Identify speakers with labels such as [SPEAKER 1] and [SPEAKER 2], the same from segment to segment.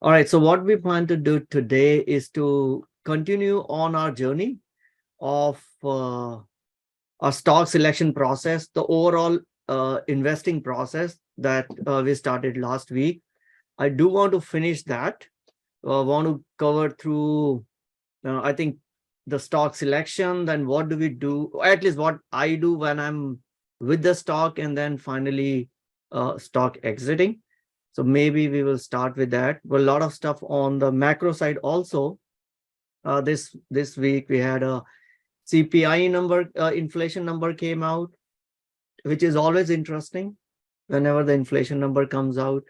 [SPEAKER 1] All right. So what we plan to do today is to continue on our journey of our stock selection process, the overall investing process that we started last week. I do want to finish that. Want to cover through, I think, the stock selection, then what do we do, or at least what I do when I'm with the stock, and then finally stock exiting. So maybe we will start with that. Well, a lot of stuff on the macro side also. This week we had a CPI number, inflation number came out, which is always interesting. Whenever the inflation number comes out,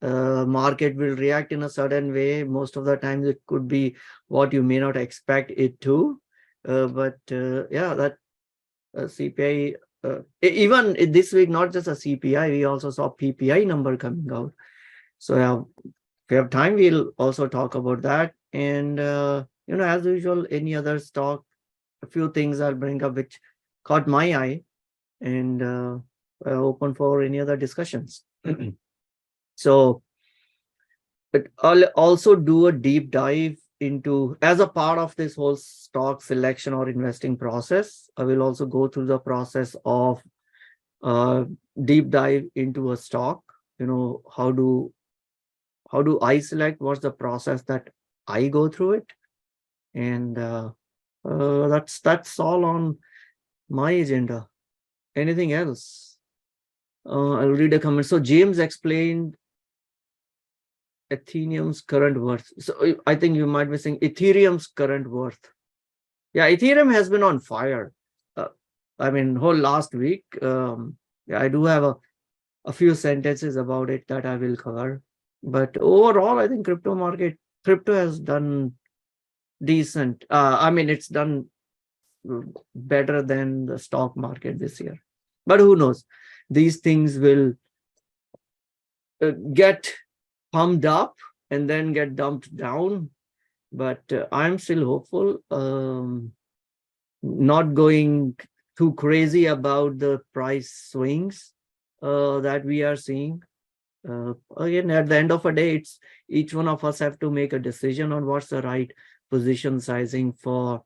[SPEAKER 1] market will react in a certain way. Most of the times it could be what you may not expect it to. But yeah, that CPI, even this week, not just a CPI, we also saw PPI number coming out. So yeah, if we have time, we'll also talk about that. And as usual, any other stock, a few things I'll bring up which caught my eye, and open for any other discussions. So, but I'll also do a deep dive into, as a part of this whole stock selection or investing process, I will also go through the process of deep dive into a stock. How do I select? What's the process that I go through it? And that's all on my agenda. Anything else? I'll read a comment. So James explained Ethereum's current worth. So I think you might be saying Ethereum's current worth. Yeah, Ethereum has been on fire. I mean, whole last week. Yeah, I do have a few sentences about it that I will cover. But overall, I think crypto has done decent. I mean, it's done better than the stock market this year. But who knows? These things will get pumped up and then get dumped down. But I'm still hopeful. Not going too crazy about the price swings that we are seeing. Again, at the end of a day, it's each one of us have to make a decision on what's the right position sizing for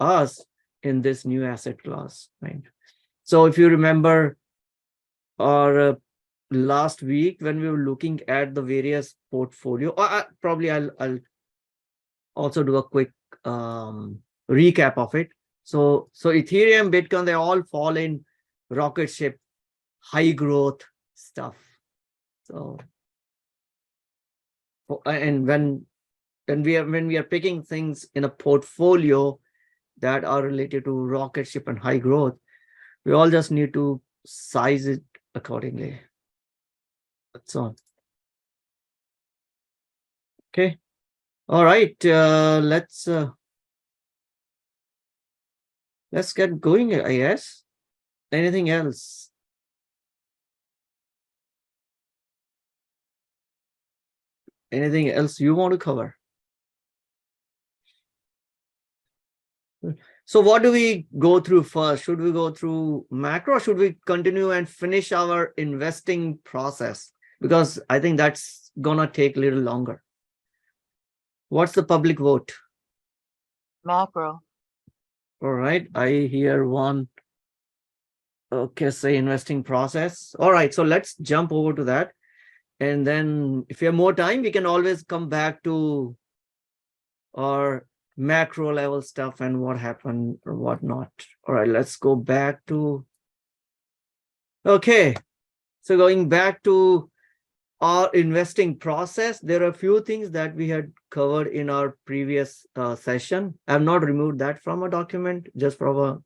[SPEAKER 1] us in this new asset class, right? So if you remember our last week when we were looking at the various portfolio, probably I'll also do a quick recap of it. So Ethereum, Bitcoin, they all fall in rocket ship, high growth stuff. So, and when we are picking things in a portfolio that are related to rocket ship and high growth, we all just need to size it accordingly. That's all. Okay. All right. Let's get going, I guess. Anything else? Anything else you want to cover? So what do we go through first? Should we go through macro, or should we continue and finish our investing process? Because I think that's gonna take a little longer. What's the public vote?
[SPEAKER 2] Macro.
[SPEAKER 1] All right, I hear one. Okay, say investing process. All right, so let's jump over to that. And then if you have more time, we can always come back to our macro level stuff and what happened or what not. All right, let's go back to, okay. So going back to our investing process, there are a few things that we had covered in our previous session. I have not removed that from a document, just from a,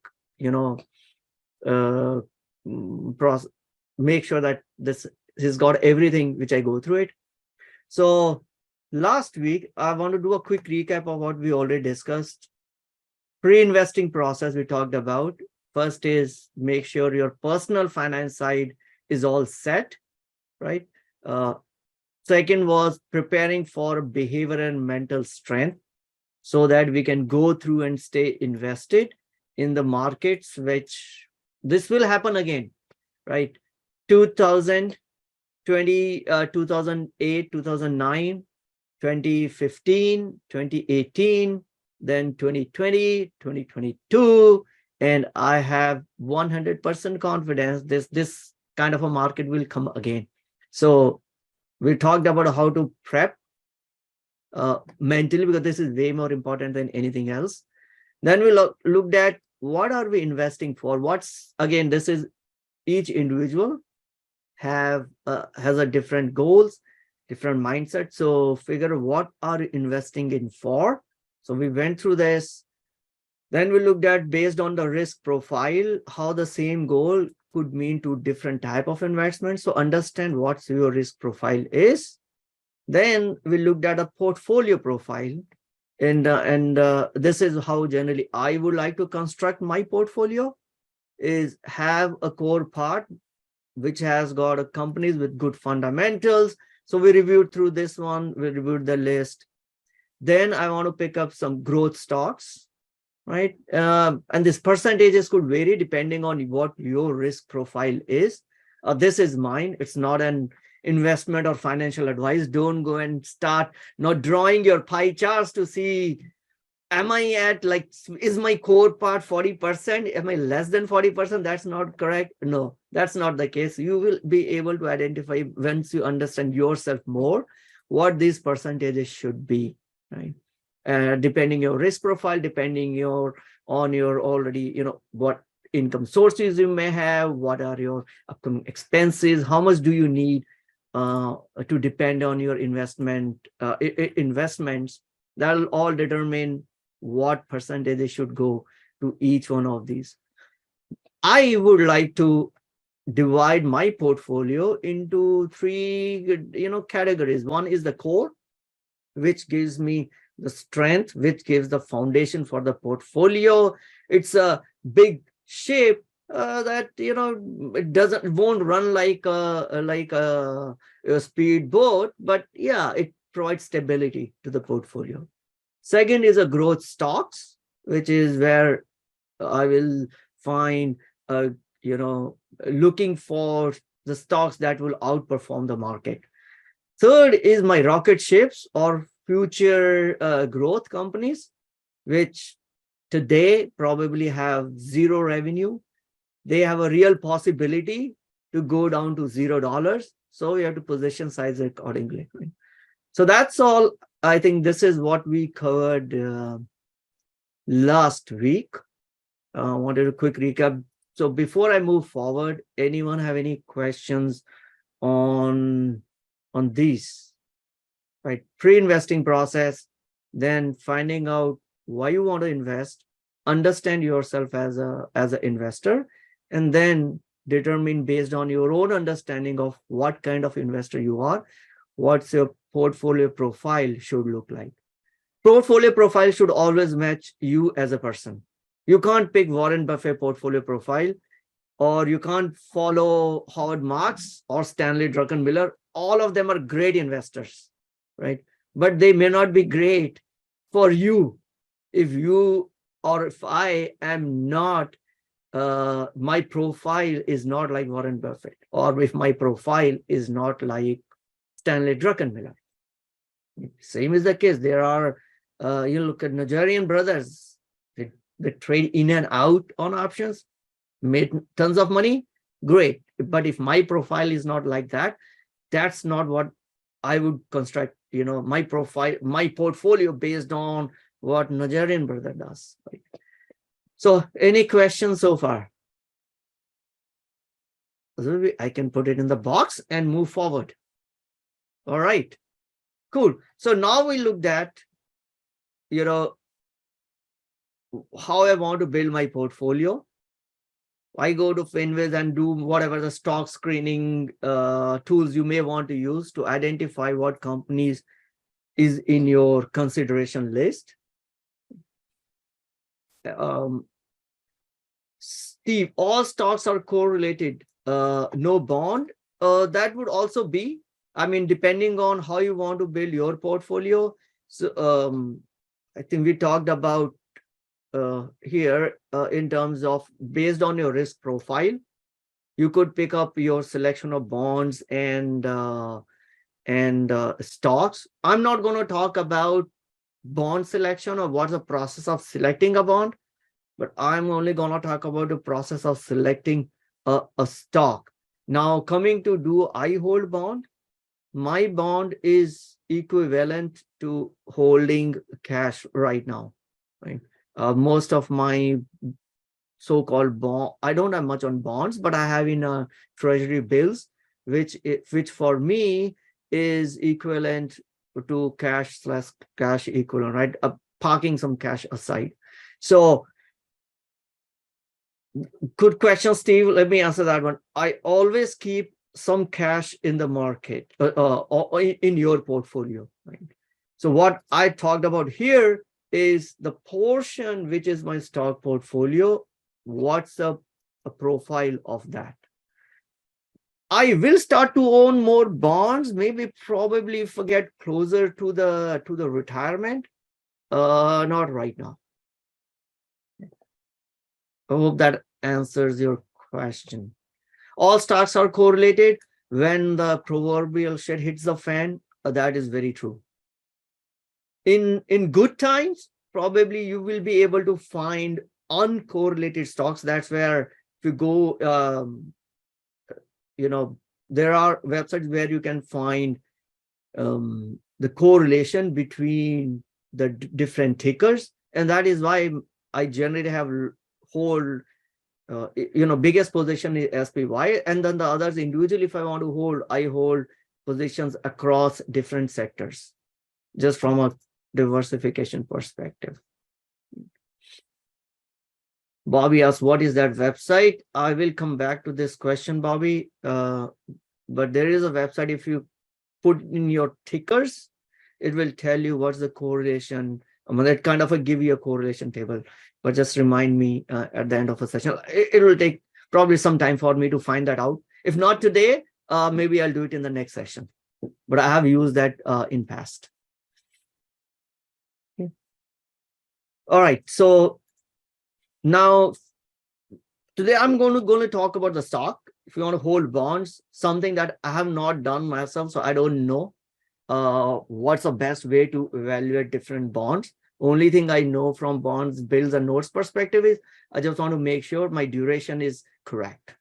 [SPEAKER 1] make sure that this has got everything which I go through it. So last week, I want to do a quick recap of what we already discussed. Pre-investing process we talked about. First is make sure your personal finance side is all set, right? Second was preparing for behavior and mental strength so that we can go through and stay invested in the markets, which this will happen again, right? 2000, 2008, 2009, 2015, 2018, then 2020, 2022, and I have 100% confidence this kind of a market will come again. So we talked about how to prep mentally, because this is way more important than anything else. Then we looked at what are we investing for. What's, again, this is each individual has a different goals, different mindset. So figure what are you investing in for. So we went through this. Then we looked at, based on the risk profile, how the same goal could mean to different type of investments. So understand what your risk profile is. Then we looked at a portfolio profile, and this is how generally I would like to construct my portfolio, is have a core part which has got a companies with good fundamentals. So we reviewed through this one, we reviewed the list. Then I want to pick up some growth stocks, right? And these percentages could vary depending on what your risk profile is. This is mine. It's not an investment or financial advice. Don't go and start not drawing your pie charts to see, am I at, like, is my core part 40%? Am I less than 40%? That's not correct. No, that's not the case. You will be able to identify, once you understand yourself more, what these percentages should be, right? Depending your risk profile, depending on your already, what income sources you may have, what are your upcoming expenses, how much do you need to depend on your investments. That will all determine what percentage should go to each one of these. I would like to divide my portfolio into three categories. One is the core, which gives me the strength, which gives the foundation for the portfolio. It's a big shape that it won't run like a speedboat, but yeah, it provides stability to the portfolio. Second is a growth stocks, which is where I will find looking for the stocks that will outperform the market. Third is my rocket ships or future growth companies, which today probably have zero revenue. They have a real possibility to go down to $0. So you have to position size accordingly. So that's all. I think this is what we covered last week. I wanted a quick recap. So before I move forward, anyone have any questions on these? Right, pre-investing process, then finding out why you want to invest, understand yourself as an investor, and then determine, based on your own understanding of what kind of investor you are, what's your portfolio profile should look like. Portfolio profile should always match you as a person. You can't pick Warren Buffett portfolio profile, or you can't follow Howard Marks or Stanley Druckenmiller. All of them are great investors, right? But they may not be great for you if you or if I am not, my profile is not like Warren Buffett, or if my profile is not like Stanley Druckenmiller. Same is the case. There are, you look at Nigerian brothers, they trade in and out on options, made tons of money, great. But if my profile is not like that, that's not what I would construct, my profile, my portfolio based on what Nigerian brother does. Right? So any questions so far? I can put it in the box and move forward. All right, cool. So now we looked at, how I want to build my portfolio. I go to Finviz and do whatever the stock screening tools you may want to use to identify what companies is in your consideration list. Steve, all stocks are correlated, no bond. That would also be, depending on how you want to build your portfolio. So I think we talked about here in terms of based on your risk profile, You could pick up your selection of bonds and stocks. I'm not going to talk about bond selection or what's the process of selecting a bond, but I'm only going to talk about the process of selecting a stock. Now, coming to do I hold bond? My bond is equivalent to holding cash right now. Right? Most of my so-called bond, I don't have much on bonds, but I have in treasury bills, which for me is equivalent to cash equivalent, right? Parking some cash aside. So good question, Steve. Let me answer that one. I always keep some cash in the market or in your portfolio, right? So what I talked about here is the portion which is my stock portfolio. What's a profile of that? I will start to own more bonds, maybe probably if I get closer to the retirement. Not right now. I hope that answers your question. All stocks are correlated. When the proverbial shit hits the fan, that is very true. In good times, probably you will be able to find uncorrelated stocks. That's where if you go, there are websites where you can find the correlation between the different tickers, and that is why I generally have hold biggest position is SPY, and then the others individually. If I want to hold, I hold positions across different sectors, just from a diversification perspective. Bobby asks, what is that website? I will come back to this question, Bobby. But there is a website. If you put in your tickers, it will tell you what's the correlation. I mean, that kind of give you a correlation table, but just remind me at the end of a session. It will take probably some time for me to find that out. If not today, maybe I'll do it in the next session. But I have used that in past. Okay. All right. So now today I'm going to talk about the stock. If you want to hold bonds, something that I have not done myself, so I don't know what's the best way to evaluate different bonds. Only thing I know from bonds, bills, and notes perspective is I just want to make sure my duration is correct.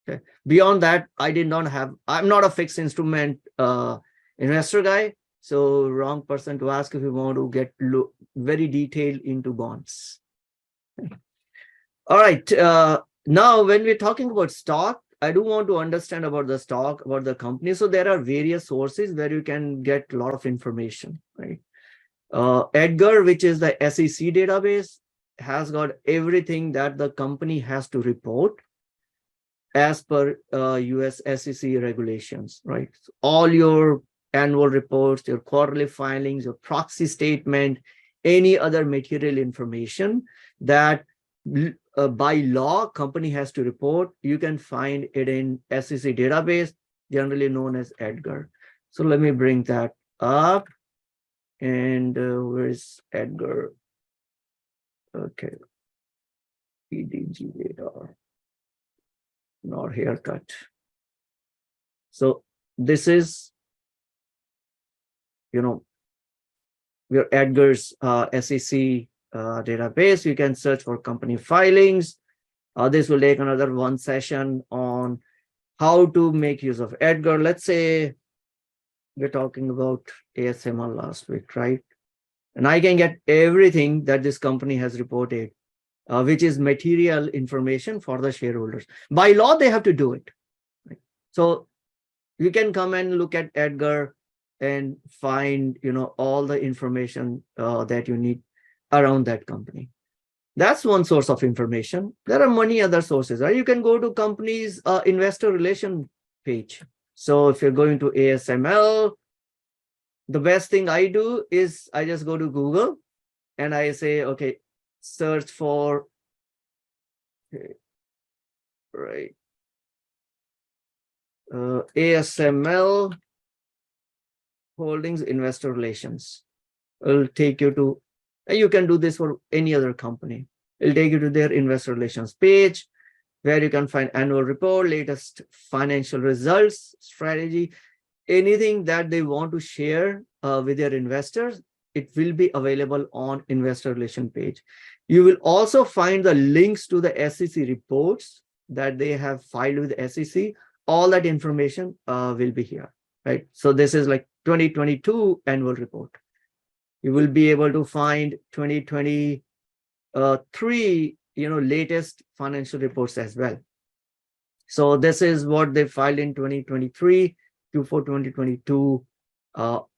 [SPEAKER 1] Okay. Beyond that, I'm not a fixed instrument investor guy. So wrong person to ask if you want to get very detailed into bonds. Okay. All right. Now, when we're talking about stock, I do want to understand about the stock, about the company. So there are various sources where you can get a lot of information, right? Edgar, which is the SEC database, has got everything that the company has to report as per US SEC regulations, right? So all your annual reports, your quarterly filings, your proxy statement, any other material information that by law company has to report, you can find it in SEC database, generally known as Edgar. So let me bring that up. And where is Edgar? Okay. PDG radar, not haircut. So this is, your Edgar's SEC database. You can search for company filings. This will take another one session on how to make use of Edgar. Let's say we're talking about ASML last week, right? And I can get everything that this company has reported, which is material information for the shareholders. By law, they have to do it. Right? So you can come and look at Edgar and find, all the information that you need around that company. That's one source of information. There are many other sources, right? You can go to company's investor relation page. So if you're going to ASML, the best thing I do is I just go to Google and I say, okay, search for, okay, right, ASML Holdings Investor Relations. It'll take you to, you can do this for any other company. It'll take you to their investor relations page. where you can find annual report, latest financial results, strategy, anything that they want to share with their investors. It will be available on investor relation page. You will also find the links to the SEC reports that they have filed with SEC. All that information will be here, right? So this is like 2022 annual report. You will be able to find 2023, latest financial reports as well. So this is what they filed in 2023, Q4 2022.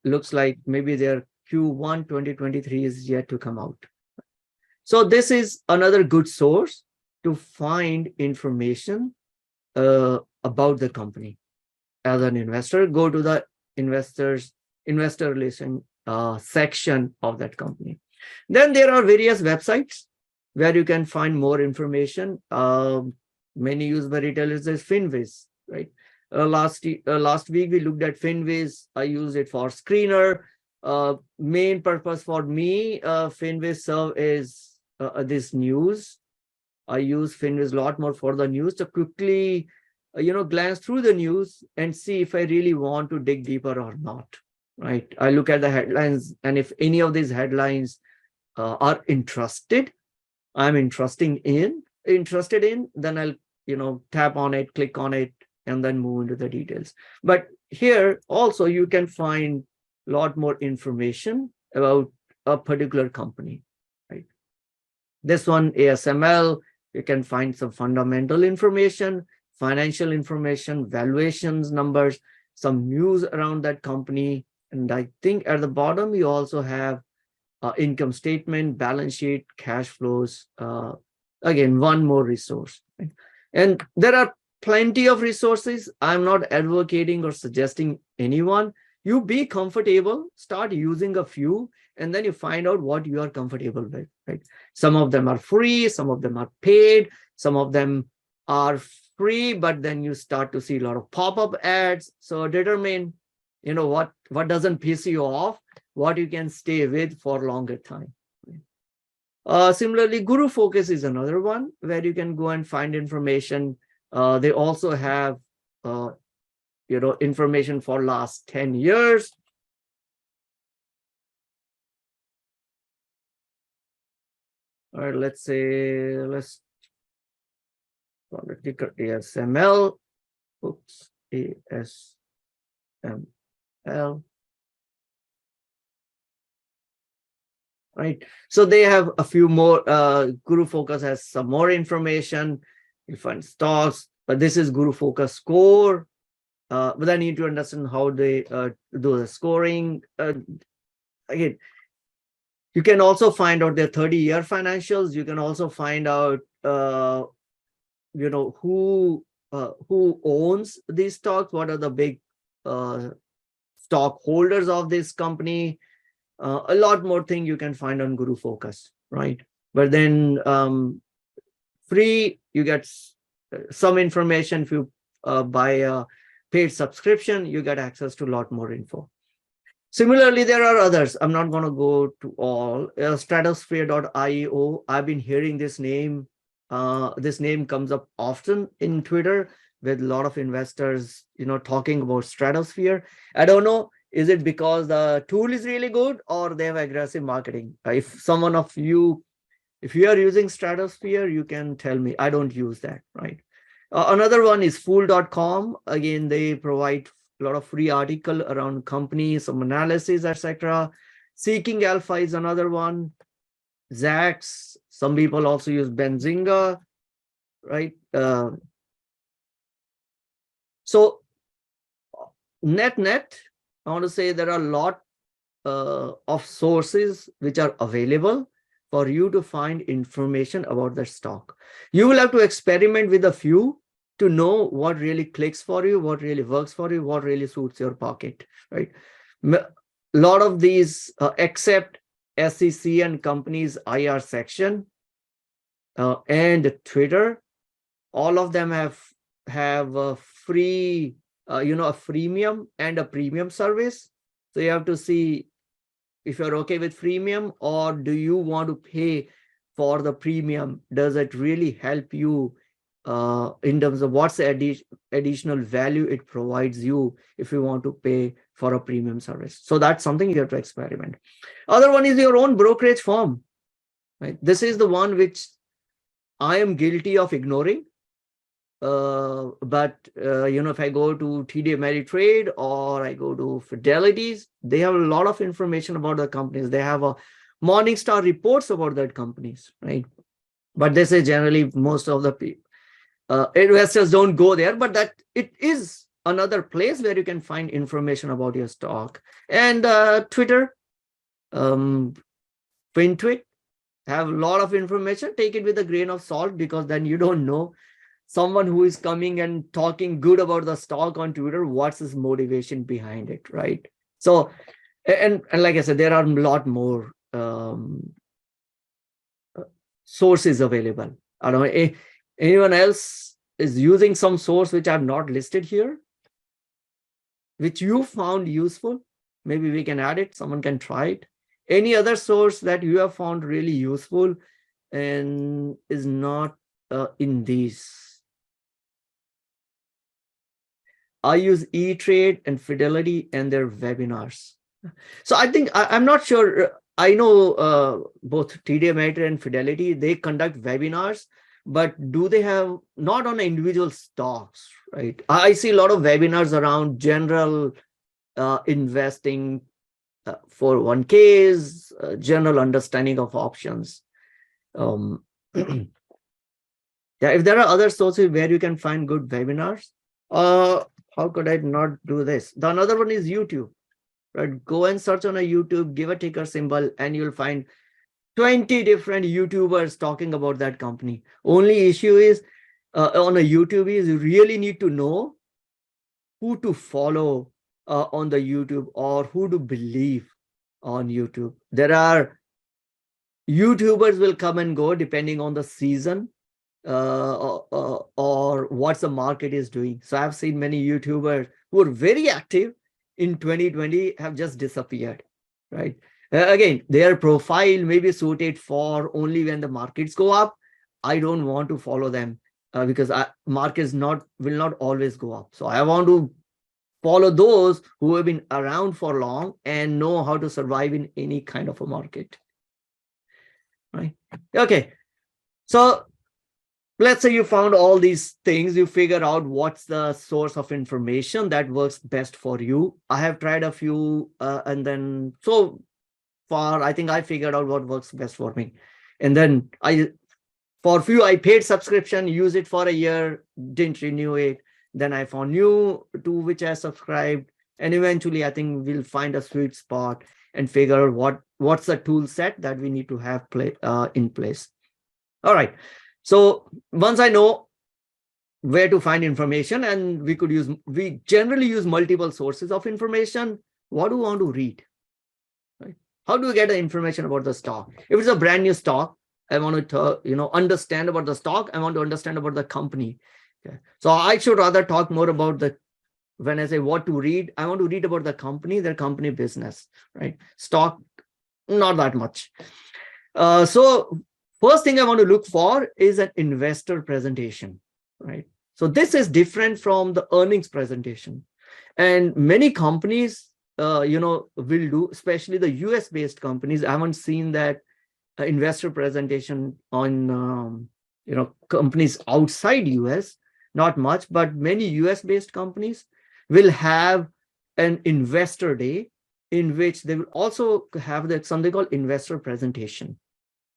[SPEAKER 1] Looks like maybe their Q1 2023 is yet to come out. So this is another good source to find information about the company. As an investor, go to the investor relation section of that company. Then there are various websites where you can find more information. Many used by retailers is Finviz, right? Last week we looked at Finviz. I used it for screener. Main purpose for me, Finviz serve is this news. I use Finviz a lot more for the news to quickly, glance through the news and see if I really want to dig deeper or not, right? I look at the headlines, and if any of these headlines are I'm interested in, then I'll, tap on it, click on it, and then move into the details. But here also you can find a lot more information about a particular company, right? This one, ASML, you can find some fundamental information, financial information, valuations, numbers, some news around that company. And I think at the bottom, you also have income statement, balance sheet, cash flows. Again, one more resource. Right? And there are plenty of resources. I'm not advocating or suggesting anyone. You be comfortable, start using a few, and then you find out what you are comfortable with, right? Some of them are free, some of them are paid, some of them are free, but then you start to see a lot of pop-up ads. So determine, what doesn't piss you off, what you can stay with for longer time. Similarly, Guru Focus is another one where you can go and find information. They also have, information for last 10 years. All right, let's call it ticker ASML. Oops, ASML. Right. So they have a few more. Guru Focus has some more information. You find stocks, but this is Guru Focus score. But I need to understand how they do the scoring. Again, you can also find out their 30-year financials. You can also find out, who owns these stocks. What are the big stockholders of this company? A lot more thing you can find on Guru Focus, right? But then free, you get some information. If you buy a paid subscription, you get access to a lot more info. Similarly, there are others. I'm not going to go to all. Stratosphere.io. I've been hearing this name. This name comes up often in Twitter with a lot of investors, talking about Stratosphere. I don't know. Is it because the tool is really good or they have aggressive marketing? If you are using Stratosphere, you can tell me. I don't use that, right? Another one is fool.com. Again, they provide a lot of free article around companies, some analysis, etc. Seeking Alpha is another one. Zax. Some people also use Benzinga, right? So net, I want to say there are a lot of sources which are available for you to find information about the stock. You will have to experiment with a few to know what really clicks for you, what really works for you, what really suits your pocket, right? A lot of these, except SEC and companies IR section and Twitter, all of them have a free, a freemium and a premium service. So you have to see if you're okay with freemium, or do you want to pay for the premium? Does it really help you in terms of what's the additional value it provides you if you want to pay for a premium service. So that's something you have to experiment. Other one is your own brokerage firm, right? This is the one which I am guilty of ignoring. But if I go to TD Ameritrade or I go to Fidelities, they have a lot of information about the companies. They have a Morningstar reports about that companies, right? But they say generally most of the investors don't go there, but that it is another place where you can find information about your stock. And Twitter, FinTwit have a lot of information. Take it with a grain of salt, because then you don't know someone who is coming and talking good about the stock on Twitter, what's his motivation behind it, right? So, and like I said, there are a lot more sources available. I don't know, anyone else is using some source which I've not listed here, which you found useful? Maybe we can add it, someone can try it. Any other source that you have found really useful and is not in these? I use E-Trade and Fidelity and their webinars. So I think, I'm not sure. I know both TD Ameritrade and Fidelity, they conduct webinars, but do they have, not on individual stocks, right? I see a lot of webinars around general investing, 401ks, general understanding of options. Yeah, if there are other sources where you can find good webinars, how could I not do this? The another one is YouTube, right? Go and search on a YouTube, give a ticker symbol, and you'll find 20 different YouTubers talking about that company. Only issue is on a YouTube is you really need to know who to follow on the YouTube or who to believe on YouTube. There are YouTubers will come and go depending on the season or what the market is doing. So I've seen many YouTubers who are very active in 2020 have just disappeared, right? Again, their profile may be suited for only when the markets go up. I don't want to follow them because markets will not always go up. So I want to follow those who have been around for long and know how to survive in any kind of a market, right? Okay, so let's say you found all these things, you figure out what's the source of information that works best for you. I have tried a few and then so far I think I figured out what works best for me. And then for a few I paid subscription, use it for a year, didn't renew it. Then I found new to which I subscribed, and eventually I think we'll find a sweet spot and figure out what's the tool set that we need to have in place. All right, so once I know where to find information, and we generally use multiple sources of information, what do we want to read, right? How do we get the information about the stock? If it's a brand new stock, I want to understand about the stock. I want to understand about the company. Okay. So I should rather talk more about when I say what to read, I want to read about the company, their company business, right? Stock, not that much. So first thing I want to look for is an investor presentation, right? So this is different from the earnings presentation. And many companies, will do, especially the US based companies. I haven't seen that investor presentation on, companies outside US, not much, but many US based companies will have an investor day in which they will also have something called investor presentation,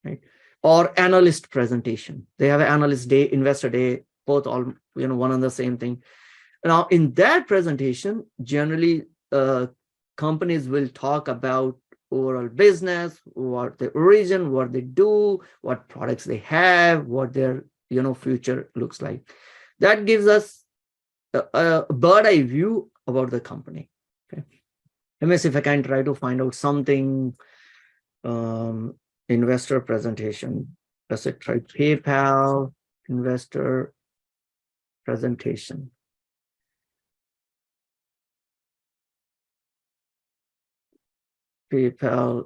[SPEAKER 1] right? Or analyst presentation. They have an analyst day, investor day, both all, one and the same thing. Now, in that presentation, generally, companies will talk about overall business, what the origin, what they do, what products they have, what their future looks like. That gives us a bird eye view about the company. Okay, let me see if I can try to find out something. Investor presentation. Let's try PayPal investor presentation. PayPal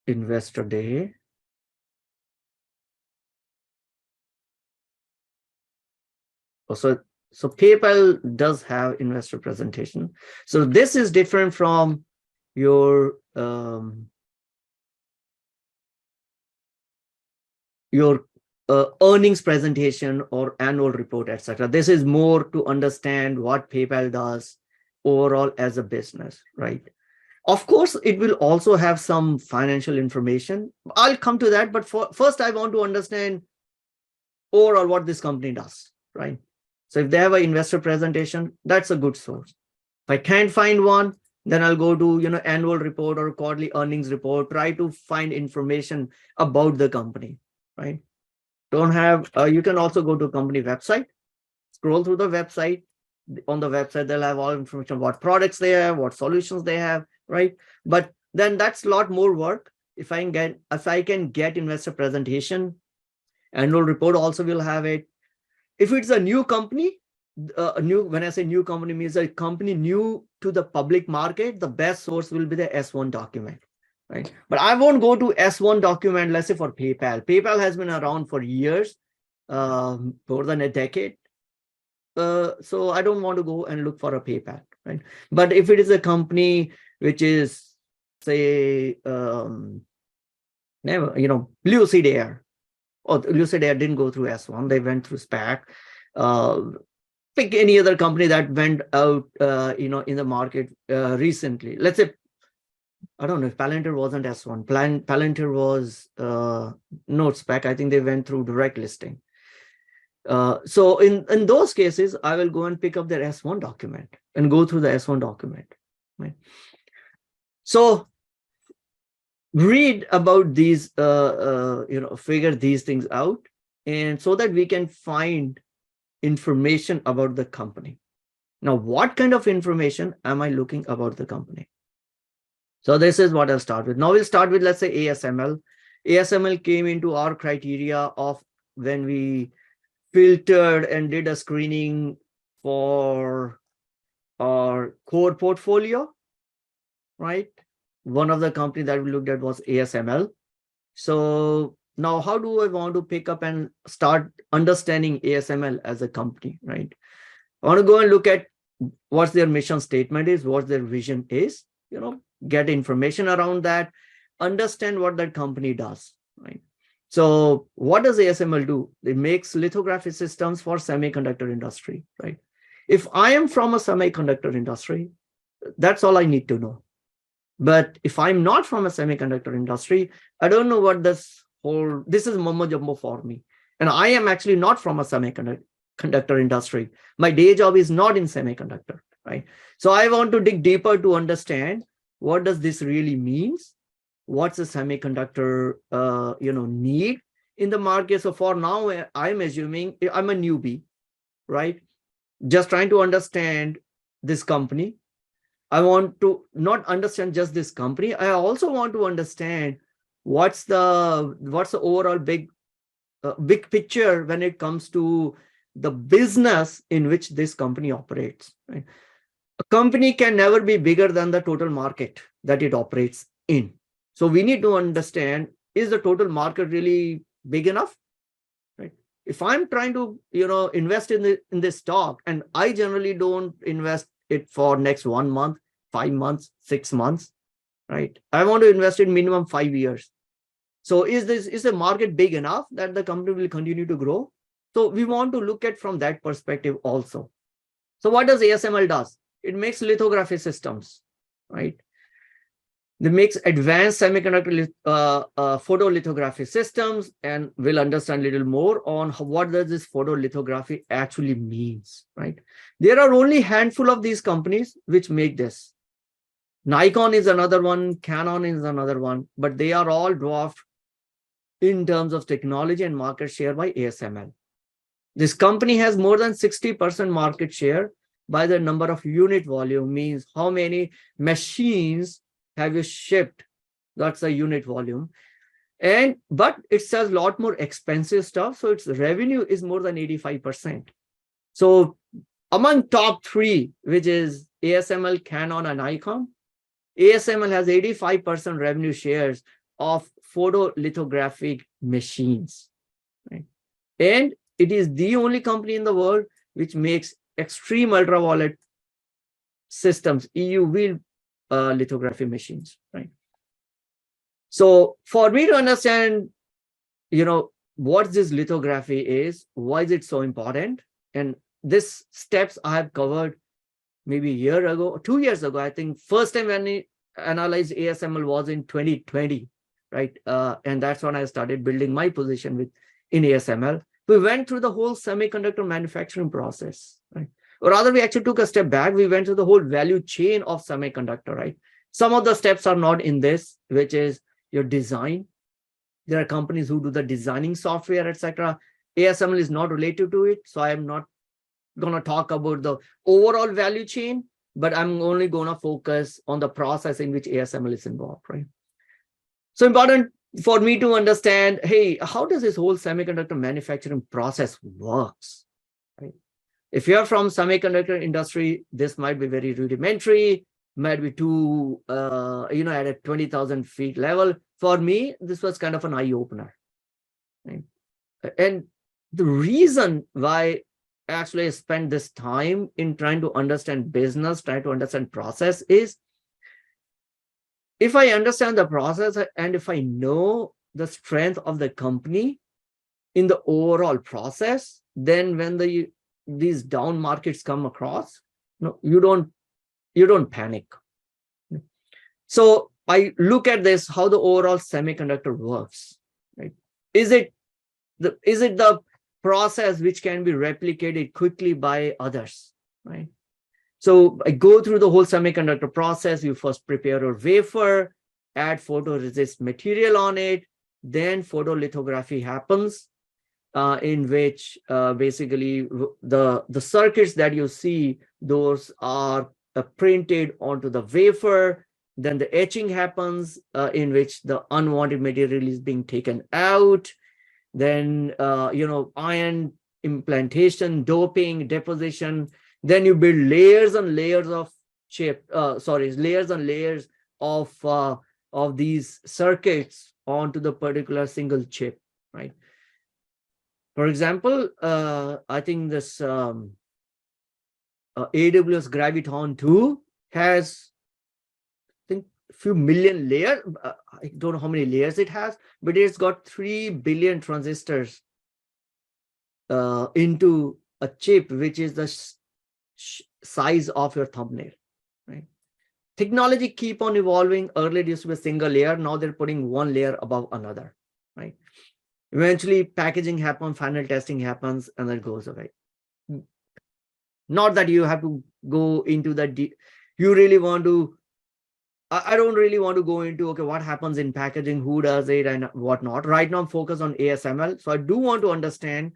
[SPEAKER 1] investor day. So PayPal does have investor presentation. So this is different from your earnings presentation or annual report, etc. This is more to understand what PayPal does overall as a business, right? Of course, it will also have some financial information. I'll come to that, but first I want to understand overall what this company does, right? So if they have an investor presentation, that's a good source. If I can't find one, then I'll go to annual report or quarterly earnings report, try to find information about the company, right? Don't have, you can also go to company website, scroll through the website. On the website, they'll have all information, what products they have, what solutions they have, right? But then that's a lot more work. If I can get investor presentation, annual report also will have it. If it's a new company, when I say new company, means a company new to the public market, the best source will be the S1 document, right? But I won't go to S1 document, let's say for PayPal. PayPal has been around for years, more than a decade. So I don't want to go and look for a PayPal, right? But if it is a company which is, say, Lucid Air, or Lucid Air didn't go through S1, they went through SPAC. Pick any other company that went out, in the market recently. Let's say, I don't know if Palantir wasn't S1. Palantir was not SPAC. I think they went through direct listing. So in those cases, I will go and pick up their S1 document and go through the S1 document, right? So read about these, figure these things out, and so that we can find information about the company. Now, what kind of information am I looking about the company? So this is what I'll start with. Now we'll start with, let's say, ASML. ASML came into our criteria of when we filtered and did a screening for our core portfolio, right? One of the companies that we looked at was ASML. So now how do I want to pick up and start understanding ASML as a company, right? I want to go and look at what their mission statement is, what their vision is, get information around that, understand what that company does, right? So what does ASML do? It makes lithography systems for semiconductor industry, right? If I am from a semiconductor industry, that's all I need to know. But if I'm not from a semiconductor industry, I don't know what this is mumbo jumbo for me. And I am actually not from a semiconductor industry. My day job is not in semiconductor, right? So I want to dig deeper to understand what does this really means? What's a semiconductor, need in the market? So for now, I'm assuming I'm a newbie, right? Just trying to understand this company. I want to not understand just this company. I also want to understand what's the overall big picture when it comes to the business in which this company operates, right? A company can never be bigger than the total market that it operates in. So we need to understand, is the total market really big enough, right? If I'm trying to, invest in this stock, and I generally don't invest it for next 1 month, 5 months, 6 months, right? I want to invest in minimum 5 years. So is the market big enough that the company will continue to grow? So we want to look at from that perspective also. So what does ASML does? It makes lithography systems, right? It makes advanced semiconductor photolithography systems, and we'll understand a little more on what does this photolithography actually means, right? There are only a handful of these companies which make this. Nikon is another one, Canon is another one, but they are all dwarfed in terms of technology and market share by ASML. This company has more than 60% market share by the number of unit volume, means how many machines have you shipped? That's the unit volume. But it sells a lot more expensive stuff, so its revenue is more than 85%. So among top 3, which is ASML, Canon, and Nikon, ASML has 85% revenue shares of photolithographic machines, right? And it is the only company in the world which makes extreme ultraviolet systems, EUV lithography machines, right? So for me to understand, what this lithography is, why is it so important, and this steps I have covered maybe a year ago, 2 years ago. I think first time when I analyzed ASML was in 2020, right? And that's when I started building my position in ASML. We went through the whole semiconductor manufacturing process, right? Or rather, we actually took a step back. We went through the whole value chain of semiconductor, right? Some of the steps are not in this, which is your design. There are companies who do the designing software, etc. ASML is not related to it, so I am not going to talk about the overall value chain, but I'm only going to focus on the process in which ASML is involved, right? So important for me to understand, hey, how does this whole semiconductor manufacturing process works, right? If you're from semiconductor industry, this might be very rudimentary, might be too, at a 20,000 feet level. For me, this was kind of an eye opener, right? And the reason why actually I spend this time in trying to understand business, trying to understand process is, if I understand the process and if I know the strength of the company in the overall process, then when these down markets come across, you don't panic. So I look at this, how the overall semiconductor works, right? Is it the process which can be replicated quickly by others, right? So I go through the whole semiconductor process. You first prepare a wafer, add photoresist material on it, then photolithography happens, in which basically the circuits that you see, those are printed onto the wafer. Then the etching happens, in which the unwanted material is being taken out. Then ion implantation, doping, deposition. Then you build layers and layers of layers and layers of these circuits onto the particular single chip, right? For example, I think this AWS Graviton 2 has, I think, a few million layers. I don't know how many layers it has, but it's got 3 billion transistors into a chip, which is the size of your thumbnail, right? Technology keep on evolving. Earlier it used to be a single layer. Now they're putting one layer above another, right? Eventually packaging happens, final testing happens, and then it goes away. Not that you have to go into that deep. You really want to, I don't really want to go into, okay, what happens in packaging, who does it and whatnot. Right now I'm focused on ASML. So I do want to understand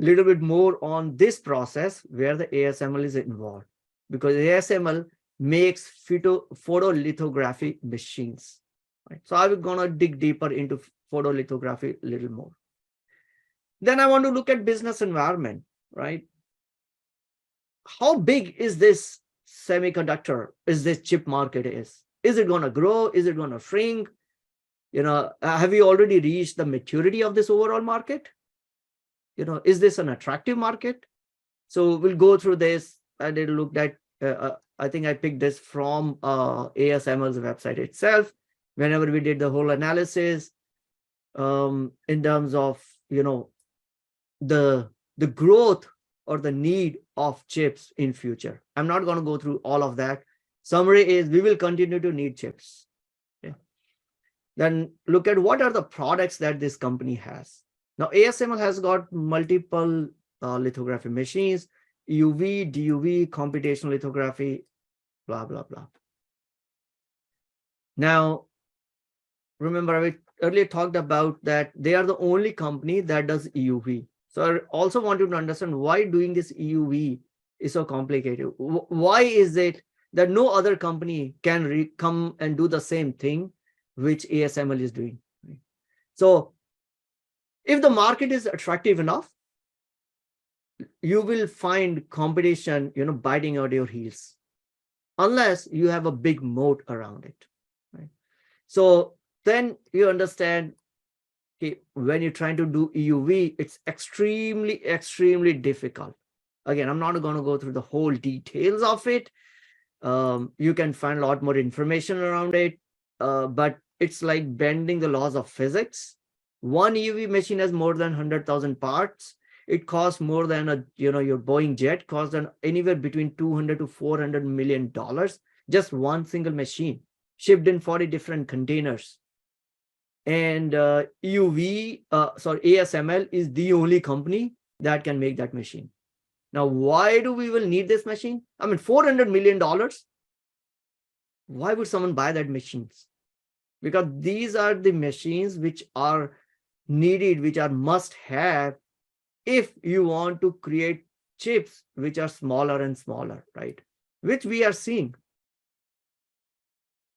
[SPEAKER 1] a little bit more on this process where the ASML is involved, because ASML makes photolithography machines, right? So I'm going to dig deeper into photolithography a little more. Then I want to look at business environment, right? How big is this semiconductor, is this chip market is? Is it going to grow? Is it going to shrink? Have we already reached the maturity of this overall market? Is this an attractive market? So we'll go through this. I did look at, I think I picked this from ASML's website itself. Whenever we did the whole analysis, in terms of, the growth or the need of chips in future. I'm not going to go through all of that. Summary is, we will continue to need chips. Okay. Then look at what are the products that this company has. Now, ASML has got multiple lithography machines, EUV, DUV, computational lithography, blah, blah, blah. Now, remember, we earlier talked about that they are the only company that does EUV. So I also want you to understand why doing this EUV is so complicated. Why is it that no other company can come and do the same thing which ASML is doing? So if the market is attractive enough, you will find competition, biting out your heels, unless you have a big moat around it, right? So then you understand, okay, when you're trying to do EUV, it's extremely, extremely difficult. Again, I'm not going to go through the whole details of it. You can find a lot more information around it, but it's like bending the laws of physics. One EUV machine has more than 100,000 parts. It costs more than your Boeing jet costs anywhere between 200 to 400 million dollars. Just one single machine shipped in 40 different containers. And ASML is the only company that can make that machine. Now, why do we will need this machine? I mean, $400 million. Why would someone buy that machines? Because these are the machines which are needed, which are must have if you want to create chips which are smaller and smaller, right? Which we are seeing.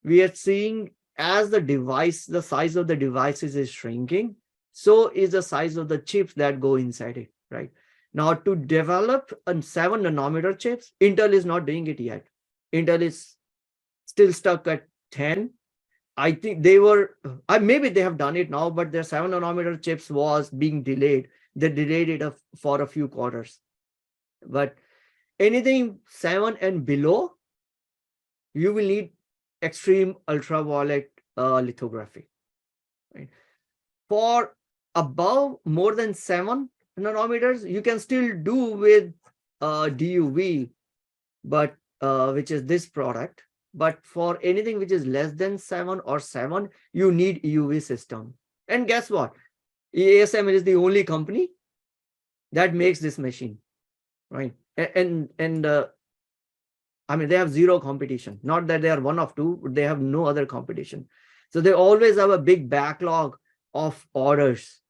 [SPEAKER 1] We are seeing as the size of the devices is shrinking, so is the size of the chips that go inside it, right? Now, to develop a 7 nanometer chips, Intel is not doing it yet. Intel is still stuck at 10. I think they were, maybe they have done it now, but their 7 nanometer chips was being delayed. They delayed it for a few quarters. But anything 7 and below, you will need extreme ultraviolet lithography. Right? For above more than 7 nanometers, you can still do with DUV, but which is this product. But for anything which is less than 7 or 7, you need EUV system. And guess what? ASML is the only company that makes this machine, right? And I mean, they have zero competition. Not that they are one of two, but they have no other competition. So they always have a big backlog of orders,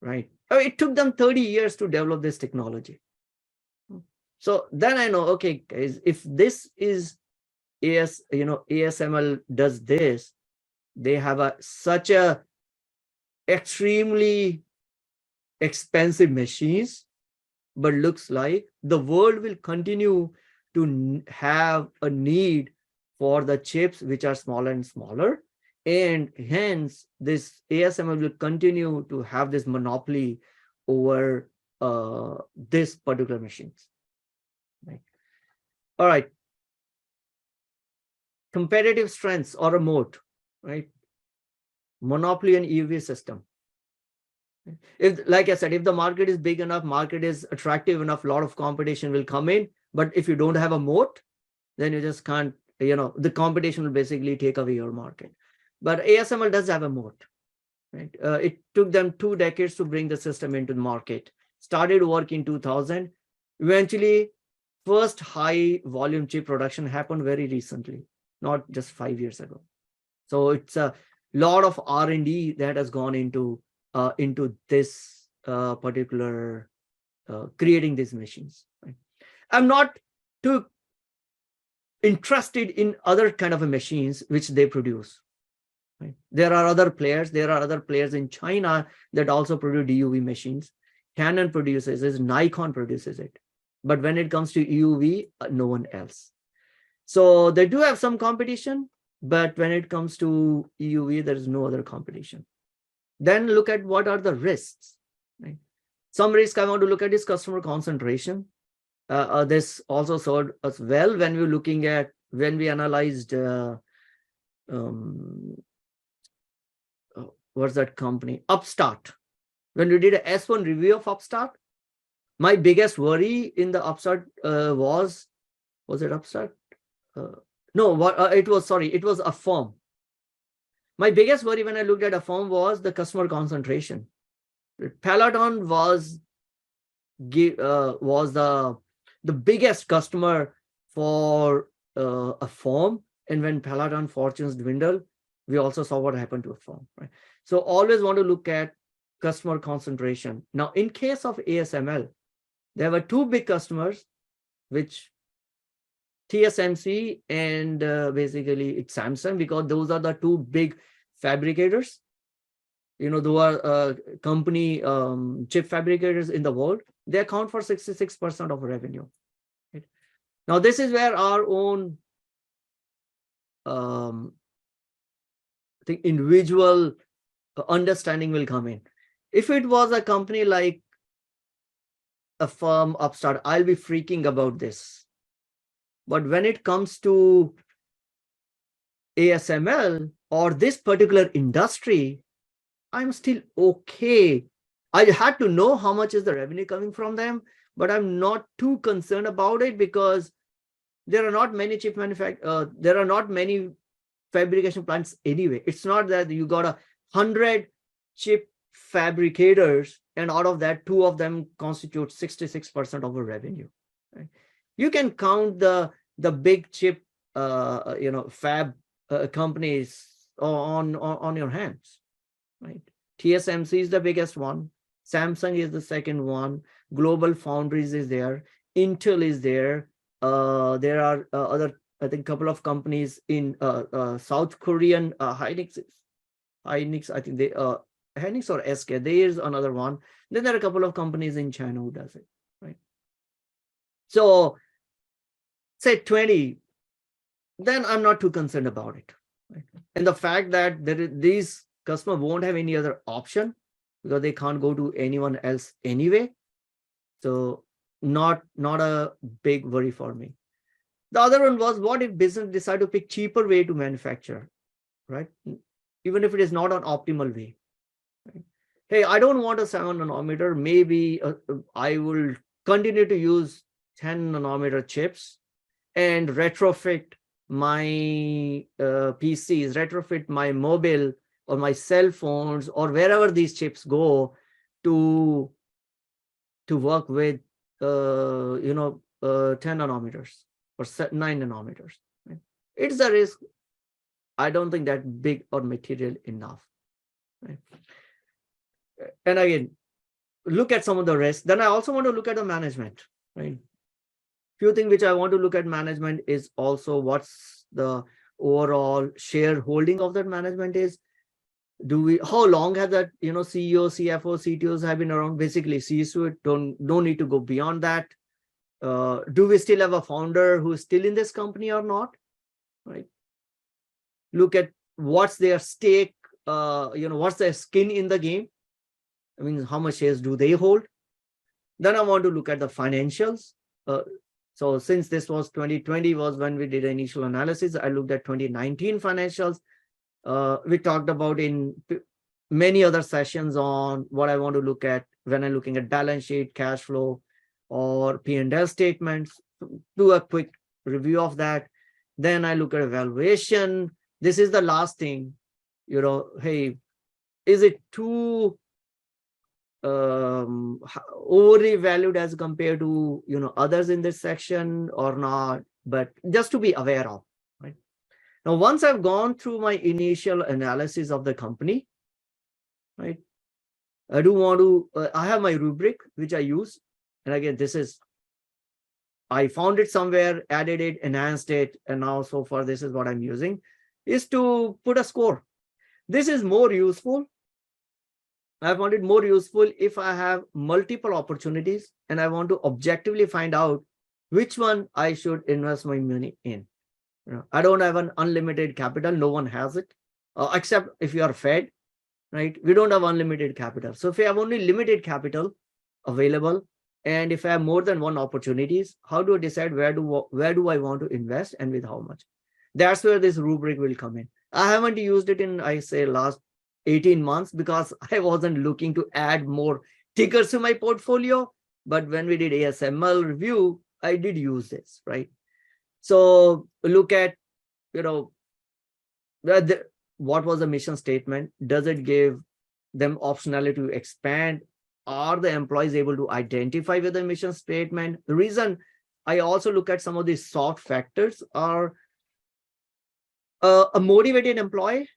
[SPEAKER 1] right? It took them 30 years to develop this technology. So then I know, okay, guys, if this is ASML does this, they have such a extremely expensive machines, but looks like the world will continue to have a need for the chips which are smaller and smaller, and hence this ASML will continue to have this monopoly over this particular machines. Right. All right. Competitive strengths or a moat, right? Monopoly and EUV system. If, like I said, if the market is big enough, market is attractive enough, a lot of competition will come in. But if you don't have a moat, then you just can't, the competition will basically take away your market. But ASML does have a moat, right? It took them 2 decades to bring the system into the market. Started work in 2000. Eventually, first high volume chip production happened very recently, not just 5 years ago. So it's a lot of R&D that has gone into this particular creating these machines. Right? I'm not too interested in other kind of machines which they produce. Right? There are other players. There are other players in China that also produce EUV machines. Canon produces it. Nikon produces it. But when it comes to EUV, no one else. So they do have some competition, but when it comes to EUV, there is no other competition. Then look at what are the risks. Right? Some risk I want to look at is customer concentration. This also served us well when we analyzed what's that company? Upstart. When we did an S1 review of Upstart, my biggest worry in the Upstart was it Upstart? No, it was a firm. My biggest worry when I looked at a firm was the customer concentration. Peloton was the biggest customer for a firm, and when Peloton fortunes dwindle, we also saw what happened to a firm. Right? So always want to look at customer concentration. Now, in case of ASML, there were 2 big customers, which TSMC and basically it's Samsung, because those are the 2 big fabricators. Those are company chip fabricators in the world. They account for 66% of revenue. Right? Now, this is where our own I think individual understanding will come in. If it was a company like a firm upstart, I'll be freaking about this. But when it comes to ASML or this particular industry, I'm still okay. I had to know how much is the revenue coming from them, but I'm not too concerned about it because there are not many chip manufacturers, there are not many fabrication plants anyway. It's not that you got 100 chip fabricators and out of that, 2 of them constitute 66% of our revenue. Right? You can count the big chip, fab companies on your hands. Right? TSMC is the biggest one. Samsung is the second one. Global Foundries is there. Intel is there. There are other, I think, couple of companies in South Korean, Hynix, I think they, Hynix or SK, there's another one. Then there are a couple of companies in China who does it, right? So say 20, then I'm not too concerned about it. Right? And the fact that these customers won't have any other option because they can't go to anyone else anyway. So not a big worry for me. The other one was, what if business decide to pick cheaper way to manufacture, right? Even if it is not an optimal way. Right? Hey, I don't want a 7 nanometer. Maybe I will continue to use 10 nanometer chips and retrofit my PCs, retrofit my mobile or my cell phones or wherever these chips go to work with 10 nanometers or 9 nanometers. Right? It's a risk. I don't think that big or material enough. Right? And again, look at some of the risks. Then I also want to look at the management. Right? Few things which I want to look at management is also what's the overall shareholding of that management is. How long has that, CEO, CFO, CTOs have been around? Basically, C-suite, don't need to go beyond that. Do we still have a founder who is still in this company or not? Right. Look at what's their stake, what's their skin in the game. I mean, how much shares do they hold? Then I want to look at the financials. So since this was 2020 was when we did initial analysis, I looked at 2019 financials. We talked about in many other sessions on what I want to look at when I'm looking at balance sheet, cash flow, or P&L statements. Do a quick review of that. Then I look at evaluation. This is the last thing, hey, is it too overly valued as compared to others in this section or not? But just to be aware of. Right now, once I've gone through my initial analysis of the company, right, I do want to I have my rubric which I use, and again, I found it somewhere, added it, enhanced it, and now so far this is what I'm using, is to put a score. This is more useful. I found it more useful if I have multiple opportunities and I want to objectively find out which one I should invest my money in. I don't have an unlimited capital. No one has it, except if you are Fed, right? We don't have unlimited capital. So if I have only limited capital available, and if I have more than one opportunities, how do I decide where do I want to invest and with how much? That's where this rubric will come in. I haven't used it in, I say, last 18 months because I wasn't looking to add more tickers to my portfolio. But when we did ASML review, I did use this, right? So look at, what was the mission statement? Does it give them optionality to expand? Are the employees able to identify with the mission statement? The reason I also look at some of these soft factors are a motivated employee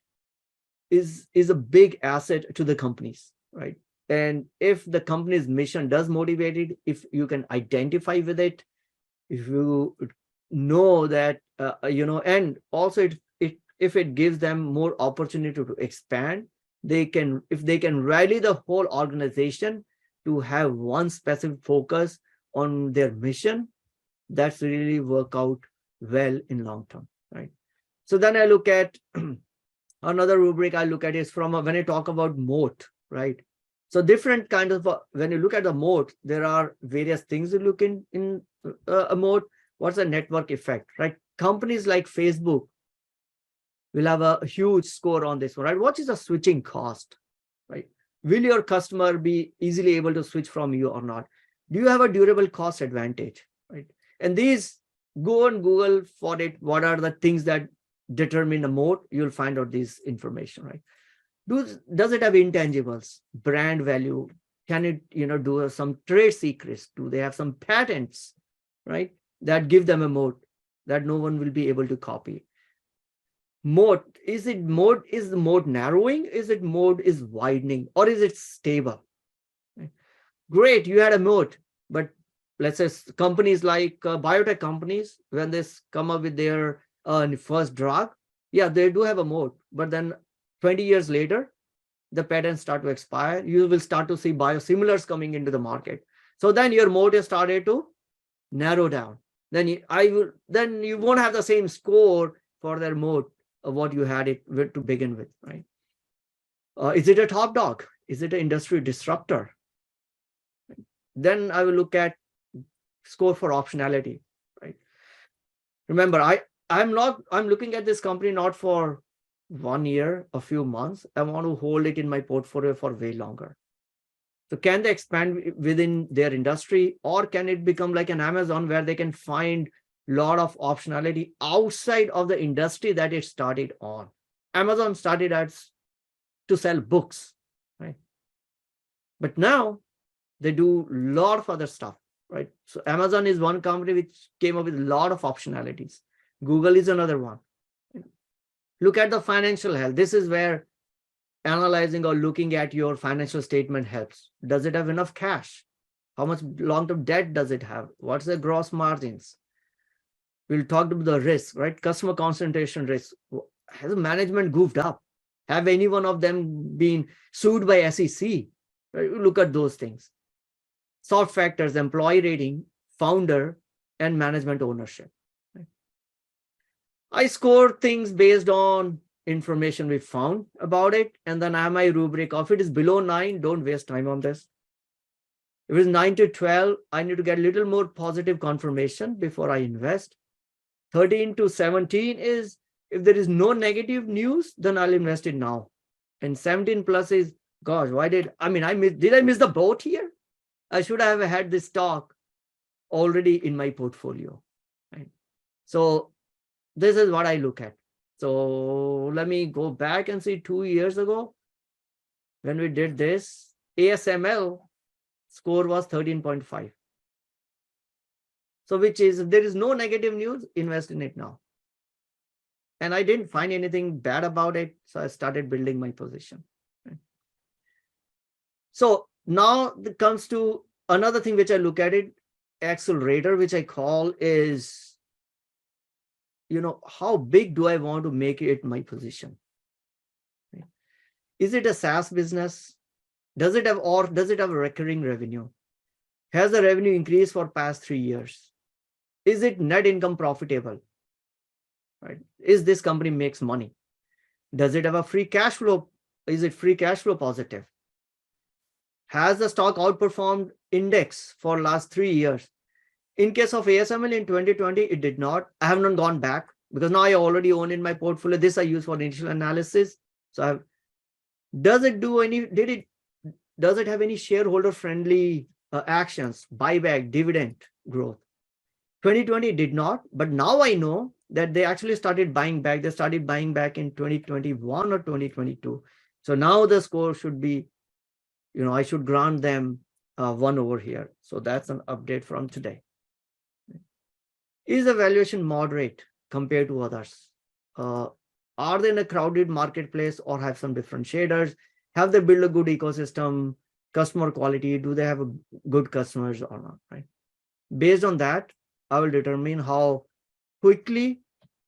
[SPEAKER 1] is a big asset to the companies, right? And if the company's mission does motivate it, if you can identify with it, if you know that, and also if it gives them more opportunity to expand, if they can rally the whole organization to have one specific focus on their mission, that's really work out well in long term, right? So then I look at another rubric I look at is from when I talk about moat, right? So different kind of, when you look at the moat, there are various things you look in a moat. What's the network effect, right? Companies like Facebook will have a huge score on this one, right? What is the switching cost, right? Will your customer be easily able to switch from you or not? Do you have a durable cost advantage, right? And these, go on Google for it. What are the things that determine a moat? You'll find out this information, right? Does it have intangibles, brand value? Can it, do some trade secrets? Do they have some patents, right? That give them a moat that no one will be able to copy. Moat, is the moat narrowing? Is it moat is widening, or is it stable? Right? Great, you had a moat, but let's say companies like biotech companies, when they come up with their first drug, yeah, they do have a moat, but then 20 years later, the patents start to expire. You will start to see biosimilars coming into the market. So then your moat is started to narrow down. Then you won't have the same score for their moat of what you had it with to begin with, right? Is it a top dog? Is it an industry disruptor? Then I will look at score for optionality, right? Remember, I'm looking at this company not for 1 year, a few months. I want to hold it in my portfolio for way longer. So can they expand within their industry, or can it become like an Amazon where they can find a lot of optionality outside of the industry that it started on? Amazon started as to sell books, right? But now they do a lot of other stuff, right? So Amazon is one company which came up with a lot of optionalities. Google is another one. Look at the financial health. This is where analyzing or looking at your financial statement helps. Does it have enough cash? How much long-term debt does it have? What's the gross margins? We'll talk about the risk, right? Customer concentration risk. Has management goofed up? Have any one of them been sued by SEC? Right? Look at those things. Soft factors, employee rating, founder, and management ownership. Right? I score things based on information we found about it, and then I have my rubric of it is below 9, don't waste time on this. If it is 9 to 12, I need to get a little more positive confirmation before I invest. 13 to 17 is, if there is no negative news, then I'll invest it now. And 17 plus is, gosh, did I miss the boat here? I should have had this stock already in my portfolio. Right? So this is what I look at. So let me go back and see 2 years ago when we did this, ASML score was 13.5. So which is, if there is no negative news, invest in it now. And I didn't find anything bad about it. So I started building my position. Right? So now it comes to another thing which I look at it, accelerator, which I call is, how big do I want to make it my position? Right? Is it a SaaS business? Does it have a recurring revenue? Has the revenue increased for past 3 years? Is it net income profitable? Right? Is this company makes money? Does it have a free cash flow? Is it free cash flow positive? Has the stock outperformed index for last 3 years? In case of ASML in 2020, it did not. I have not gone back because now I already own in my portfolio. This I use for initial analysis. So does it have any shareholder friendly actions, buyback, dividend growth? 2020 did not, but now I know that they actually started buying back. They started buying back in 2021 or 2022. So now the score should be, I should grant them 1 over here. So that's an update from today. Is the valuation moderate compared to others? Are they in a crowded marketplace or have some differentiators? Have they built a good ecosystem, customer quality? Do they have good customers or not? Right. Based on that, I will determine how quickly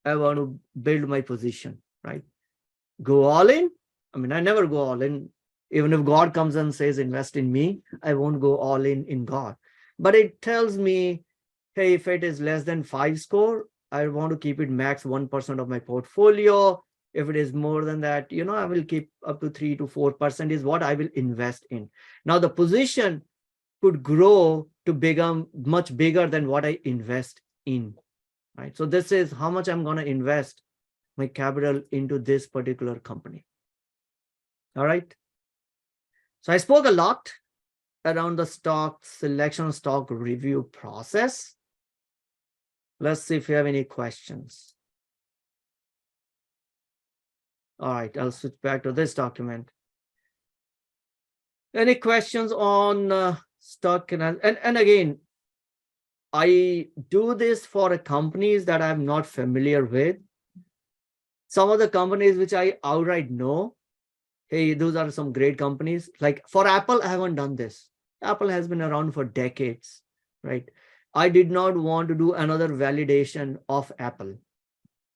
[SPEAKER 1] I want to build my position. Right. Go all in. I never go all in. Even if God comes and says, invest in me, I won't go all in God. But it tells me, hey, if it is less than 5 score, I want to keep it max 1% of my portfolio. If it is more than that, I will keep up to 3 to 4% is what I will invest in. Now the position could grow to become much bigger than what I invest in, right? So this is how much I'm going to invest my capital into this particular company. All right. So I spoke a lot around the stock selection, stock review process. Let's see if you have any questions. All right, I'll switch back to this document. Any questions on stock? And again, I do this for companies that I'm not familiar with. Some of the companies which I outright know, hey, those are some great companies. Like for Apple, I haven't done this. Apple has been around for decades, right? I did not want to do another validation of Apple.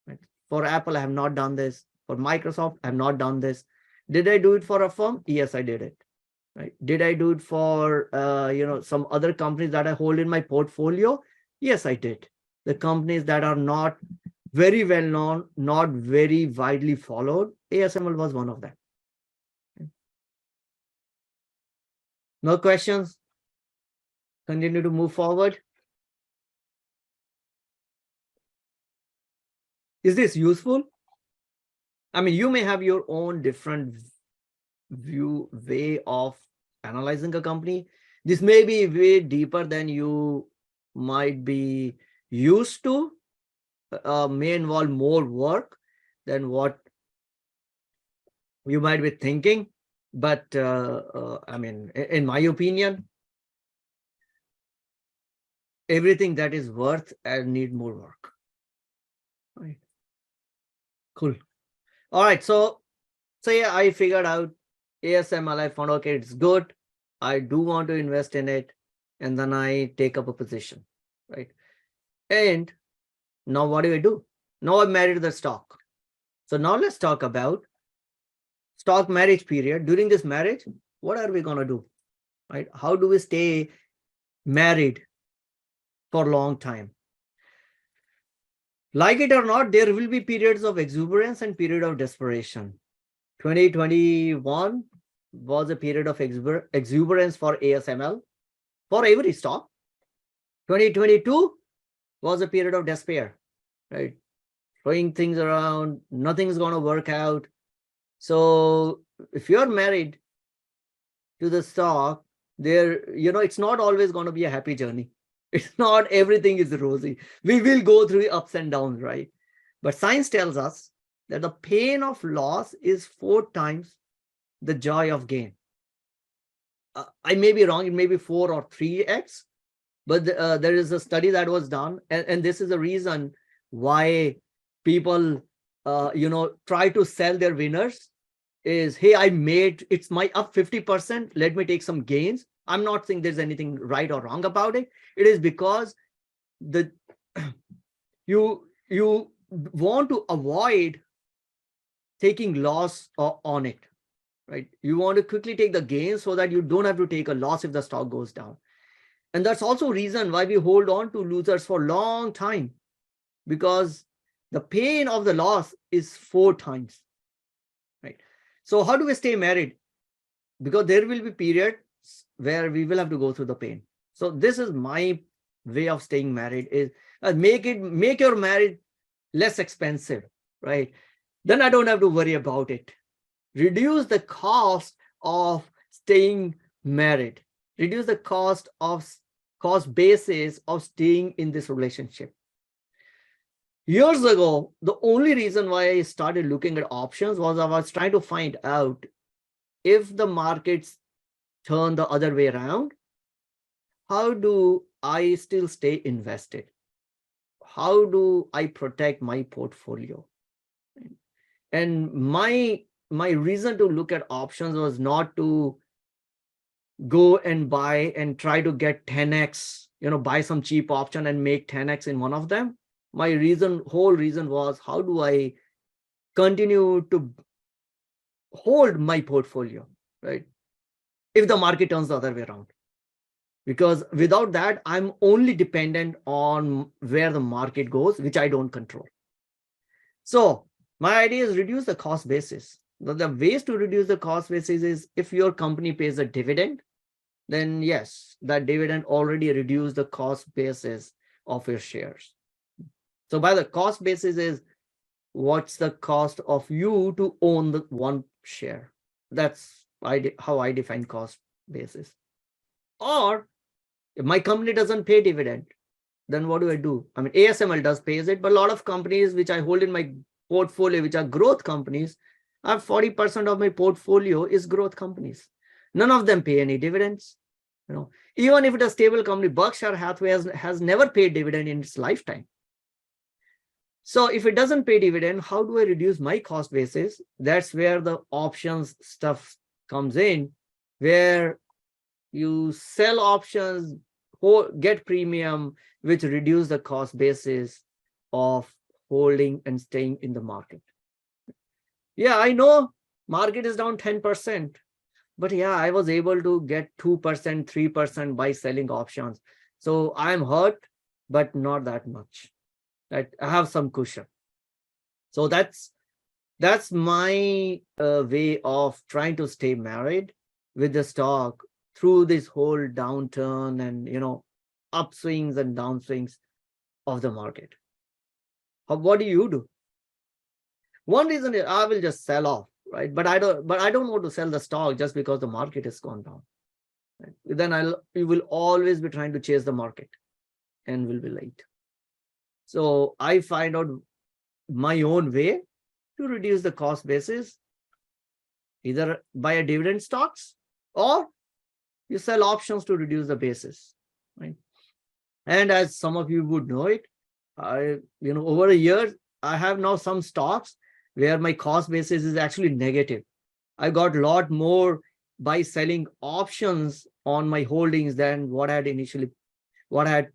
[SPEAKER 1] Right? For Apple, I have not done this. For Microsoft, I have not done this. Did I do it for a firm? Yes, I did it. Right? Did I do it for some other companies that I hold in my portfolio? Yes, I did. The companies that are not very well known, not very widely followed, ASML was one of them. No questions? Continue to move forward. Is this useful? I mean, you may have your own different way of analyzing a company. This may be way deeper than you might be used to, may involve more work than what you might be thinking. But I mean, in my opinion, everything that is worth and need more work. Right. Cool. All right. So yeah, I figured out ASML. I found, okay, it's good. I do want to invest in it. And then I take up a position, right? And now what do? Now I've married the stock. So now let's talk about stock marriage period. During this marriage, what are we going to do, right? How do we stay married for a long time? Like it or not, there will be periods of exuberance and period of desperation. 2021 was a period of exuberance for ASML, for every stock. 2022 was a period of despair, right? Throwing things around, nothing's going to work out. So if you're married to the stock, it's not always going to be a happy journey. It's not everything is rosy. We will go through ups and downs, right? But science tells us that the pain of loss is 4 times the joy of gain. I may be wrong. It may be 4 or 3x, but there is a study that was done, and this is the reason why people, try to sell their winners. Is, hey, it's my up 50%. Let me take some gains. I'm not saying there's anything right or wrong about it. It is because you want to avoid taking loss on it, right? You want to quickly take the gains so that you don't have to take a loss if the stock goes down. And that's also reason why we hold on to losers for a long time, because the pain of the loss is 4 times, right? So how do we stay married? Because there will be periods where we will have to go through the pain. So this is my way of staying married, is make your marriage less expensive, right? Then I don't have to worry about it. Reduce the cost of staying married. Reduce the cost basis of staying in this relationship. Years ago, the only reason why I started looking at options was I was trying to find out if the markets turn the other way around, how do I still stay invested? How do I protect my portfolio? And my reason to look at options was not to go and buy and try to get 10x, buy some cheap option and make 10x in one of them. My whole reason was, how do I continue to hold my portfolio, right? If the market turns the other way around. Because without that, I'm only dependent on where the market goes, which I don't control. So My idea is reduce the cost basis. The ways to reduce the cost basis is if your company pays a dividend, then yes, that dividend already reduced the cost basis of your shares. So by the cost basis is what's the cost of you to own the one share. That's how I define cost basis. Or if my company doesn't pay dividend, then what do I do? I mean, ASML does pays it, but a lot of companies which I hold in my portfolio, which are growth companies, I have 40% of my portfolio is growth companies. None of them pay any dividends. Even if it's a stable company, Berkshire Hathaway has never paid dividend in its lifetime. So if it doesn't pay dividend, how do I reduce my cost basis? That's where the options stuff comes in, where you sell options, get premium, which reduce the cost basis of holding and staying in the market. Yeah, I know market is down 10%, but yeah, I was able to get 2%, 3% by selling options. So I'm hurt, but not that much. I have some cushion. So that's my way of trying to stay married with the stock through this whole downturn and upswings and downswings of the market. What do you do? One reason is I will just sell off, right? But I don't want to sell the stock just because the market has gone down. Right? Then you will always be trying to chase the market and will be late. So I find out my own way to reduce the cost basis, either buy a dividend stocks or you sell options to reduce the basis, right? And as some of you would know it, over a year, I have now some stocks where my cost basis is actually negative. I got a lot more by selling options on my holdings than what I had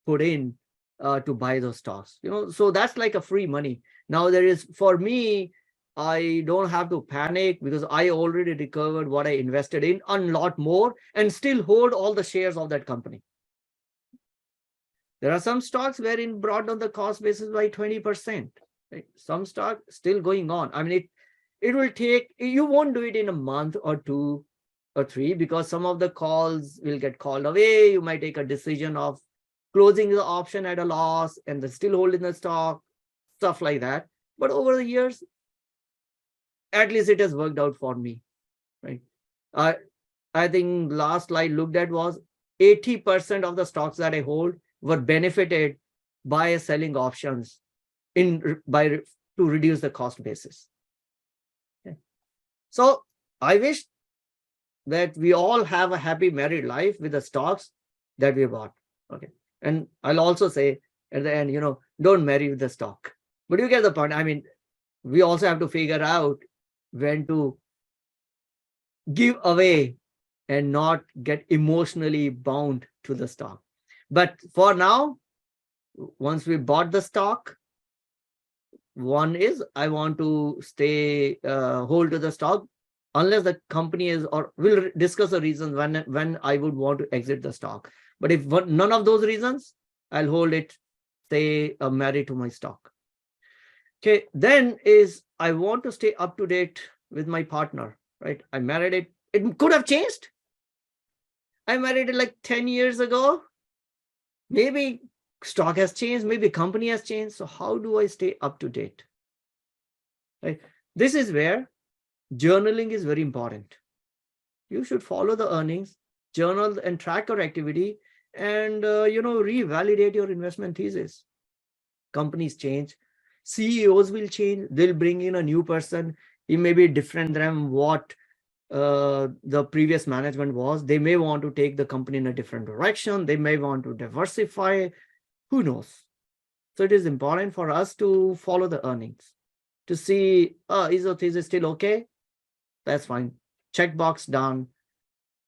[SPEAKER 1] put in to buy those stocks. So that's like a free money. Now for me, I don't have to panic because I already recovered what I invested in a lot more and still hold all the shares of that company. There are some stocks wherein brought down the cost basis by 20%. Right? Some stock still going on. I mean, it will take, you won't do it in a month or 2 or 3 because some of the calls will get called away. You might take a decision of closing the option at a loss and then still holding the stock, stuff like that. But over the years, at least it has worked out for me, right? I think last I looked at was 80% of the stocks that I hold were benefited by selling options to reduce the cost basis. Okay. So I wish that we all have a happy married life with the stocks that we bought. Okay. And I'll also say at the end, don't marry with the stock. But you get the point. I mean, we also have to figure out when to give away and not get emotionally bound to the stock. But for now, once we bought the stock, one is I want to stay hold to the stock unless the company is, or we'll discuss the reasons when I would want to exit the stock. But if none of those reasons, I'll hold it, stay married to my stock. Okay, then is I want to stay up to date with my partner, right? I married it. It could have changed. I married it like 10 years ago. Maybe stock has changed, maybe company has changed. So how do I stay up to date? Right? This is where journaling is very important. You should follow the earnings, journal and track your activity, and revalidate your investment thesis. Companies change, CEOs will change, they'll bring in a new person. He may be different than what the previous management was. They may want to take the company in a different direction. They may want to diversify. Who knows? So it is important for us to follow the earnings to see, is the thesis still okay? That's fine. Checkbox done.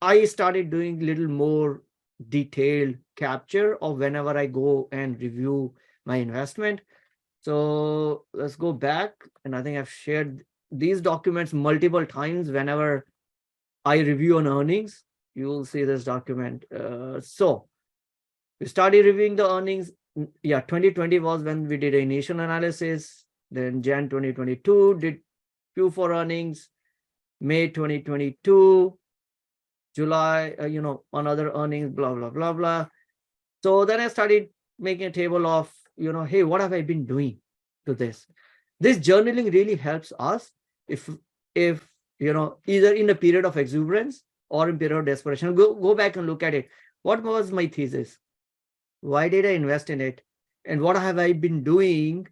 [SPEAKER 1] I started doing a little more detailed capture of whenever I go and review my investment. So let's go back. And I think I've shared these documents multiple times. Whenever I review on earnings, you will see this document. So we started reviewing the earnings. Yeah, 2020 was when we did an initial analysis. Then Jan 2022 did Q4 earnings, May 2022, July, another earnings, blah, blah, blah, blah. So then I started making a table of, hey, what have I been doing to this? This journaling really helps us if either in a period of exuberance or in period of desperation, go back and look at it. What was my thesis? Why did I invest in it? And what have I been doing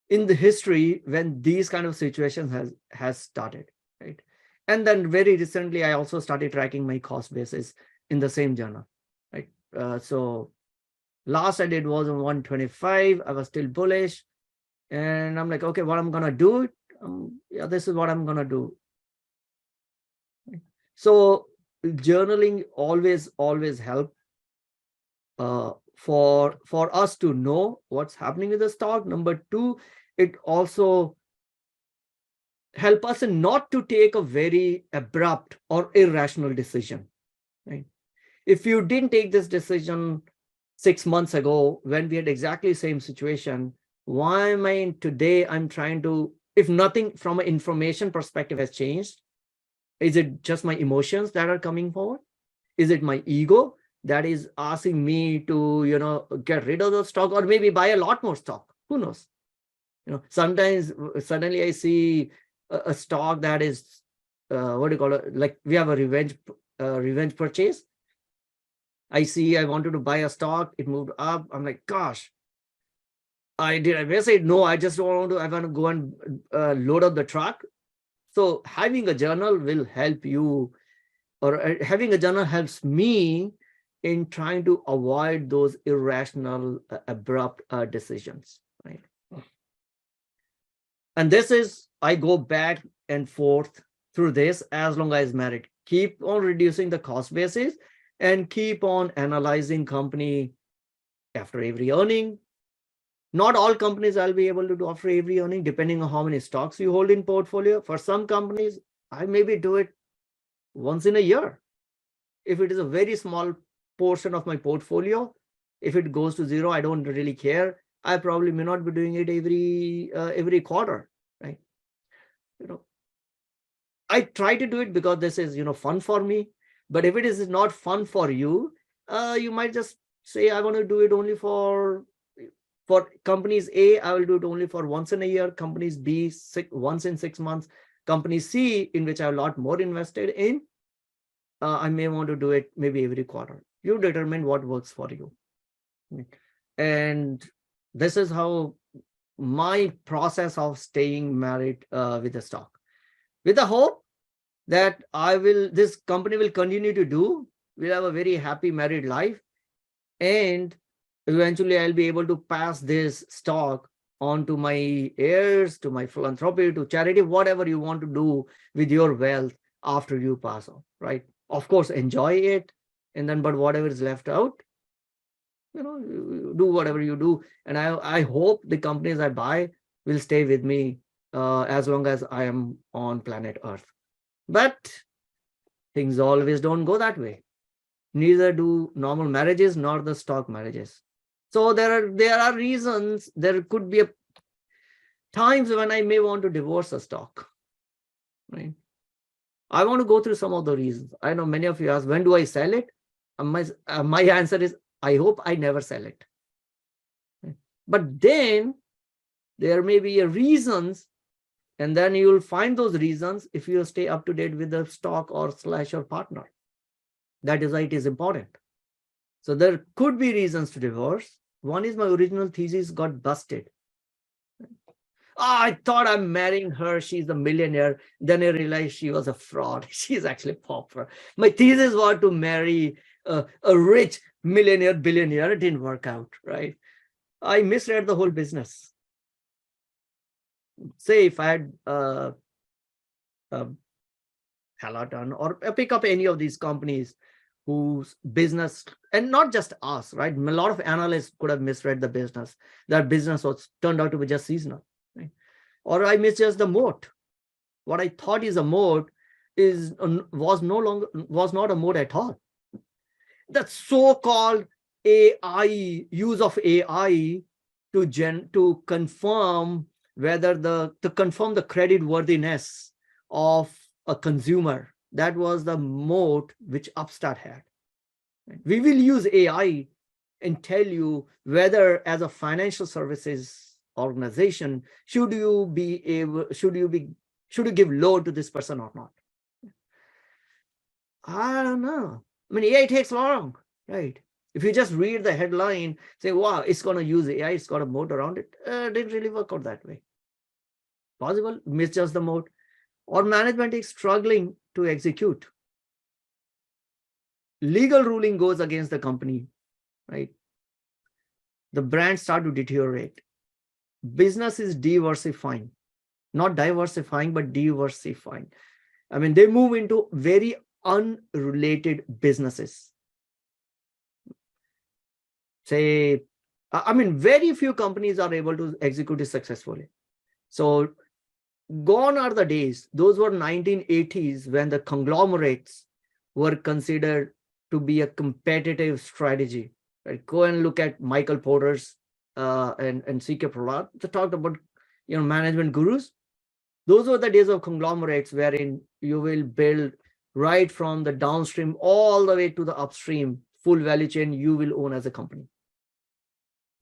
[SPEAKER 1] in the history when these kind of situations has started, right? And then very recently, I also started tracking my cost basis in the same journal, right? So last I did was on 125. I was still bullish. And I'm like, okay, what I'm going to do? Yeah, this is what I'm going to do. So journaling always help for us to know what's happening with the stock. Number two, it also help us not to take a very abrupt or irrational decision, right? If you didn't take this decision 6 months ago when we had exactly the same situation, why am I today? I'm trying to, if nothing from an information perspective has changed, is it just my emotions that are coming forward? Is it my ego that is asking me to, get rid of the stock or maybe buy a lot more stock? Who knows? Sometimes suddenly I see a stock that is, what do you call it? Like we have a revenge purchase. I see I wanted to buy a stock. It moved up. I'm like, gosh, I miss it? No, I just don't want to. I want to go and load up the truck. So having a journal will help you, or having a journal helps me in trying to avoid those irrational, abrupt decisions, right? And this is, I go back and forth through this as long as married. Keep on reducing the cost basis and keep on analyzing company after every earning. Not all companies I'll be able to do after every earning, depending on how many stocks you hold in portfolio. For some companies, I maybe do it once in a year. If it is a very small portion of my portfolio, if it goes to zero, I don't really care. I probably may not be doing it every quarter, right? I try to do it because this is fun for me. But if it is not fun for you, you might just say, I want to do it only for companies A, I will do it only for once in a year. Companies B, once in 6 months. Company C, in which I have a lot more invested in, I may want to do it maybe every quarter. You determine what works for you. And this is how my process of staying married with the stock, with the hope that this company will continue to do. We'll have a very happy married life, and eventually I'll be able to pass this stock on to my heirs, to my philanthropy, to charity, whatever you want to do with your wealth after you pass on, right? Of course, enjoy it, and then, but whatever is left out, do whatever you do. And I hope the companies I buy will stay with me as long as I am on planet Earth. But things always don't go that way. Neither do normal marriages nor the stock marriages. So there are reasons. There could be times when I may want to divorce a stock, right? I want to go through some of the reasons. I know many of you ask, when do I sell it? My answer is, I hope I never sell it. But then there may be reasons, and then you will find those reasons if you stay up to date with the stock or / your partner. That is why it is important. So there could be reasons to divorce. One is my original thesis got busted. I thought I'm marrying her. She's a millionaire. Then I realized she was a fraud. She's actually a pauper. My thesis was to marry a rich millionaire, billionaire. It didn't work out, right? I misread the whole business. Say if I had Peloton or pick up any of these companies whose business, and not just us, right? A lot of analysts could have misread the business. That business was turned out to be just seasonal, right? Or I misjudged the moat. What I thought is a moat was not a moat at all. That so-called AI, use of AI to confirm whether to confirm the credit worthiness of a consumer. That was the moat which Upstart had. We will use AI and tell you whether, as a financial services organization, should you give loan to this person or not. I don't know. I mean, AI takes long, right? If you just read the headline, say, wow, it's going to use AI, it's got a moat around it. It didn't really work out that way. Possible, misjudge the moat, or management is struggling to execute. Legal ruling goes against the company, right? The brand start to deteriorate. Business is diversifying, not diversifying, but diversifying. I mean, they move into very unrelated businesses. Say, I mean, very few companies are able to execute it successfully. So gone are the days. Those were 1980s when the conglomerates were considered to be a competitive strategy. Right? Go and look at Michael Porter's and CK Prahlad. They talked about management gurus. Those were the days of conglomerates wherein you will build right from the downstream all the way to the upstream, full value chain you will own as a company.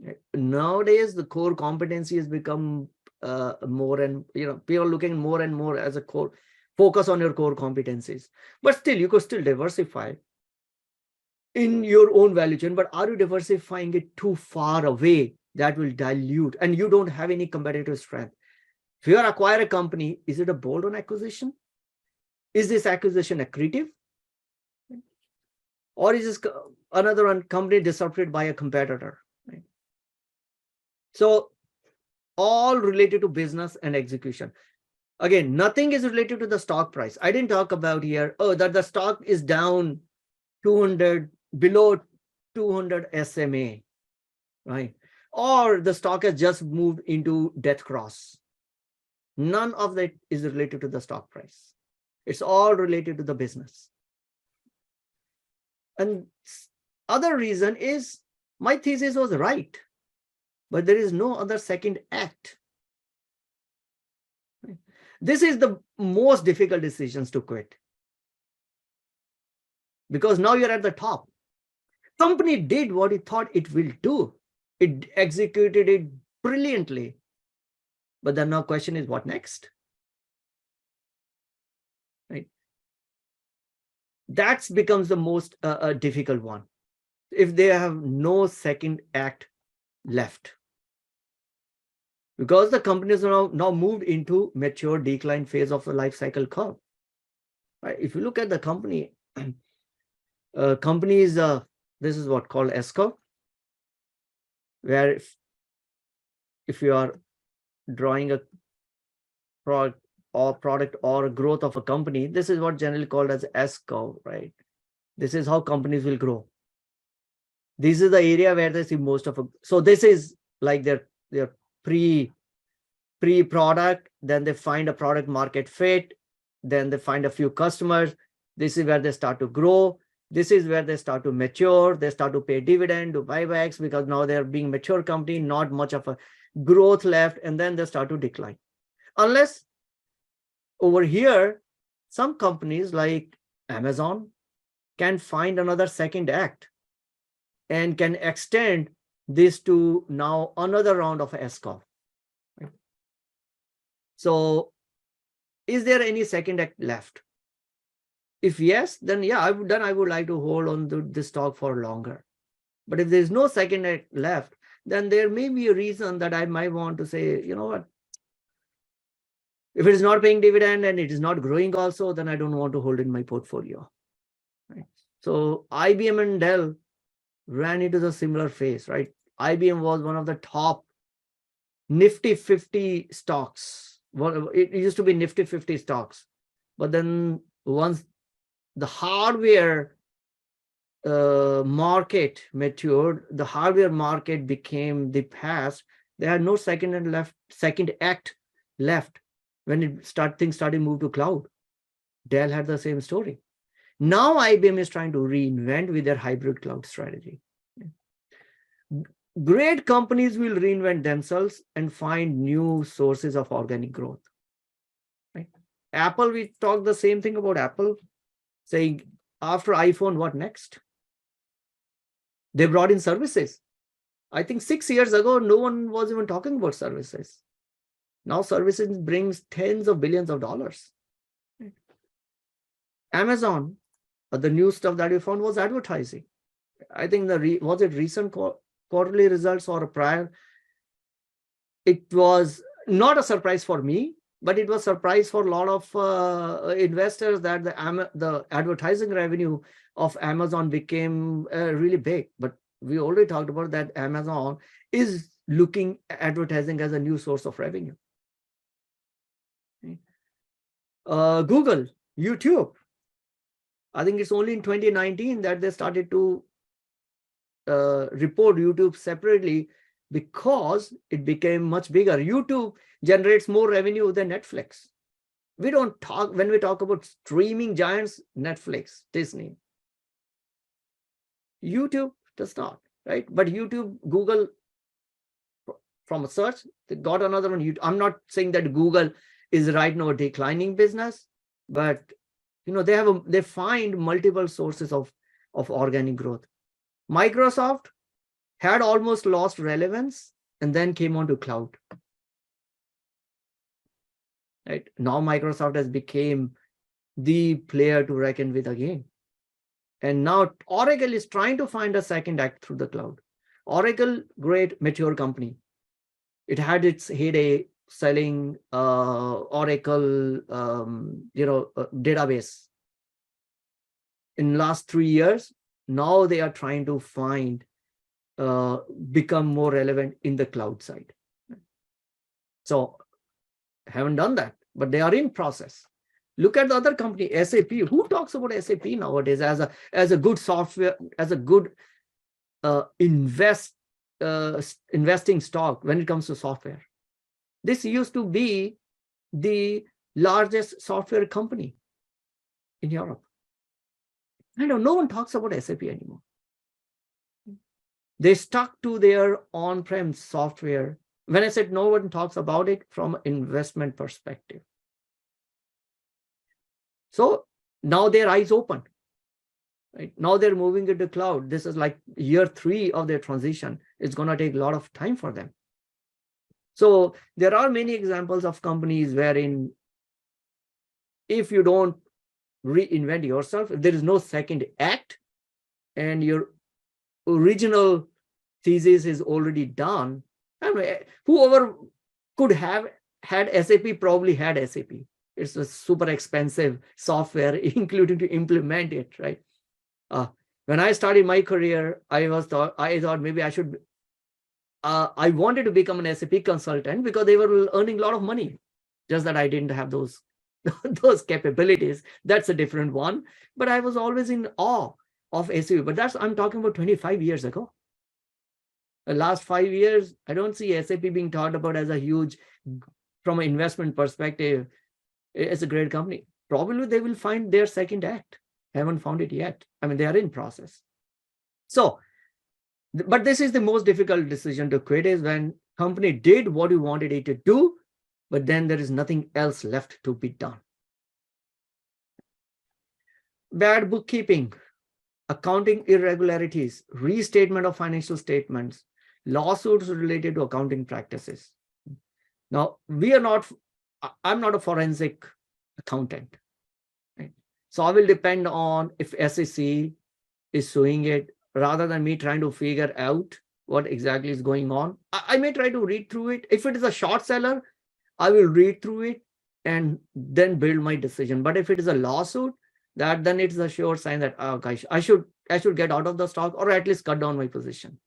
[SPEAKER 1] Right? Nowadays, the core competency has become more and people are looking more and more as a core. Focus on your core competencies, but still you could still diversify in your own value chain. But are you diversifying it too far away? That will dilute, and you don't have any competitive strength. If you acquire a company, is it a bolt-on acquisition? Is this acquisition accretive? Or is this another one company disrupted by a competitor? Right? So all related to business and execution. Again, nothing is related to the stock price. I didn't talk about here, that the stock is down 200, below 200 SMA, right? Or the stock has just moved into death cross. None of that is related to the stock price. It's all related to the business. And other reason is my thesis was right, but there is no other second act. This is the most difficult decisions to quit, because now you're at the top. Company did what it thought it will do. It executed it brilliantly. But then now question is, what next? Right? That becomes the most difficult one. If they have no second act left. Because the companies are now moved into mature decline phase of the life cycle curve. Right? If you look at the company, companies, this is what called S curve, where if you are drawing a product or growth of a company, this is what generally called as S curve, right? This is how companies will grow. This is the area where they see most of it. So this is like their pre-product, then they find a product market fit, then they find a few customers. This is where they start to grow. This is where they start to mature. They start to pay dividend, do buybacks, because now they're being mature company, not much of a growth left, and then they start to decline. Unless over here, some companies like Amazon can find another second act and can extend this to now another round of S curve. Right? So is there any second act left? If yes, then yeah, I would like to hold on to this stock for longer. But if there's no second act left, then there may be a reason that I might want to say, you know what, if it is not paying dividend and it is not growing also, then I don't want to hold in my portfolio. Right? So IBM and Dell ran into the similar phase, right? IBM was one of the top Nifty 50 stocks. It used to be Nifty 50 stocks. But then once the hardware market matured, the hardware market became the past. They had no second act left when things started to move to cloud. Dell had the same story. Now IBM is trying to reinvent with their hybrid cloud strategy. great companies will reinvent themselves and find new sources of organic growth. Right? Apple, we talked the same thing about Apple, saying after iPhone, what next? They brought in services. I think 6 years ago, no one was even talking about services. Now services brings tens of billions of dollars. Amazon, the new stuff that we found was advertising. I think was it recent quarterly results or prior? It was not a surprise for me, but it was a surprise for a lot of investors that the advertising revenue of Amazon became really big. But we already talked about that Amazon is looking at advertising as a new source of revenue. Google, YouTube. I think it's only in 2019 that they started to report YouTube separately because it became much bigger. YouTube generates more revenue than Netflix. We don't talk, when we talk about streaming giants, Netflix, Disney. YouTube does not, right? But YouTube, Google, from a search, they got another one. I'm not saying that Google is right now a declining business, but they find multiple sources of organic growth. Microsoft had almost lost relevance and then came onto cloud. Right now, Microsoft has become the player to reckon with again. And now Oracle is trying to find a second act through the cloud. Oracle, great mature company. It had its heyday selling Oracle, database. In last 3 years, now they are trying to find, become more relevant in the cloud side. So haven't done that, but they are in process. Look at the other company, SAP. Who talks about SAP nowadays as a good software, as a good investing stock when it comes to software? This used to be the largest software company in Europe. I know no one talks about SAP anymore. They stuck to their on-prem software. When I said no one talks about it from an investment perspective. So now their eyes open. Right? Now they're moving into cloud. This is like year 3 of their transition. It's going to take a lot of time for them. So there are many examples of companies wherein if you don't reinvent yourself, if there is no second act and your original thesis is already done, I don't know, whoever could have had SAP probably had SAP. It's a super expensive software, including to implement it, right? When I started my career, I thought maybe I should, I wanted to become an SAP consultant because they were earning a lot of money. Just that I didn't have those capabilities. That's a different one. But I was always in awe of SAP. But I'm talking about 25 years ago. The last 5 years, I don't see SAP being talked about as a huge, from an investment perspective, it's a great company. Probably they will find their second act. Haven't found it yet. I mean, they are in process. So, but this is the most difficult decision to quit, is when company did what you wanted it to do, but then there is nothing else left to be done. Bad bookkeeping, accounting irregularities, restatement of financial statements, lawsuits related to accounting practices. Now, I'm not a forensic accountant. Right? So I will depend on if SEC is suing it, rather than me trying to figure out what exactly is going on. I may try to read through it. If it is a short seller, I will read through it and then build my decision. But if it is a lawsuit, then it's a sure sign that, oh gosh, I should get out of the stock, or at least cut down my position.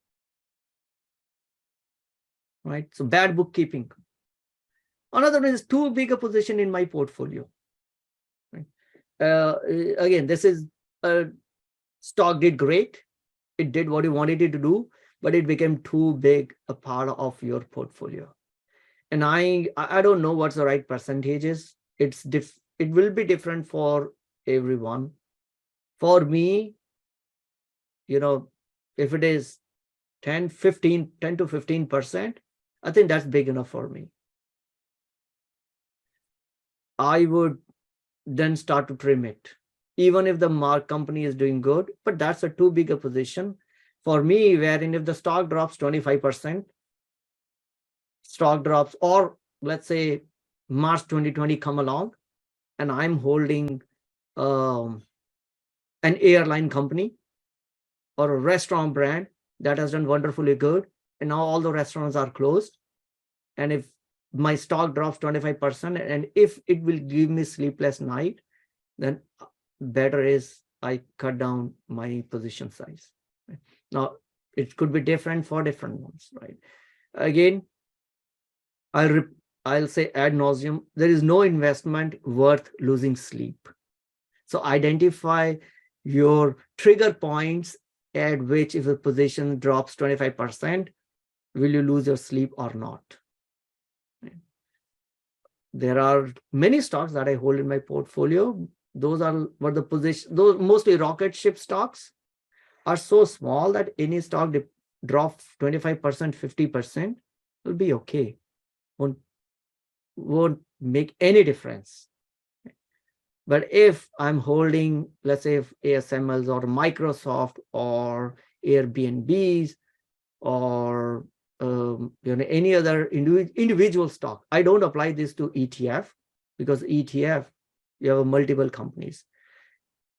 [SPEAKER 1] Right? So bad bookkeeping. Another one is too big a position in my portfolio. Right? Again, this is a stock did great. It did what you wanted it to do, but it became too big a part of your portfolio. And I don't know what's the right percentages. It will be different for everyone. For me, if it is 10 to 15%, I think that's big enough for me. I would then start to trim it, even if the company is doing good. But that's a too big a position for me, wherein if the stock drops 25%, stock drops, or let's say March 2020 come along, and I'm holding an airline company or a restaurant brand that has done wonderfully good, and now all the restaurants are closed. And if my stock drops 25%, and if it will give me sleepless night, then better is I cut down my position size. Now, it could be different for different ones, right? Again, I'll say ad nauseum, there is no investment worth losing sleep. So identify your trigger points at which, if a position drops 25%, will you lose your sleep or not? There are many stocks that I hold in my portfolio. Those are what the position, those mostly rocket ship stocks are so small that any stock drop 25%, 50% will be okay. Won't make any difference. But if I'm holding, let's say, if ASMLs or Microsoft or Airbnbs or any other individual stock, I don't apply this to ETF, because ETF, you have multiple companies.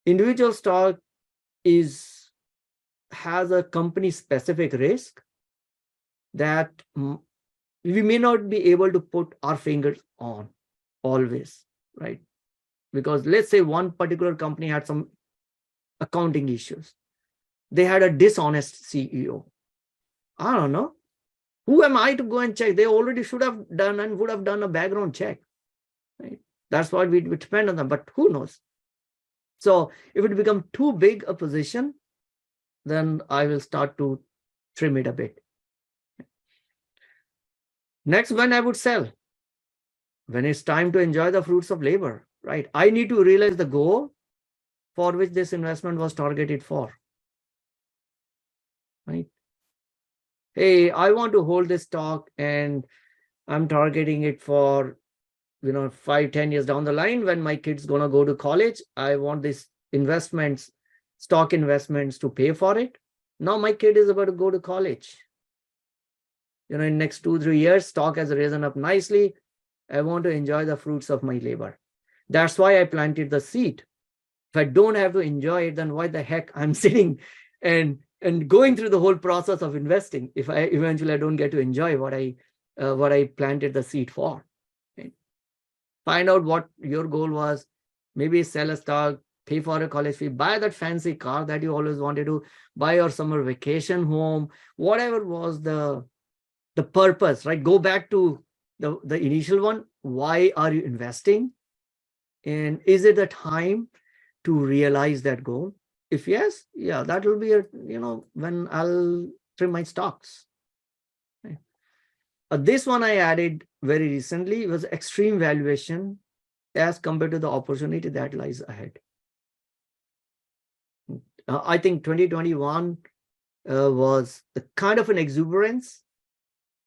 [SPEAKER 1] Individual stock has a company specific risk that we may not be able to put our fingers on always, right? Because let's say one particular company had some accounting issues. They had a dishonest CEO. I don't know. Who am I to go and check? They already should have done and would have done a background check, right? That's what we depend on them, but who knows? So if it becomes too big a position, then I will start to trim it a bit. Next, when I would sell, when it's time to enjoy the fruits of labor, right? I need to realize the goal for which this investment was targeted for, right? Hey, I want to hold this stock and I'm targeting it for, 5-10 years down the line when my kid's going to go to college. I want these investments, stock investments, to pay for it. Now my kid is about to go to college. In next 2-3 years, stock has risen up nicely. I want to enjoy the fruits of my labor. That's why I planted the seed. If I don't have to enjoy it, then why the heck I'm sitting and going through the whole process of investing if I eventually don't get to enjoy what I planted the seed for? Right? Find out what your goal was. Maybe sell a stock, pay for a college fee, buy that fancy car that you always wanted to buy, your summer vacation home, whatever was the purpose, right? Go back to the initial one. Why are you investing? And is it the time to realize that goal? If yes, yeah, that will be when I'll trim my stocks. Right? This one I added very recently was extreme valuation as compared to the opportunity that lies ahead. I think 2021 was the kind of an exuberance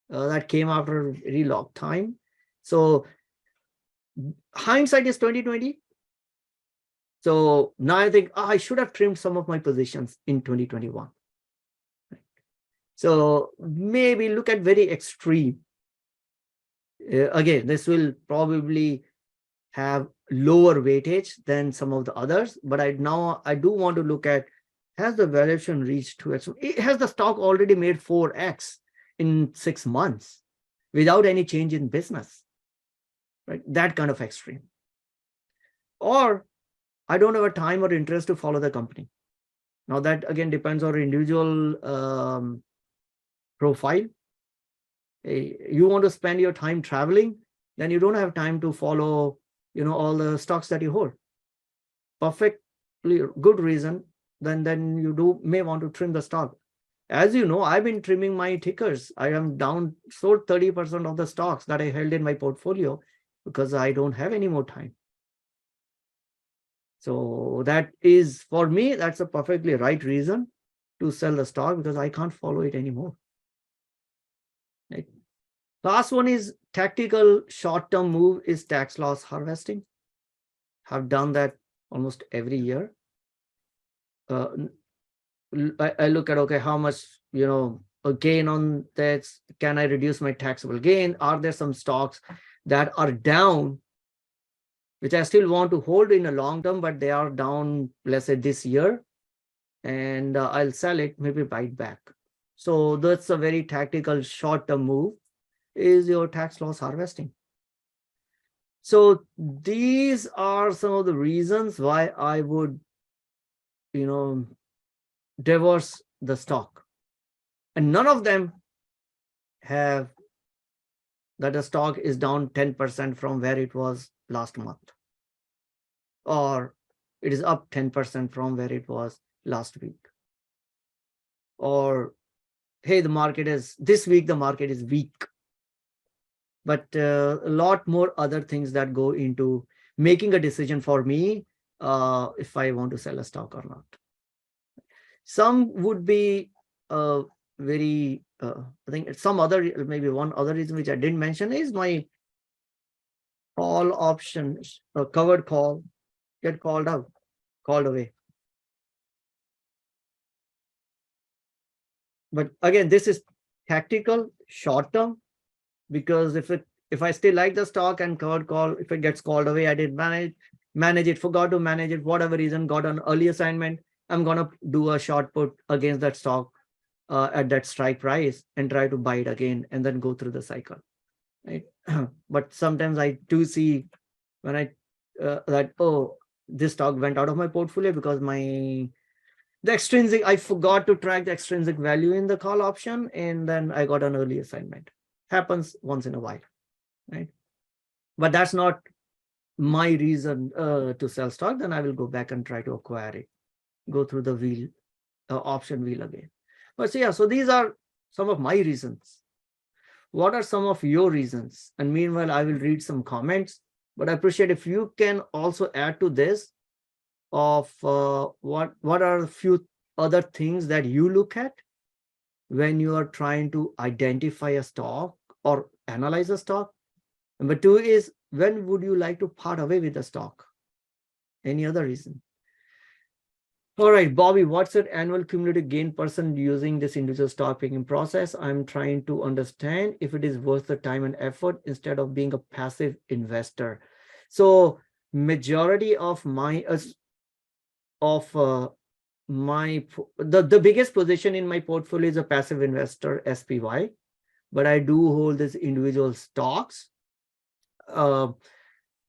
[SPEAKER 1] that came after a very long time. So hindsight is 2020. So now I think I should have trimmed some of my positions in 2021. So maybe look at very extreme. Again, this will probably have lower weightage than some of the others, but I do want to look at, has the valuation reached 2x? Has the stock already made 4x in 6 months without any change in business? Right? That kind of extreme. Or I don't have a time or interest to follow the company. Now that again depends on individual profile. You want to spend your time traveling, then you don't have time to follow, all the stocks that you hold. Perfectly good reason. Then you may want to trim the stock. As you know, I've been trimming my tickers. I am down 30% of the stocks that I held in my portfolio because I don't have any more time. So that is, for me, that's a perfectly right reason to sell the stock because I can't follow it anymore. Right? Last one is tactical short-term move is tax loss harvesting. Have done that almost every year. I look at, okay, how much, a gain on that? Can I reduce my taxable gain? Are there some stocks that are down, which I still want to hold in a long term, but they are down, let's say this year, and I'll sell it, maybe buy it back. So that's a very tactical short-term move is your tax loss harvesting. So these are some of the reasons why I would, divorce the stock. And none of them have that the stock is down 10% from where it was last month, or it is up 10% from where it was last week, or hey, this week the market is weak. But a lot more other things that go into making a decision for me if I want to sell a stock or not. Some would be very, I think maybe one other reason which I didn't mention is my call options, covered call, get called away. But again, this is tactical, short term, because if I still like the stock and covered call, if it gets called away, I didn't manage it, forgot to manage it, whatever reason, got an early assignment, I'm gonna do a short put against that stock at that strike price and try to buy it again and then go through the cycle, right? But sometimes I do see when I that, oh, this stock went out of my portfolio because I forgot to track the extrinsic value in the call option, and then I got an early assignment. Happens once in a while, right? But that's not my reason to sell stock. Then I will go back and try to acquire it, go through the wheel, option wheel again. But so yeah, so these are some of my reasons. What are some of your reasons? And meanwhile, I will read some comments, but I appreciate if you can also add to this of what are a few other things that you look at when you are trying to identify a stock or analyze a stock. Number two is, when would you like to part away with the stock? Any other reason? All right, Bobby, what's your annual cumulative gain % using this individual stock picking process? I'm trying to understand if it is worth the time and effort instead of being a passive investor. So majority of the biggest position in my portfolio is a passive investor, SPY, but I do hold these individual stocks.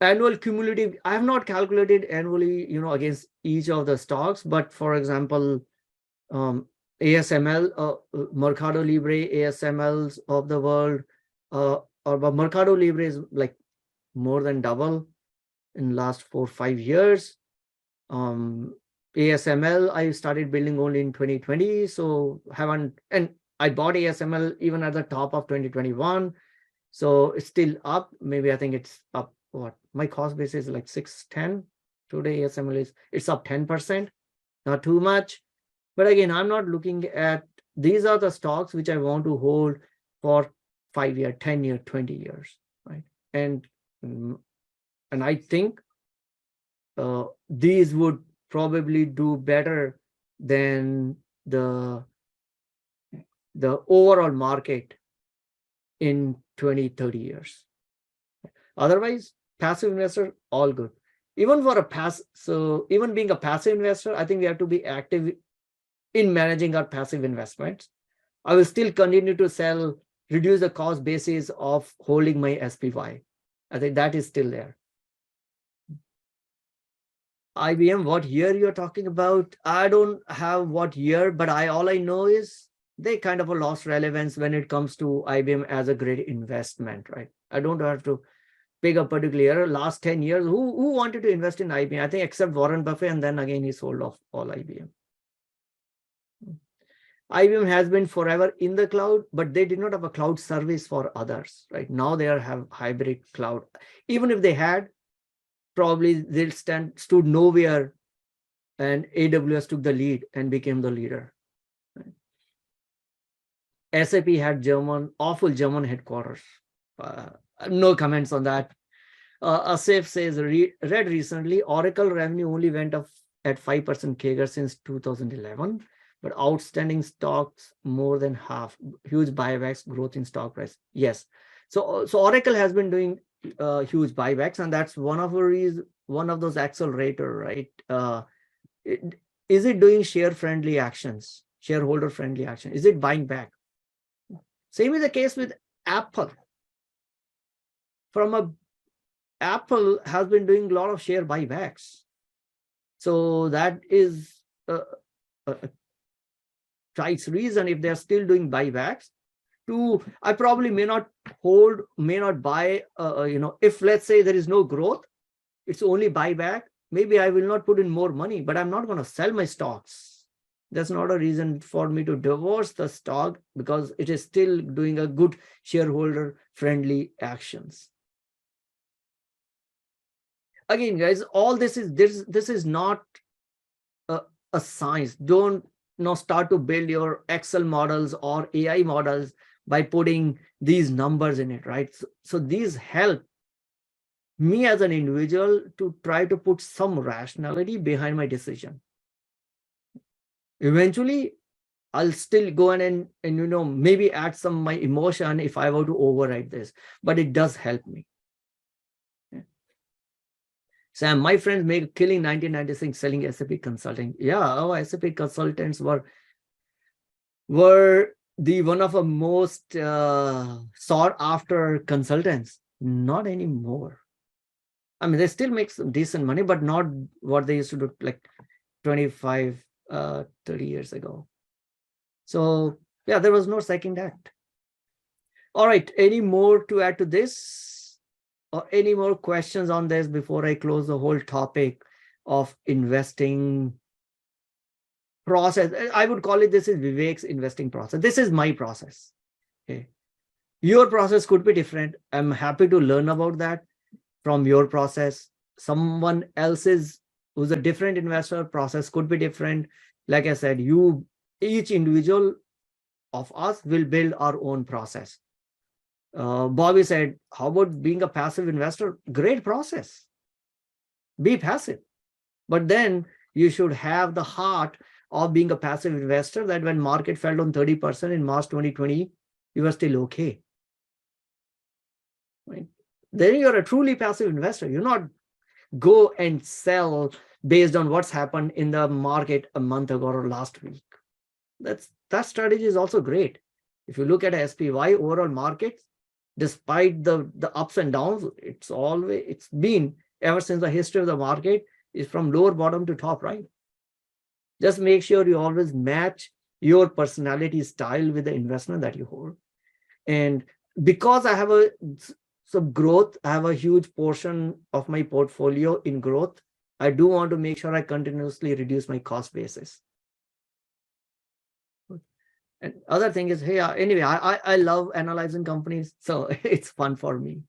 [SPEAKER 1] Annual cumulative, I have not calculated annually, against each of the stocks, but for example, ASML, Mercado Libre, ASMLs of the world, but Mercado Libre is like more than double in last 4 or 5 years. ASML, I started building only in 2020, so and I bought ASML even at the top of 2021, so it's still up. Maybe I think it's up. What my cost base is like 610 today. ASML it's up 10%, not too much. But again, I'm not looking at, these are the stocks which I want to hold for 5 years, 10 years, 20 years, right? And I think these would probably do better than the overall market in 20, 30 years. Otherwise, passive investor, all good. Even for even being a passive investor, I think we have to be active in managing our passive investments. I will still continue to reduce the cost basis of holding my SPY. I think that is still there. IBM, what year you're talking about? I don't have what year, but all I know is they kind of lost relevance when it comes to IBM as a great investment, right? I don't have to pick a particular year. Last 10 years, who wanted to invest in IBM? I think except Warren Buffett, and then again he sold off all IBM. IBM has been forever in the cloud, but they did not have a cloud service for others, right? Now they have hybrid cloud. Even if they had, probably they'll stood nowhere, and AWS took the lead and became the leader. SAP had awful German headquarters. No comments on that. Asif says, read recently, Oracle revenue only went up at 5% CAGR since 2011, but outstanding stocks more than half. Huge buybacks, growth in stock price. Yes. So Oracle has been doing huge buybacks, and that's one of those accelerator, right? Is it doing shareholder-friendly action? Is it buying back? Same is the case with Apple. Apple has been doing a lot of share buybacks. So that is a price reason if they're still doing buybacks. I probably may not buy, if let's say there is no growth, it's only buyback, maybe I will not put in more money, but I'm not going to sell my stocks. That's not a reason for me to divorce the stock because it is still doing a good shareholder-friendly actions. Again, guys, all this is not a science. Don't start to build your Excel models or AI models by putting these numbers in it, right? So these help me as an individual to try to put some rationality behind my decision. Eventually, I'll still go in and maybe add some my emotion if I were to override this, but it does help me. Sam, my friends make a killing 1996 selling SAP consulting. Yeah, our SAP consultants were the one of the most sought after consultants. Not anymore. I mean, they still make some decent money, but not what they used to do like 25, 30 years ago. So yeah, there was no second act. All right, any more to add to this? Or any more questions on this before I close the whole topic of investing process? I would call it, this is Vivek's investing process. This is my process. Okay. Your process could be different. I'm happy to learn about that from your process. Someone else's who's a different investor process could be different. Like I said, each individual of us will build our own process. Bobby said, how about being a passive investor? Great process. Be passive. But then you should have the heart of being a passive investor, that when market fell on 30% in March 2020, you were still okay. Right? Then you're a truly passive investor. You're not go and sell based on what's happened in the market a month ago or last week. That strategy is also great. If you look at SPY overall markets, despite the ups and downs, it's been ever since the history of the market is from lower bottom to top right. Just make sure you always match your personality style with the investment that you hold. And because I have some growth, I have a huge portion of my portfolio in growth, I do want to make sure I continuously reduce my cost basis. And other thing is, hey, anyway, I love analyzing companies, so it's fun for me.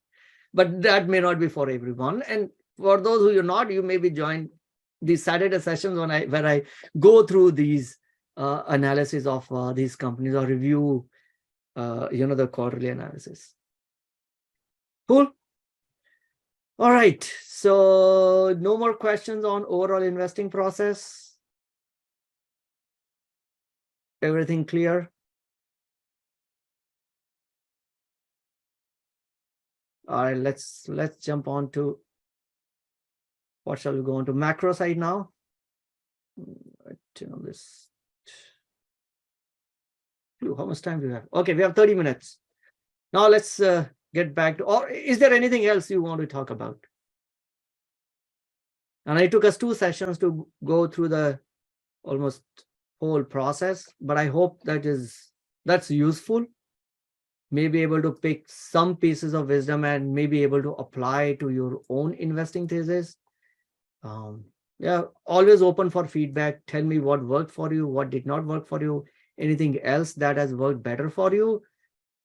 [SPEAKER 1] But that may not be for everyone. And for those who you're not, you maybe join these Saturday sessions where I go through these analysis of these companies or review, the quarterly analysis. Cool. All right. So no more questions on overall investing process. Everything clear? All right, let's jump on to, what shall we go on to, macro side now? This. How much time do we have? Okay, we have 30 minutes. Now let's get back to, or is there anything else you want to talk about? And it took us 2 sessions to go through the almost whole process, but I hope that's useful. May be able to pick some pieces of wisdom and may be able to apply to your own investing thesis. Yeah, always open for feedback. Tell me what worked for you, what did not work for you, anything else that has worked better for you.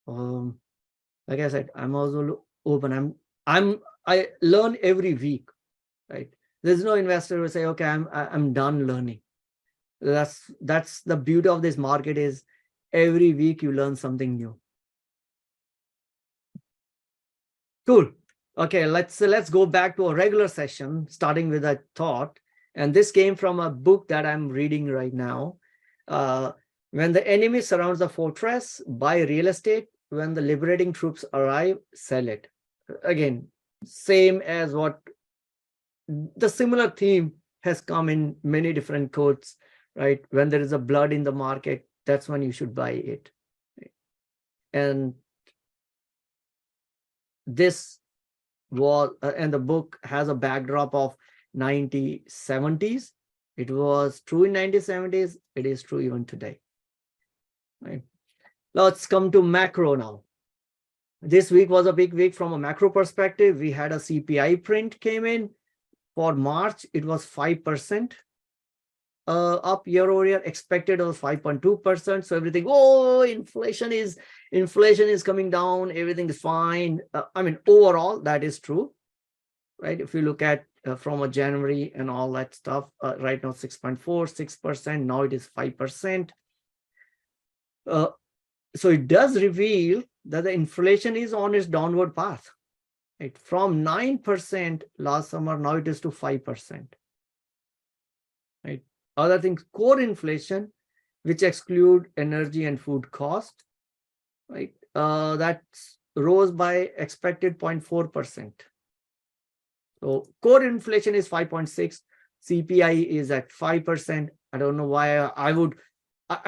[SPEAKER 1] Like I said, I'm also open. I learn every week, right? There's no investor who say, okay, I'm done learning. That's the beauty of this market is Every week you learn something new. Cool. Okay, let's go back to a regular session, starting with a thought. And this came from a book that I'm reading right now. When the enemy surrounds the fortress, buy real estate. When the liberating troops arrive, sell it. Again, same as what the similar theme has come in many different quotes, right? When there is a blood in the market, that's when you should buy it. And this was, and the book has a backdrop of 1970s. It was true in 1970s. It is true even today. Right. Let's come to macro now. This week was a big week from a macro perspective. We had a CPI print came in for March. It was 5% up year over year. Expected was 5.2%. So everything, oh, inflation is coming down. Everything is fine. I mean, overall, that is true, right? If you look at from a January and all that stuff, right now 6.4, 6%. Now it is 5%. So it does reveal that the inflation is on its downward path. Right? From 9% last summer, now it is to 5%. Right? Other things, core inflation, which exclude energy and food cost, right? That rose by expected 0.4%. So core inflation is 5.6. CPI is at 5%. I don't know why I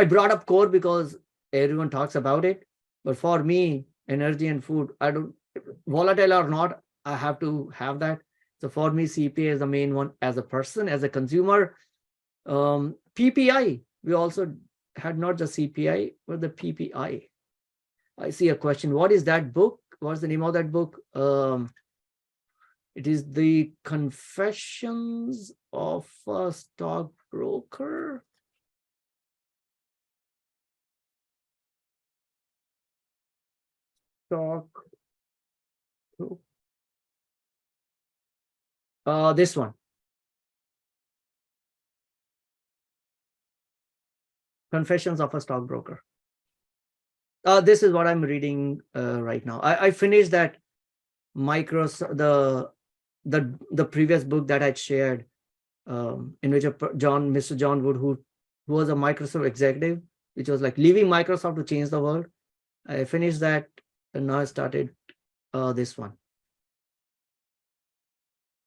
[SPEAKER 1] brought up core because everyone talks about it. But for me, energy and food, I don't, volatile or not, I have to have that. So for me, CPI is the main one as a person, as a consumer. PPI, we also had not just CPI, but the PPI. I see a question. What is that book? What's the name of that book? It is the Confessions of a Stockbroker. This one. Confessions of a Stockbroker. This is what I'm reading right now. I finished that the previous book that I'd shared, in which Mr. John Wood, who was a Microsoft executive, which was like leaving Microsoft to change the world. I finished that, and now I started this one.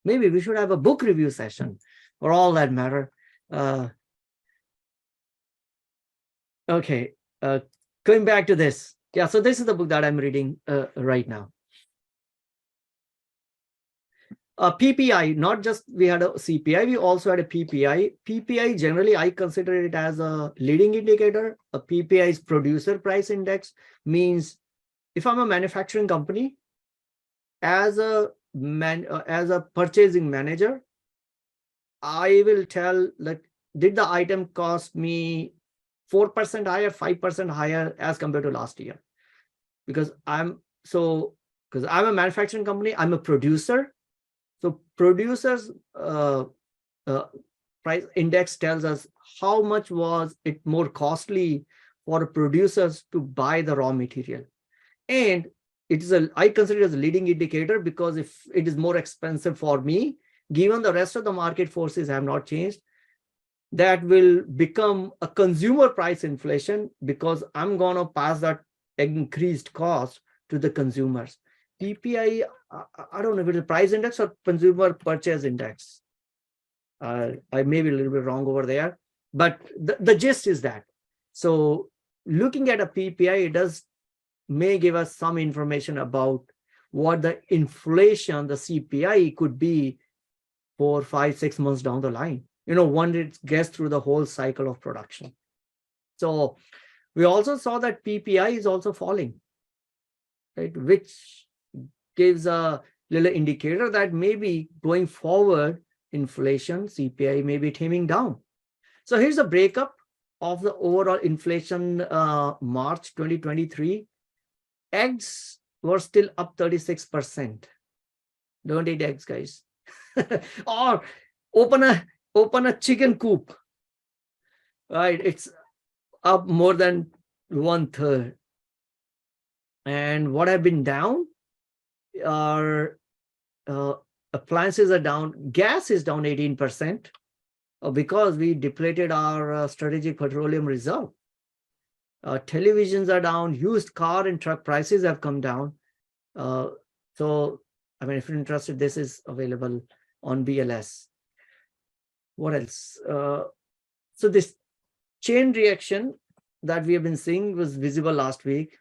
[SPEAKER 1] Maybe we should have a book review session for all that matter. Okay, going back to this. Yeah, so this is the book that I'm reading right now. PPI, not just we had a CPI, we also had a PPI. PPI, generally, I consider it as a leading indicator. A PPI is producer price index, means if I'm a manufacturing company, as a purchasing manager, I will tell, like, did the item cost me 4% higher, 5% higher as compared to last year? Because I'm a manufacturing company, I'm a producer. So producers price index tells us how much was it more costly for producers to buy the raw material. And I consider it as a leading indicator, because if it is more expensive for me, given the rest of the market forces have not changed, that will become a consumer price inflation, because I'm going to pass that increased cost to the consumers. PPI, I don't know if it's a price index or consumer purchase index. I may be a little bit wrong over there, but the gist is that. So looking at a PPI, it may give us some information about what the inflation, the CPI, could be 4, 5, 6 months down the line, when it gets through the whole cycle of production. So we also saw that PPI is also falling, right? Which gives a little indicator that maybe going forward, inflation, CPI may be taming down. So here's a breakup of the overall inflation, March 2023. Eggs were still up 36%. Don't eat eggs, guys. Or open a chicken coop. Right, it's up more than 1/3. And what have been down are appliances are down. Gas is down 18% because we depleted our strategic petroleum reserve. Televisions are down. Used car and truck prices have come down. So, I mean, if you're interested, this is available on BLS. What else? So this chain reaction that we have been seeing was visible last week.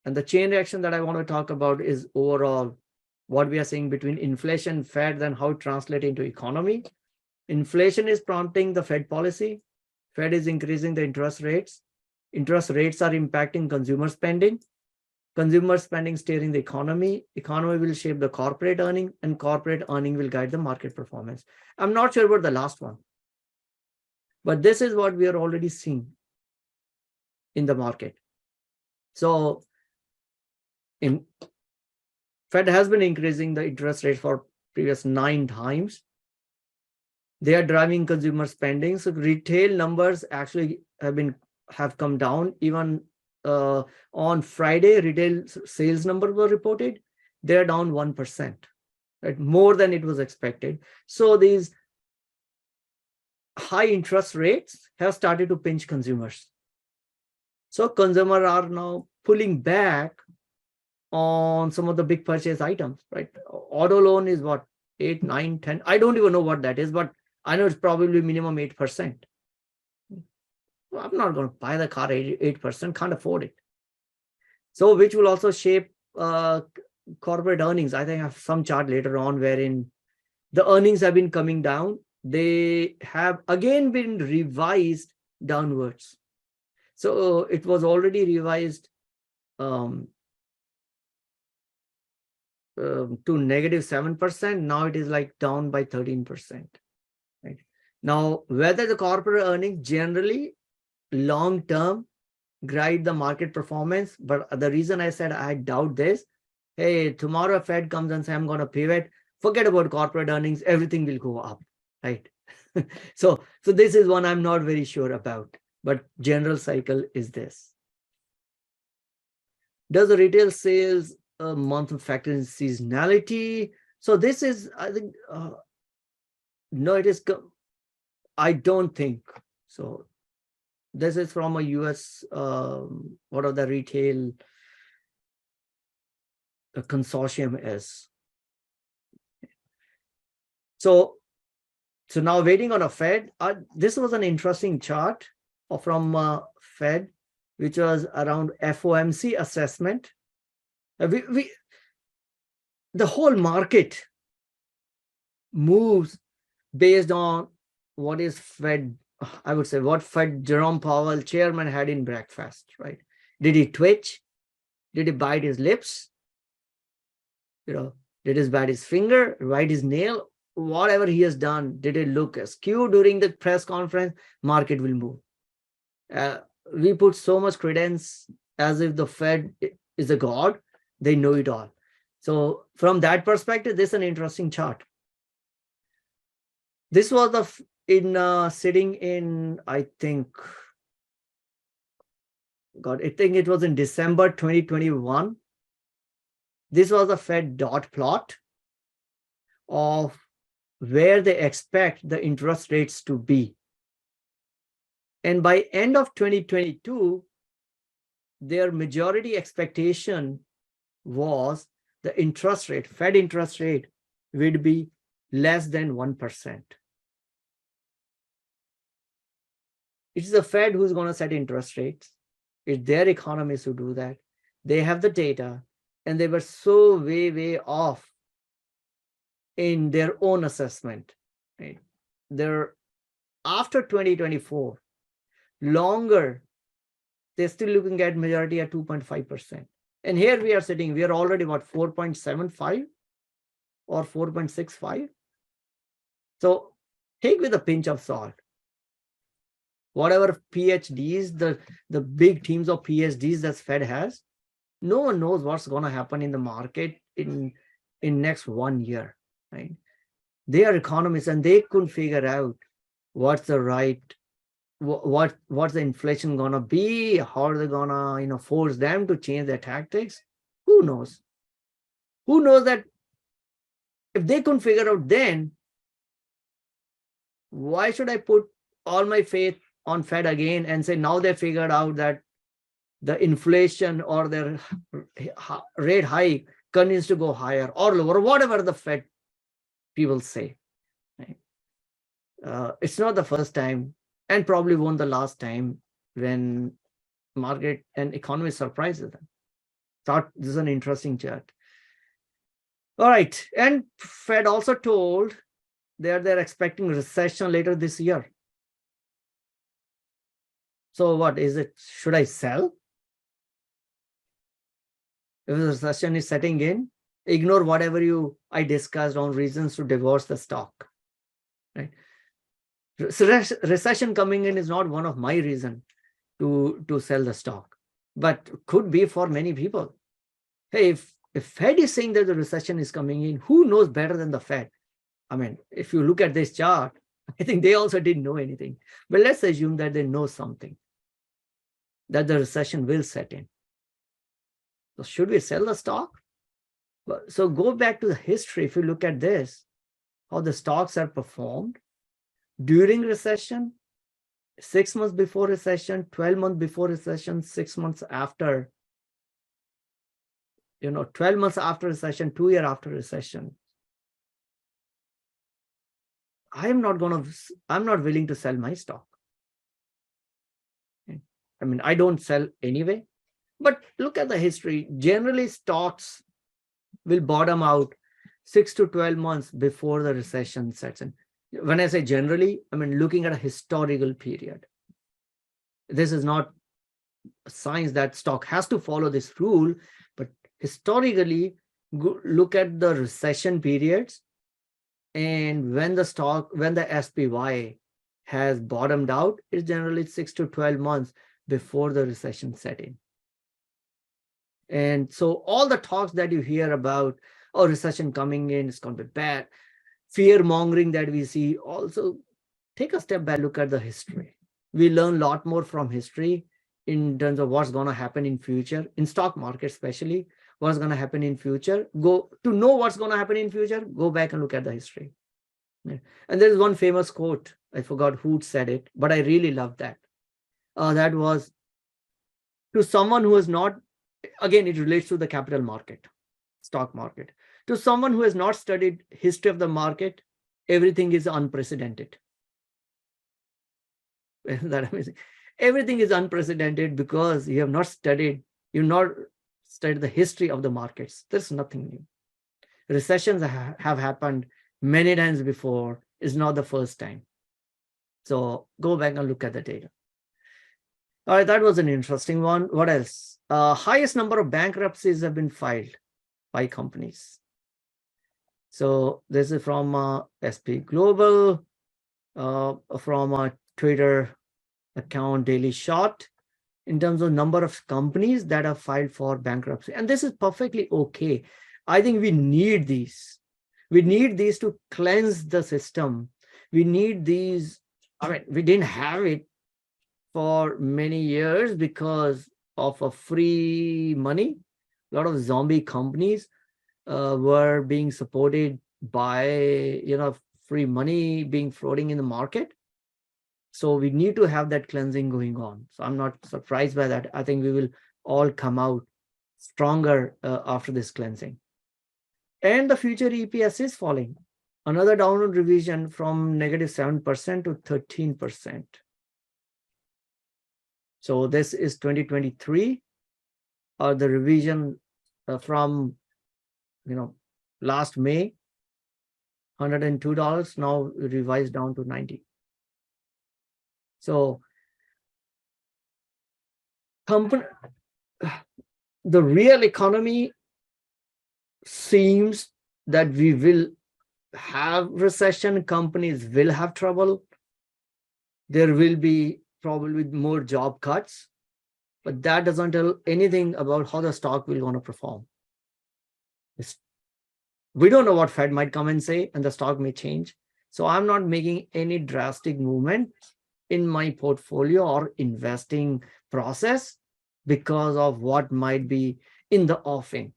[SPEAKER 1] And the chain reaction that I want to talk about is overall what we are seeing between inflation, Fed, and how it translates into economy. Inflation is prompting the Fed policy. Fed is increasing the interest rates. Interest rates are impacting consumer spending. Consumer spending steering the economy. Economy will shape the corporate earning, and corporate earning will guide the market performance. I'm not sure about the last one, but this is what we are already seeing in the market. So Fed has been increasing the interest rate for previous 9 times. They are driving consumer spending. So retail numbers actually have come down. Even on Friday, retail sales numbers were reported. They're down 1%, right? More than it was expected. So these high interest rates have started to pinch consumers. So consumers are now pulling back on some of the big purchase items, right? Auto loan is what, 8, 9, 10. I don't even know what that is, but I know it's probably minimum 8%. Well, I'm not going to buy the car 8%, can't afford it. So which will also shape corporate earnings. I think I have some chart later on wherein the earnings have been coming down. They have again been revised downwards. So it was already revised to -7%. Now it is like down by 13%. Right? Now, whether the corporate earnings generally long-term guide the market performance, but the reason I said I doubt this, hey, tomorrow Fed comes and says, I'm going to pivot, forget about corporate earnings, everything will go up, right? So this is one I'm not very sure about, but general cycle is this. Does the retail sales month factor in seasonality? So this is, I think, no, it is, I don't think so. This is from a US, what are the retail consortium is. So now waiting on a Fed. This was an interesting chart from Fed, which was around FOMC assessment. The whole market moves based on what is Fed, I would say, what Fed Jerome Powell, chairman, had in breakfast, right? Did he twitch? Did he bite his lips? Did he bite his finger, bite his nail? Whatever he has done, did it look askew during the press conference? Market will move. We put so much credence as if the Fed is a god. They know it all. So from that perspective, this is an interesting chart. This was sitting in, I think it was in December 2021. This was a Fed dot plot of where they expect the interest rates to be. And by end of 2022, their majority expectation was the interest rate, Fed interest rate, would be less than 1%. It's the Fed who's going to set interest rates. It's their economists who do that. They have the data, and they were so way off in their own assessment. Right? After 2024, longer, they're still looking at majority at 2.5%. And here we are sitting, we are already what, 4.75 or 4.65. So take with a pinch of salt. Whatever PhDs, the big teams of PhDs that Fed has, no one knows what's going to happen in the market in next 1 year, right? They are economists and they couldn't figure out what's the right what's the inflation gonna be? How are they gonna force them to change their tactics? Who knows? Who knows that if they couldn't figure out then, why should I put all my faith on Fed again and say now they figured out that the inflation or their rate hike continues to go higher or lower, whatever the Fed people say. Right? It's not the first time and probably won't the last time when market and economy surprises them. Thought this is an interesting chart. All right, and Fed also told they're expecting recession later this year. So what is it? Should I sell? If the recession is setting in, ignore whatever I discussed on reasons to divorce the stock. Right? So recession coming in is not one of my reasons to sell the stock, but could be for many people. Hey, if Fed is saying that the recession is coming in, who knows better than the Fed? I mean, if you look at this chart, I think they also didn't know anything. But let's assume that they know something, that the recession will set in. So should we sell the stock? So go back to the history. If you look at this, how the stocks are performed during recession, 6 months before recession, 12 months before recession, 6 months after, 12 months after recession, 2 years after recession. I'm not willing to sell my stock. I mean, I don't sell anyway, but look at the history. Generally, stocks will bottom out 6 to 12 months before the recession sets in. When I say generally, I mean looking at a historical period. This is not science that stock has to follow this rule, but historically, look at the recession periods, and when the SPY has bottomed out, it's generally 6 to 12 months before the recession set in. And so all the talks that you hear about, oh, recession coming in, it's going to be bad, fear mongering that we see, also take a step back, look at the history. We learn a lot more from history in terms of what's going to happen in future, in stock market especially, what's going to happen in future. To know what's going to happen in future, go back and look at the history. Yeah. And there's one famous quote, I forgot who said it, but I really love that. That was, to someone who is not, again, it relates to the capital market, stock market. To someone who has not studied history of the market, everything is unprecedented. Isn't that amazing? Everything is unprecedented because you've not studied the history of the markets. There's nothing new. Recessions have happened many times before. It's not the first time. So go back and look at the data. All right, that was an interesting one. What else? Highest number of bankruptcies have been filed by companies. So this is from SP Global, from a Twitter account, Daily Shot, in terms of number of companies that have filed for bankruptcy. And this is perfectly okay. I think we need these. We need these to cleanse the system. We need these. I mean, we didn't have it for many years because of a free money. A lot of zombie companies were being supported by, free money being floating in the market. So we need to have that cleansing going on. So I'm not surprised by that. I think we will all come out stronger after this cleansing. And the future EPS is falling. Another downward revision from -7% to 13%. So this is 2023, the revision from, last May, $102, now revised down to 90. So the real economy seems that we will have recession, companies will have trouble. There will be probably more job cuts, but that doesn't tell anything about how the stock will want to perform. We don't know what Fed might come and say, and the stock may change. So I'm not making any drastic movement in my portfolio or investing process because of what might be in the offing,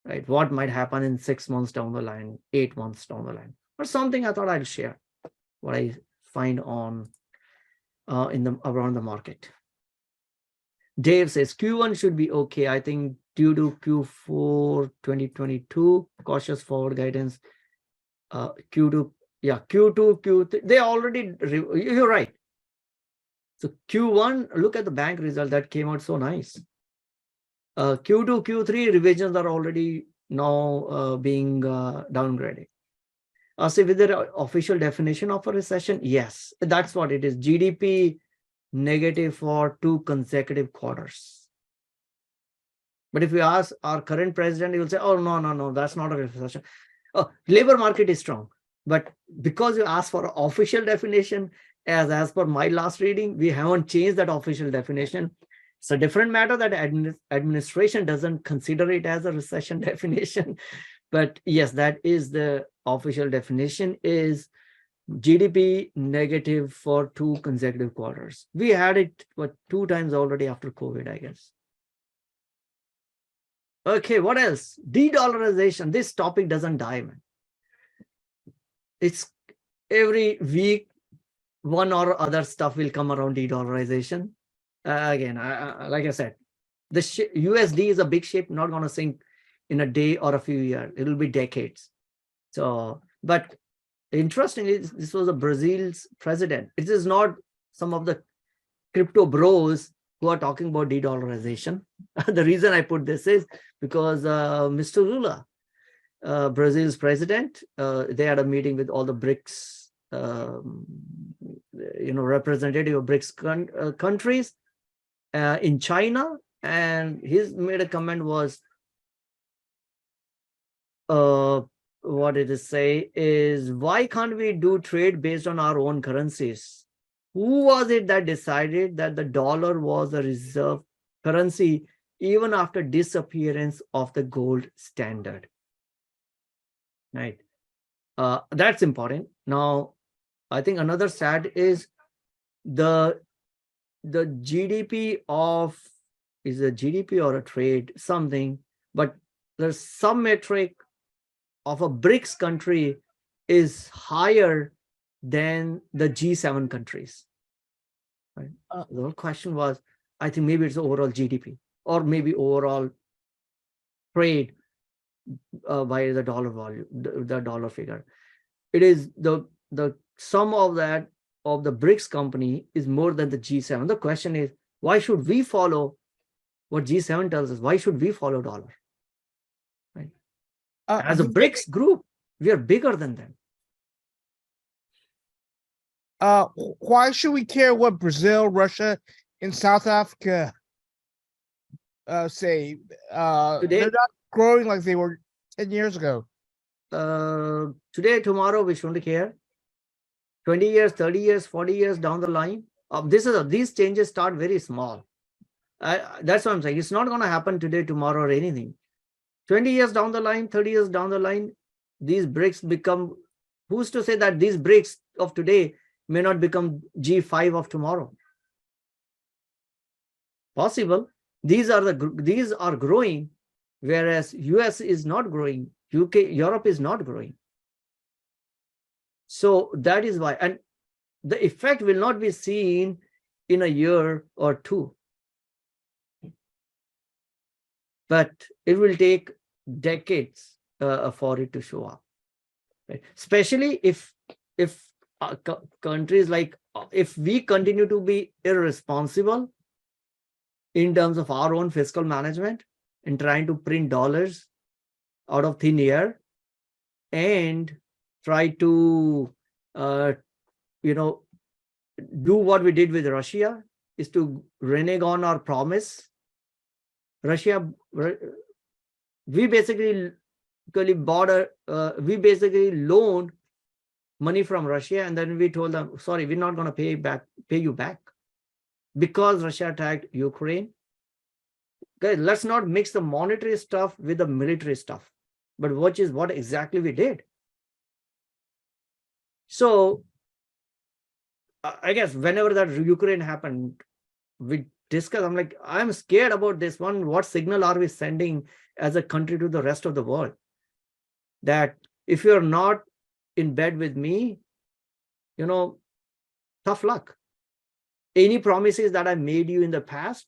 [SPEAKER 1] right? What might happen in 6 months down the line, 8 months down the line, or something I thought I'd share what I find on around the market. Dave says Q1 should be okay. I think due to Q4 2022 cautious forward guidance. Q2, yeah, Q2, Q3. They already. You're right. So Q1, look at the bank result that came out so nice. Q2, Q3 revisions are already now being downgraded. So with the official definition of a recession, yes, that's what it is. GDP negative for 2 consecutive quarters. But if we ask our current president, he will say, oh, no, that's not a recession. Labor market is strong. But because you asked for an official definition, as per my last reading, we haven't changed that official definition. It's a different matter that administration doesn't consider it as a recession definition. But yes, that is the official definition, is GDP negative for 2 consecutive quarters. We had it 2 times already after COVID, I guess. Okay, what else? De-dollarization. This topic doesn't die, man. It's every week, one or other stuff will come around de-dollarization. Again, like I said, the USD is a big ship, not going to sink in a day or a few years. It will be decades. So, but interestingly, this was a Brazil's president. It is not some of the crypto bros who are talking about de-dollarization. The reason I put this is because Mr. Lula, Brazil's president, they had a meeting with all the BRICS, representative of BRICS countries in China, and his made a comment was, what did it say, is why can't we do trade based on our own currencies? Who was it that decided that the dollar was a reserve currency even after disappearance of the gold standard? Right. That's important. Now, I think another stat is the GDP of, is a GDP or a trade, something, but there's some metric of a BRICS country is higher than the G7 countries. Right? The whole question was, I think maybe it's overall GDP or maybe overall trade by the dollar value, the dollar figure. It is the sum of that of the BRICS company is more than the G7. The question is, why should we follow what G7 tells us? Why should we follow dollar? Right? As a BRICS group, we are bigger than them.
[SPEAKER 3] Why should we care what Brazil, Russia, and South Africa say?
[SPEAKER 1] Today,
[SPEAKER 3] they're not growing like they were 10 years ago.
[SPEAKER 1] Today, tomorrow, we shouldn't care. 20 years, 30 years, 40 years down the line, these changes start very small. That's what I'm saying. It's not going to happen today, tomorrow, or anything. 20 years down the line, 30 years down the line, these BRICS become, who's to say that these BRICS of today may not become G5 of tomorrow? Possible. These are growing, whereas US is not growing, UK, Europe is not growing. So that is why, and the effect will not be seen in a year or two, but it will take decades for it to show up. Right? Especially if countries like, if we continue to be irresponsible in terms of our own fiscal management and trying to print dollars out of thin air and try to do what we did with Russia, is to renege on our promise. Russia, we basically loaned money from Russia, and then we told them, sorry, we're not going to pay you back because Russia attacked Ukraine. Guys, let's not mix the monetary stuff with the military stuff, but what exactly we did. So I guess whenever that Ukraine happened, we discussed, I'm like, I'm scared about this one. What signal are we sending as a country to the rest of the world? That if you're not in bed with me, tough luck. Any promises that I made you in the past,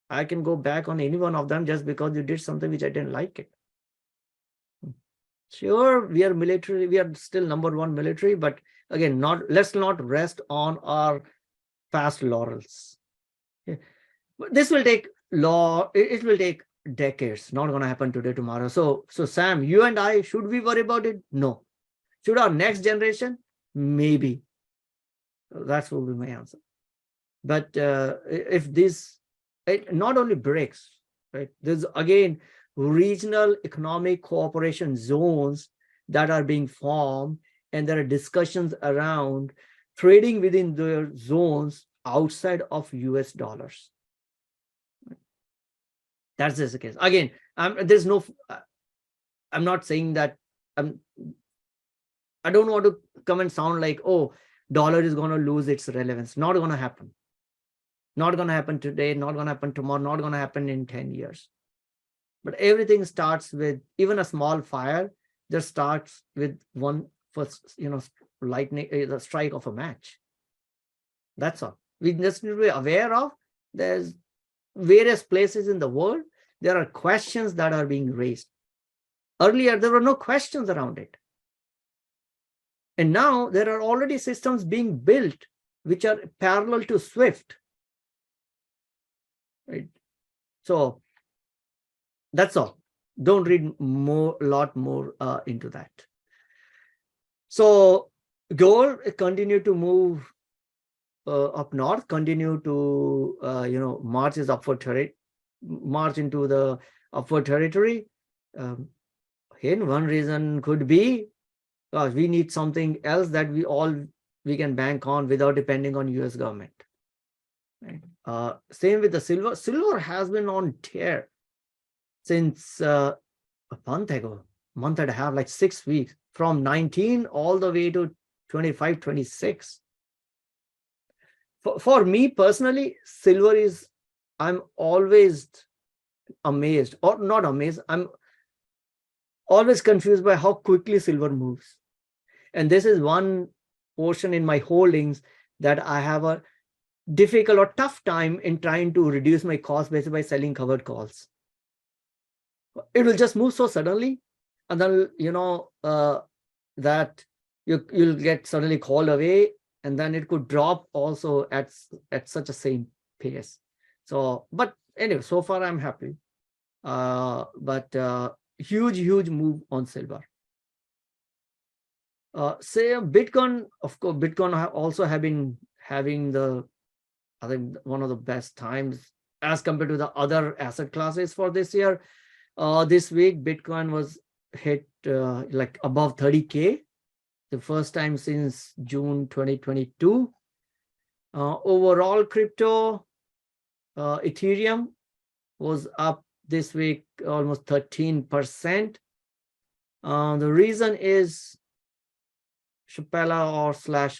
[SPEAKER 1] I can go back on any one of them just because you did something which I didn't like it. Sure, we are military, we are still #1 military, but again, let's not rest on our past laurels. Okay. This will take it will take decades, not going to happen today, tomorrow. So Sam, you and I, should we worry about it? No. Should our next generation? Maybe. That will be my answer. But if this, it not only breaks, right? There's again regional economic cooperation zones that are being formed, and there are discussions around trading within the zones outside of US dollars. That's just the case. Again, there's no, I'm not saying that, I don't want to come and sound like, oh, dollar is going to lose its relevance. Not going to happen. Not going to happen today, not going to happen tomorrow, not going to happen in 10 years. But everything starts with, even a small fire just starts with one first, lightning, the strike of a match. That's all. We just need to be aware of, there's various places in the world, there are questions that are being raised. Earlier, there were no questions around it. And now there are already systems being built which are parallel to SWIFT. Right? So that's all. Don't read a lot more into that. So gold continue to move up north, continue to march into the upward territory. Again, one reason could be because we need something else that we can bank on without depending on US government. Right? Same with the silver. Silver has been on tear since a month and a half, like 6 weeks, from 19 all the way to 25, 26. For me personally, silver is, I'm always amazed, or not amazed, I'm always confused by how quickly silver moves. And this is one portion in my holdings that I have a difficult or tough time in trying to reduce my cost basis by selling covered calls. It will just move so suddenly, and then that you'll get suddenly called away, and then it could drop also at such a same pace. So, but anyway, so far I'm happy. But huge move on silver. Say Bitcoin, of course, Bitcoin also have been having I think one of the best times as compared to the other asset classes for this year. This week, Bitcoin was hit like above 30K, the first time since June 2022. Overall crypto, Ethereum was up this week almost 13%. The reason is Shapella or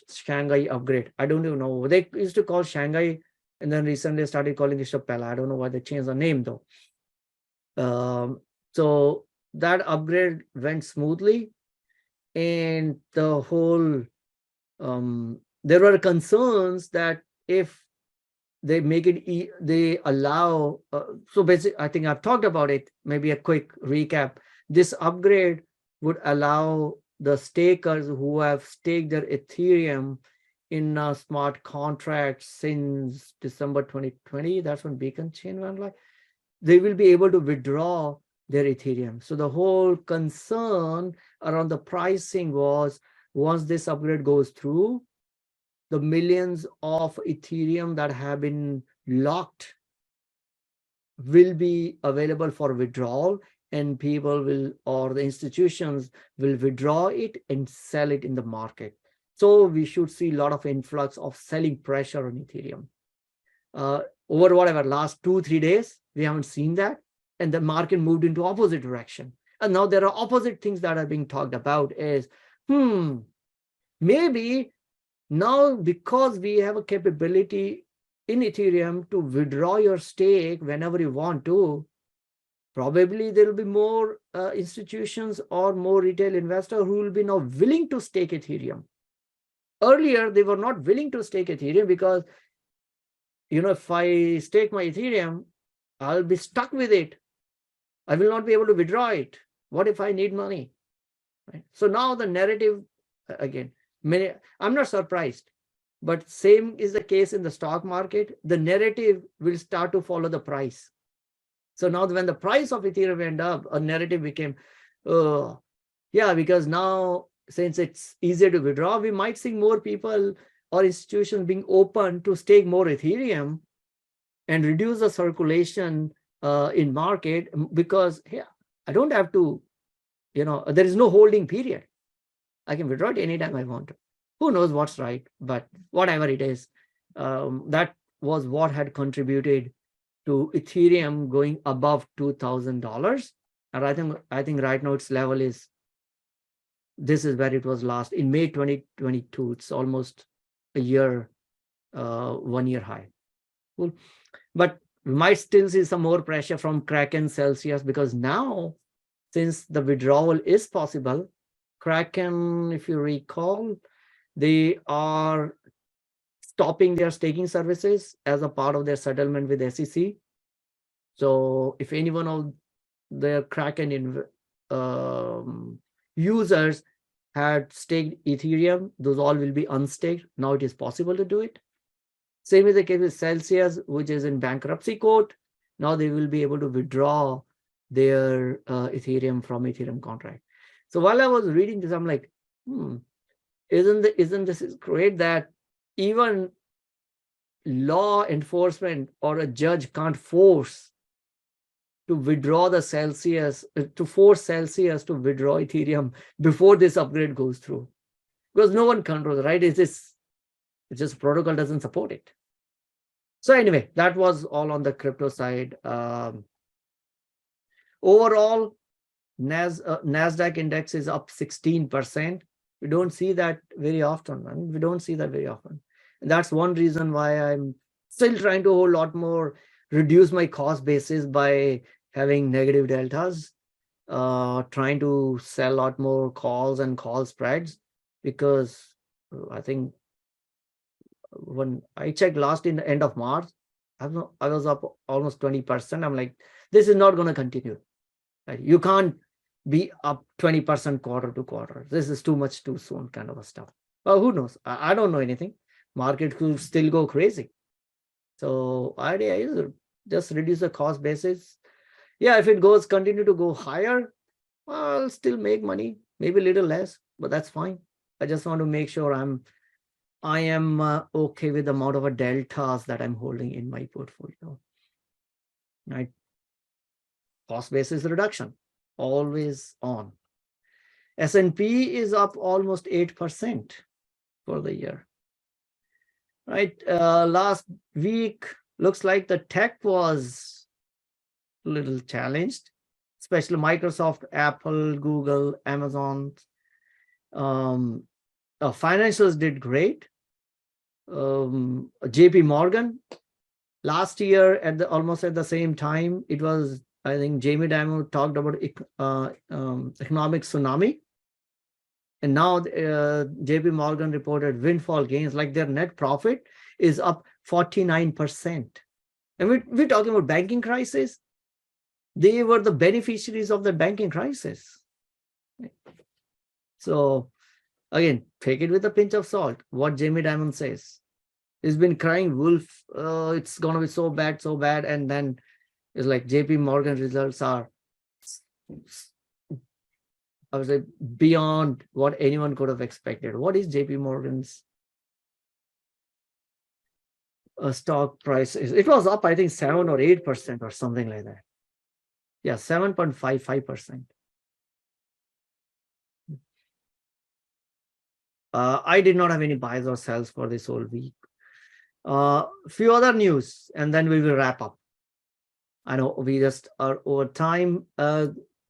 [SPEAKER 1] / Shanghai upgrade. I don't even know. They used to call Shanghai, and then recently started calling it Shapella. I don't know why they changed the name though. So that upgrade went smoothly, and the whole there were concerns that if they make it, they allow. So basically, I think I've talked about it. Maybe a quick recap. This upgrade would allow the stakers who have staked their Ethereum in smart contracts since December 2020. That's when Beacon Chain went live. They will be able to withdraw their Ethereum. So the whole concern around the pricing was, once this upgrade goes through, the millions of Ethereum that have been locked will be available for withdrawal, and people will, or the institutions will withdraw it and sell it in the market. So we should see a lot of influx of selling pressure on Ethereum. Over whatever, last 2-3 days, we haven't seen that. And the market moved into opposite direction. And now there are opposite things that are being talked about is, maybe Now, because we have a capability in Ethereum to withdraw your stake whenever you want to, probably there will be more institutions or more retail investors who will be now willing to stake Ethereum. Earlier, they were not willing to stake Ethereum because, if I stake my Ethereum, I'll be stuck with it. I will not be able to withdraw it. What if I need money? Right? So now the narrative, again, I'm not surprised, but same is the case in the stock market. The narrative will start to follow the price. So now when the price of Ethereum went up, a narrative became, yeah, because now since it's easier to withdraw, we might see more people or institutions being open to stake more Ethereum and reduce the circulation in market, because I don't have to, there is no holding period. I can withdraw it anytime I want to. Who knows what's right, but whatever it is, that was what had contributed to Ethereum going above $2,000. And I think right now its level is, this is where it was last in May 2022. It's almost a year, 1 year high. Cool. But we might still see some more pressure from Kraken, Celsius, because now, since the withdrawal is possible, Kraken, if you recall, they are stopping their staking services as a part of their settlement with SEC. So if any one of their Kraken users had staked Ethereum, those all will be unstaked. Now it is possible to do it. Same is the case with Celsius, which is in bankruptcy court. Now they will be able to withdraw their Ethereum from Ethereum contract. So while I was reading this, I'm like, isn't this great that even law enforcement or a judge can't force to withdraw the Celsius, to force Celsius to withdraw Ethereum before this upgrade goes through, because no one controls, right? It's just protocol doesn't support it. So anyway, that was all on the crypto side. Overall, NASDAQ index is up 16%. We don't see that very often, man. We don't see that very often. And that's one reason why I'm still trying to hold a lot more, reduce my cost basis by having negative deltas, trying to sell a lot more calls and call spreads, because I think when I checked last in the end of March, I was up almost 20%. I'm like, this is not going to continue. Right? You can't be up 20% quarter to quarter. This is too much too soon, kind of a stuff. Well, who knows? I don't know anything. Market could still go crazy. So idea is just reduce the cost basis. Yeah, if it continue to go higher, well, I'll still make money, maybe a little less, but that's fine. I just want to make sure I am okay with the amount of deltas that I'm holding in my portfolio. Right? Cost basis reduction, always on. S&P is up almost 8% for the year. Right? Last week, looks like the tech was a little challenged, especially Microsoft, Apple, Google, Amazon. Financials did great. JP Morgan, last year almost at the same time, it was, I think Jamie Dimon talked about economic tsunami. And now JP Morgan reported windfall gains, like their net profit is up 49%. And we're talking about banking crisis. They were the beneficiaries of the banking crisis. So again, take it with a pinch of salt. What Jamie Dimon says. He's been crying wolf. It's going to be so bad. And then it's like JP Morgan results are, I would say, beyond what anyone could have expected. What is JP Morgan's stock price? It was up, I think, 7 or 8% or something like that. Yeah, 7.55%. I did not have any buys or sells for this whole week. Few other news, and then we will wrap up. I know we just are over time.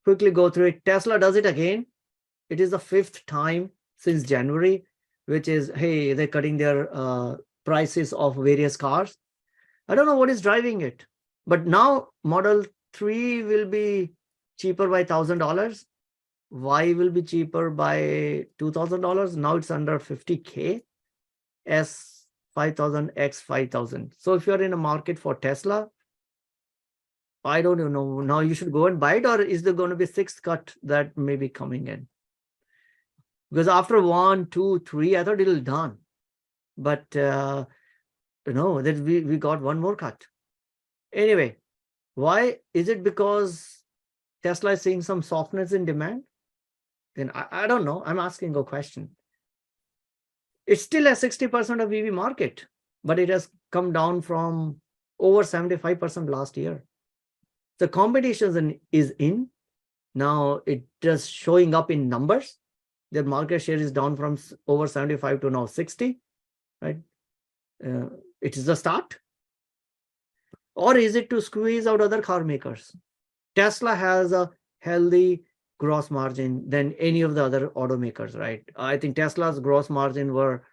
[SPEAKER 1] Quickly go through it. Tesla does it again. It is the 5th time since January. which is, hey, they're cutting their prices of various cars. I don't know what is driving it, but now Model 3 will be cheaper by $1,000. Y will be cheaper by $2,000. Now it's under 50K. S 5,000, X 5,000. So if you're in a market for Tesla, I don't even know. Now you should go and buy it, or is there going to be a sixth cut that may be coming in? Because after 1, 2, 3, I thought it'll done. But no, that we got one more cut. Anyway, why is it? Because Tesla is seeing some softness in demand? Then I don't know. I'm asking a question. It's still a 60% of EV market, but it has come down from over 75% last year. The competition is in. Now it is showing up in numbers. Their market share is down from over 75 to now 60, right? It is a start. Or is it to squeeze out other car makers? Tesla has a healthy gross margin than any of the other automakers, right? I think Tesla's gross margin were,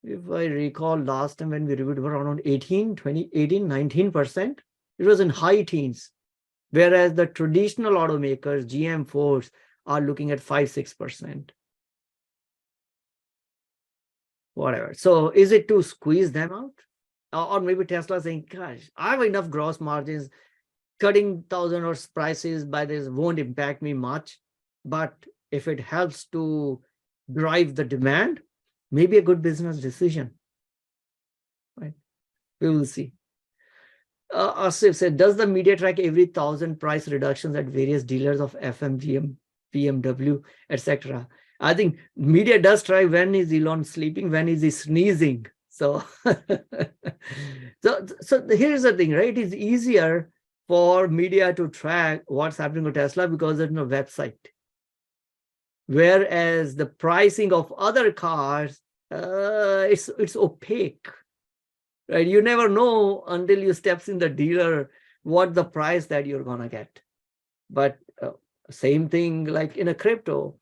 [SPEAKER 1] if I recall last time when we reviewed, were around 19%. It was in high teens. Whereas the traditional automakers, GM, Fords, are looking at 5-6%. Whatever. So is it to squeeze them out? Or maybe Tesla saying, gosh, I have enough gross margins. Cutting $1,000 prices by this won't impact me much. But if it helps to drive the demand, maybe a good business decision. Right? We will see. Asif said, does the media track every 1,000 price reductions at various dealers of FMGM, BMW, etc.? I think media does try when is Elon sleeping, when is he sneezing. So, so here's the thing, right? It's easier for media to track what's happening with Tesla because there's no website. Whereas the pricing of other cars, it's opaque. Right? You never know until you steps in the dealer what the price that you're gonna get. But same thing like in a crypto.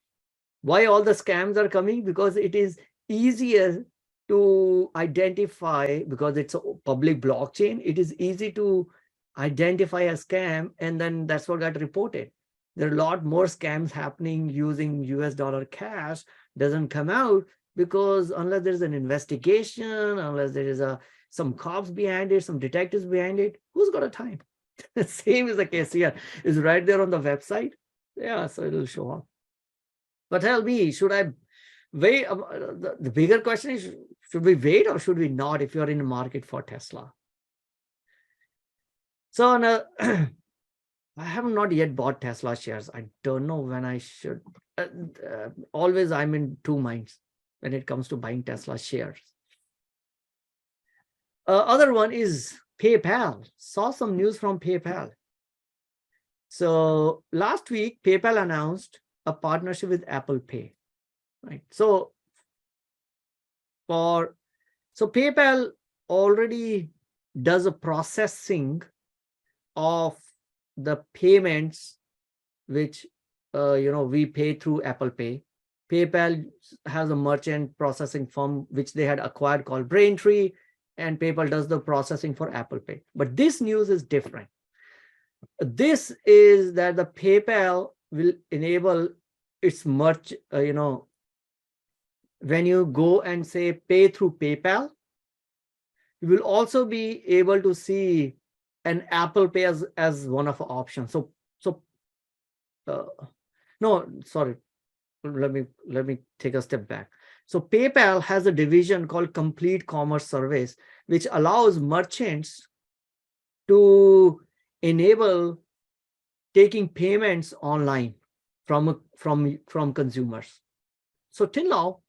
[SPEAKER 1] Why all the scams are coming? Because it is easier to identify, because it's a public blockchain. It is easy to identify a scam, and then that's what got reported. There are a lot more scams happening using US dollar cash. Doesn't come out because unless there's an investigation, unless there is some cops behind it, some detectives behind it, who's got a time? Same is the case here. It's right there on the website. Yeah, so it'll show up. But tell me, should I wait? The bigger question is, should we wait or should we not if you're in the market for Tesla? So I have not yet bought Tesla shares. I don't know when I should. Always I'm in two minds when it comes to buying Tesla shares. Other one is PayPal. Saw some news from PayPal. So last week, PayPal announced a partnership with Apple Pay, right? So PayPal already does a processing of the payments which we pay through Apple Pay. PayPal has a merchant processing firm which they had acquired called Braintree, and PayPal does the processing for Apple Pay. But this news is different. This is that the PayPal will enable its when you go and say pay through PayPal, you will also be able to see an Apple Pay as one of the options. No, sorry. Let me take a step back. So PayPal has a division called Complete Commerce Service, which allows merchants to enable taking payments online from consumers. So till now,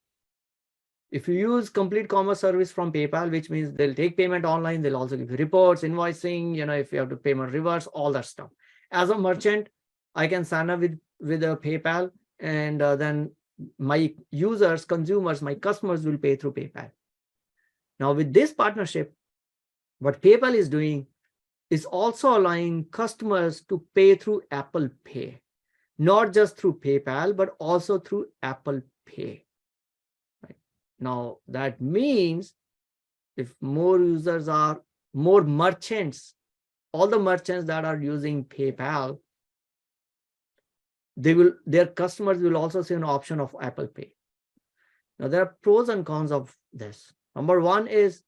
[SPEAKER 1] if you use Complete Commerce Service from PayPal, which means they'll take payment online, they'll also give you reports, invoicing, if you have to payment reverse, all that stuff. As a merchant, I can sign up with a PayPal, and then my users, consumers, my customers will pay through PayPal. Now with this partnership, what PayPal is doing is also allowing customers to pay through Apple Pay, not just through PayPal, but also through Apple Pay. Right? Now, that means if more users are, more merchants, all the merchants that are using PayPal, their customers will also see an option of Apple Pay. Now, there are pros and cons of this. Number one is,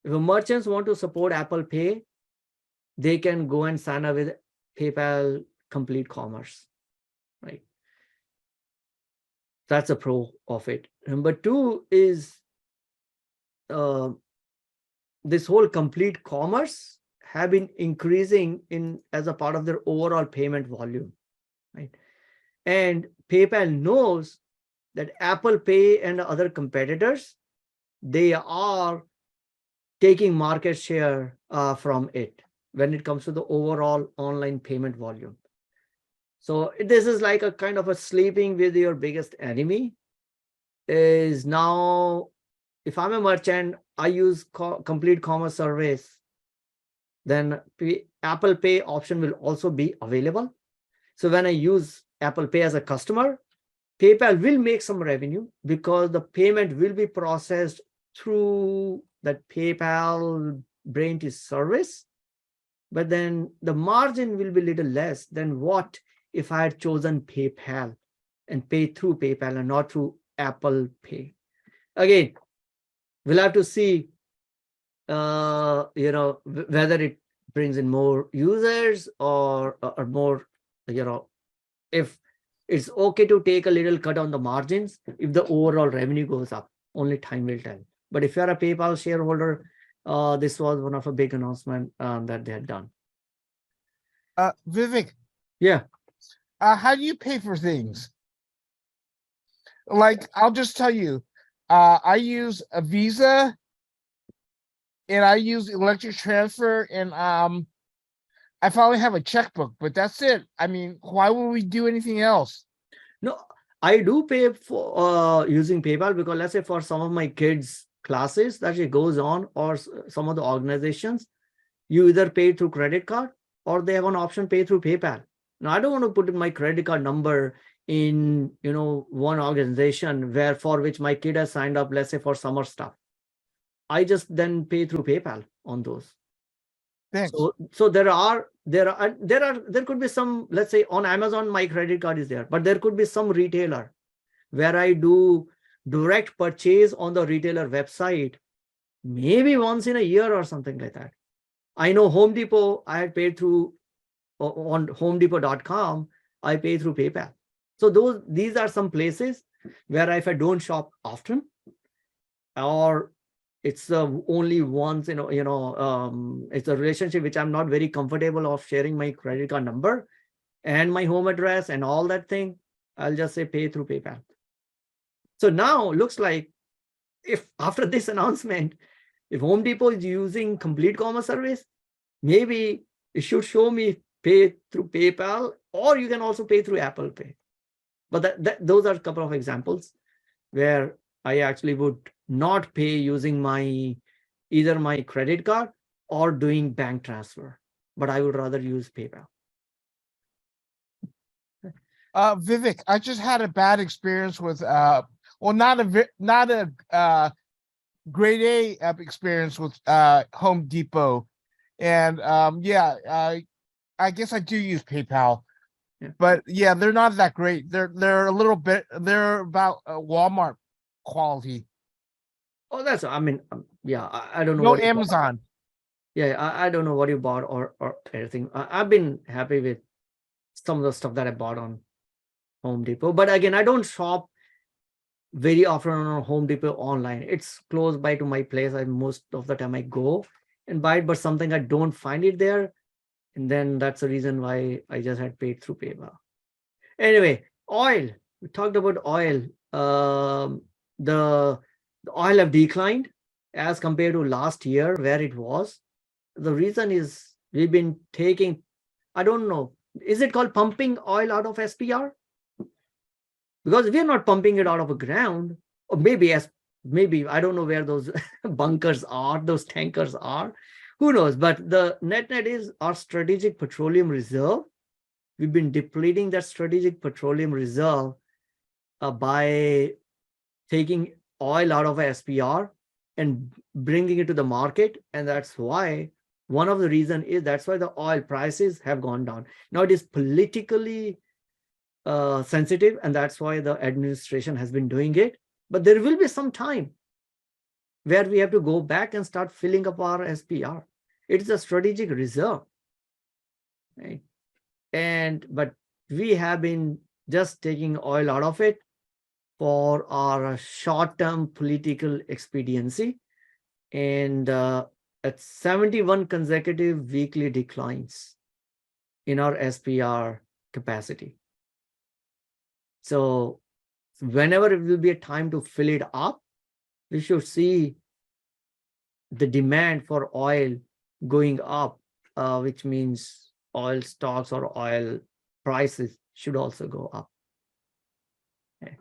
[SPEAKER 1] if merchants want to support Apple Pay, they can go and sign up with PayPal Complete Commerce, right? That's a pro of it. Number two is this whole complete commerce have been increasing in as a part of their overall payment volume, right? And PayPal knows that Apple Pay and other competitors, they are taking market share from it when it comes to the overall online payment volume. So this is like a kind of a sleeping with your biggest enemy. Is now, if I'm a merchant, I use complete commerce service, then Apple Pay option will also be available. So when I use Apple Pay as a customer, PayPal will make some revenue because the payment will be processed through that PayPal Brain service. But then the margin will be little less than what if I had chosen PayPal and paid through PayPal and not through Apple Pay. Again, we'll have to see, whether it brings in more users or more, if it's okay to take a little cut on the margins if the overall revenue goes up. Only time will tell. But if you're a PayPal shareholder, this was one of a big announcement that they had done.
[SPEAKER 3] Vivek.
[SPEAKER 1] Yeah.
[SPEAKER 3] How do you pay for things? Like, I'll just tell you, I use a Visa and I use electric transfer, and I finally have a checkbook, but that's it. I mean, why would we do anything else?
[SPEAKER 1] No, I do pay for using PayPal because let's say for some of my kids' classes that it goes on, or some of the organizations, you either pay through credit card or they have an option pay through PayPal. Now, I don't want to put in my credit card number in one organization for which my kid has signed up, let's say for summer stuff. I just then pay through PayPal on those.
[SPEAKER 3] Thanks.
[SPEAKER 1] So there could be some, let's say on Amazon, my credit card is there, but there could be some retailer where I do direct purchase on the retailer website, maybe once in a year or something like that. I know Home Depot, I had paid through on homedepot.com, I pay through PayPal. So these are some places where if I don't shop often, or it's only once, it's a relationship which I'm not very comfortable of sharing my credit card number and my home address and all that thing, I'll just say pay through PayPal. So now looks like, if after this announcement, if Home Depot is using complete commerce service, maybe it should show me pay through PayPal, or you can also pay through Apple Pay. But those are a couple of examples where I actually would not pay using either my credit card or doing bank transfer, but I would rather use PayPal.
[SPEAKER 3] Vivek, I just had a bad experience with not a grade A experience with Home Depot, and I guess I do use PayPal.
[SPEAKER 1] Yeah.
[SPEAKER 3] But yeah, they're not that great. They're a little bit. They're about Walmart quality.
[SPEAKER 1] Oh, I don't know.
[SPEAKER 3] No
[SPEAKER 1] what
[SPEAKER 3] Amazon.
[SPEAKER 1] Yeah, I don't know what you bought or anything. I've been happy with some of the stuff that I bought on Home Depot. But again, I don't shop very often on Home Depot online. It's close by to my place. Most of the time I go and buy it, but something I don't find it there. And then that's the reason why I just had paid through PayPal. Anyway, oil. We talked about oil. The oil have declined as compared to last year where it was. The reason is we've been taking, I don't know, is it called pumping oil out of SPR? Because we're not pumping it out of the ground, or maybe I don't know where those bunkers are, those tankers are. Who knows? But the net is our strategic petroleum reserve. We've been depleting that strategic petroleum reserve by taking oil out of a SPR and bringing it to the market. And that's why one of the reason is that's why the oil prices have gone down. Now it is politically sensitive, and that's why the administration has been doing it. But there will be some time where we have to go back and start filling up our SPR. It is a strategic reserve, right? But we have been just taking oil out of it for our short-term political expediency, and at 71 consecutive weekly declines in our SPR capacity. So whenever it will be a time to fill it up, we should see the demand for oil going up, which means oil stocks or oil prices should also go up. Okay.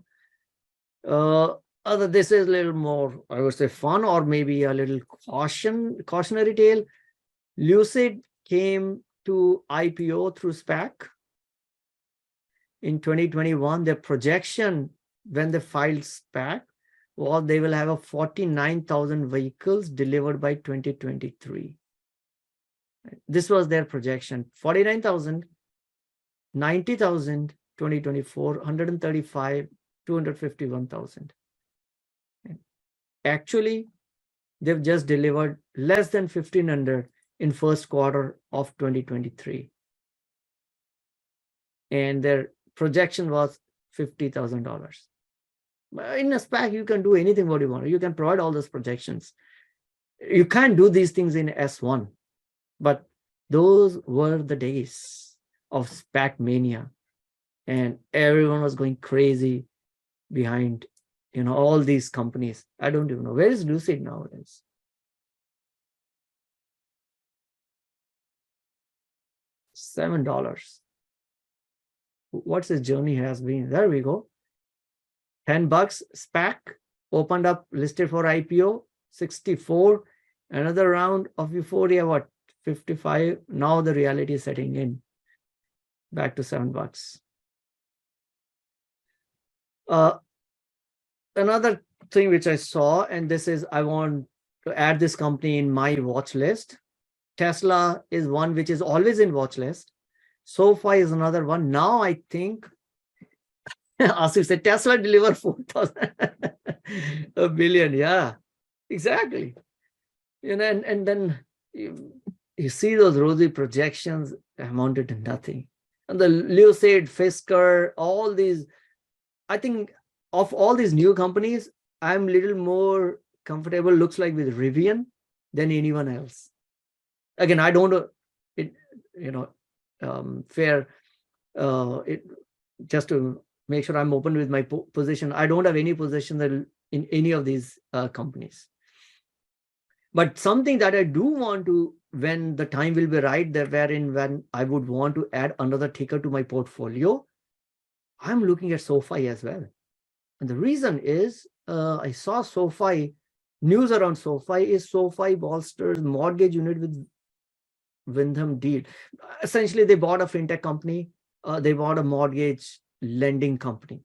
[SPEAKER 1] This is a little more, I would say, fun, or maybe a little cautionary tale. Lucid came to IPO through SPAC. In 2021, their projection when they filed SPAC was they will have a 49,000 vehicles delivered by 2023. This was their projection: 49,000, 90,000, 2024, 135, 251,000. Actually, they've just delivered less than 1,500 in first quarter of 2023. And their projection was $50,000. In a SPAC, you can do anything what you want. You can provide all those projections. You can't do these things in S1. But those were the days of SPAC mania. And everyone was going crazy behind, all these companies. I don't even know. Where is Lucid nowadays? $7. What's his journey has been? There we go. $10 SPAC, opened up, listed for IPO, 64. Another round of euphoria, what, 55? Now the reality is setting in. Back to $7. Another thing which I saw, and this is, I want to add this company in my watch list. Tesla is one which is always in watch list. SoFi is another one. Now I think, Asif said, Tesla delivered 4,000 a billion. Yeah, exactly. And then you see those rosy projections amounted to nothing. And the Lucid, Fisker, all these, I think of all these new companies, I'm a little more comfortable, looks like, with Rivian than anyone else. Again, I don't know it, just to make sure I'm open with my position. I don't have any position in any of these companies. But something that I do want to, when the time will be right, when I would want to add another ticker to my portfolio, I'm looking at SoFi as well. And the reason is, I saw SoFi, news around SoFi is SoFi bolsters mortgage unit with Wyndham deal. Essentially, they bought a fintech company. They bought a mortgage lending company.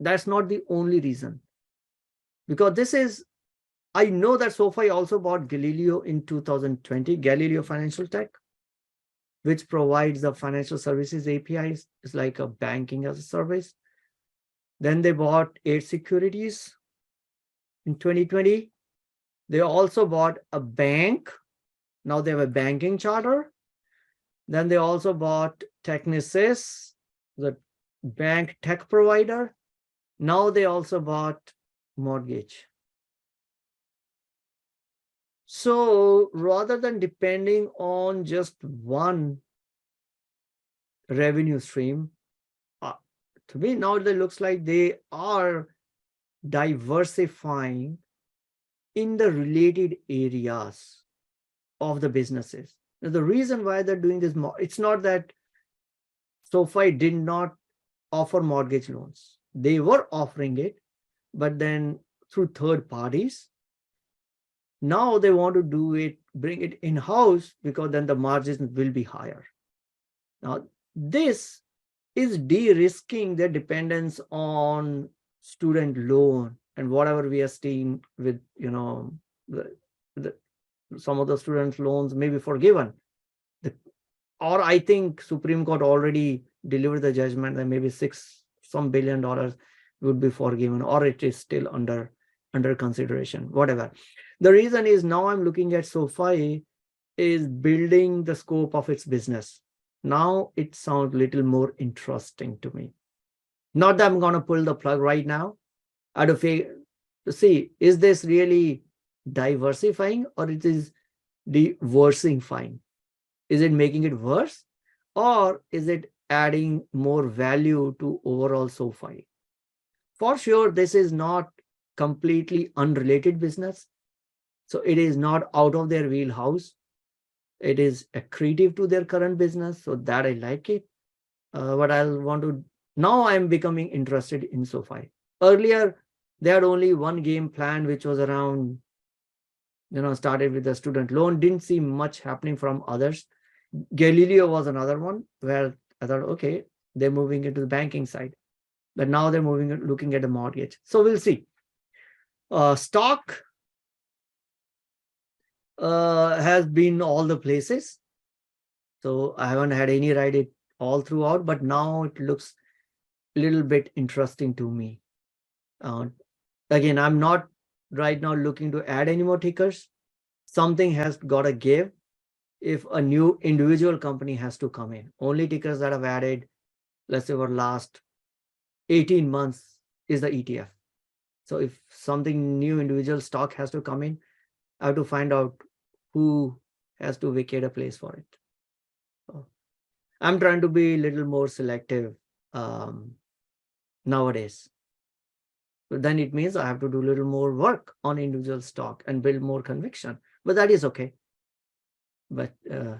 [SPEAKER 1] That's not the only reason. Because this is, I know that SoFi also bought Galileo in 2020, Galileo Financial Tech, which provides the financial services APIs. It's like a banking as a service. Then they bought 8 Securities in 2020. They also bought a bank. Now they have a banking charter. Then they also bought Technisys, the bank tech provider. Now they also bought mortgage. So rather than depending on just one revenue stream, to me now it looks like they are diversifying in the related areas of the businesses. Now, the reason why they're doing this, it's not that SoFi did not offer mortgage loans. They were offering it, but then through third parties. Now they want to do it, bring it in-house, because then the margins will be higher. Now, this is de-risking their dependence on student loan and whatever we are seeing with, the some of the students' loans may be forgiven. Or I think Supreme Court already delivered the judgment that maybe some billion would be forgiven, or it is still under consideration, whatever. The reason is now I'm looking at SoFi is building the scope of its business. Now it sounds a little more interesting to me. Not that I'm going to pull the plug right now. I have to see, is this really diversifying or it is diversifying? Is it making it worse, or is it adding more value to overall SoFi? For sure, this is not completely unrelated business. So it is not out of their wheelhouse. It is accretive to their current business. So that I like it. But I'll want to, now I'm becoming interested in SoFi. Earlier, they had only one game plan, which was around, started with the student loan. Didn't see much happening from others. Galileo was another one where I thought, okay, they're moving into the banking side, but now they're looking at the mortgage. So we'll see. Stock has been all the places. So I haven't had any ride it all throughout, but now it looks a little bit interesting to me. Again, I'm not right now looking to add any more tickers. Something has got to give. If a new individual company has to come in, only tickers that I've added, let's say over last 18 months is the ETF. So if something new individual stock has to come in, I have to find out who has to vacate a place for it. So I'm trying to be a little more selective nowadays. But then it means I have to do a little more work on individual stock and build more conviction, but that is okay. But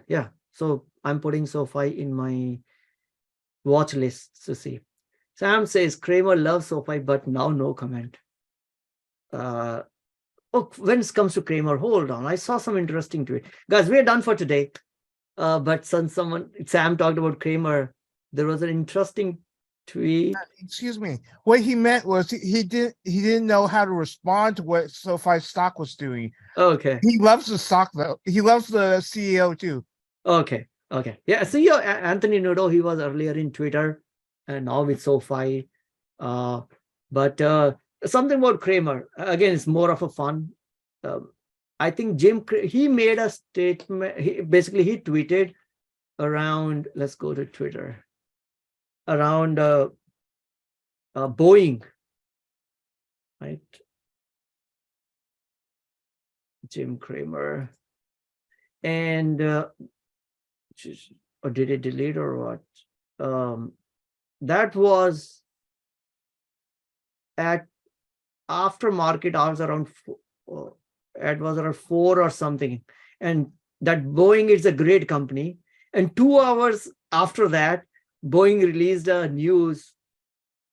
[SPEAKER 1] yeah, so I'm putting SoFi in my watch list to see. Sam says Kramer loves SoFi, but now no comment. Oh, when it comes to Kramer, hold on. I saw some interesting tweet. Guys, we're done for today. But since Sam talked about Kramer, there was an interesting tweet.
[SPEAKER 3] Excuse me. What he meant was he didn't know how to respond to what SoFi stock was doing.
[SPEAKER 1] Okay.
[SPEAKER 3] He loves the stock though. He loves the CEO too.
[SPEAKER 1] Okay. Yeah, CEO Anthony Noto, he was earlier in Twitter and now with SoFi. But something about Kramer, again, it's more of a fun. I think he made a statement. He tweeted around, let's go to Twitter, around Boeing, right? Jim Cramer. And or did it delete or what? That was at after market hours around it was around 4 or something. And that Boeing is a great company. And 2 hours after that, Boeing released a news.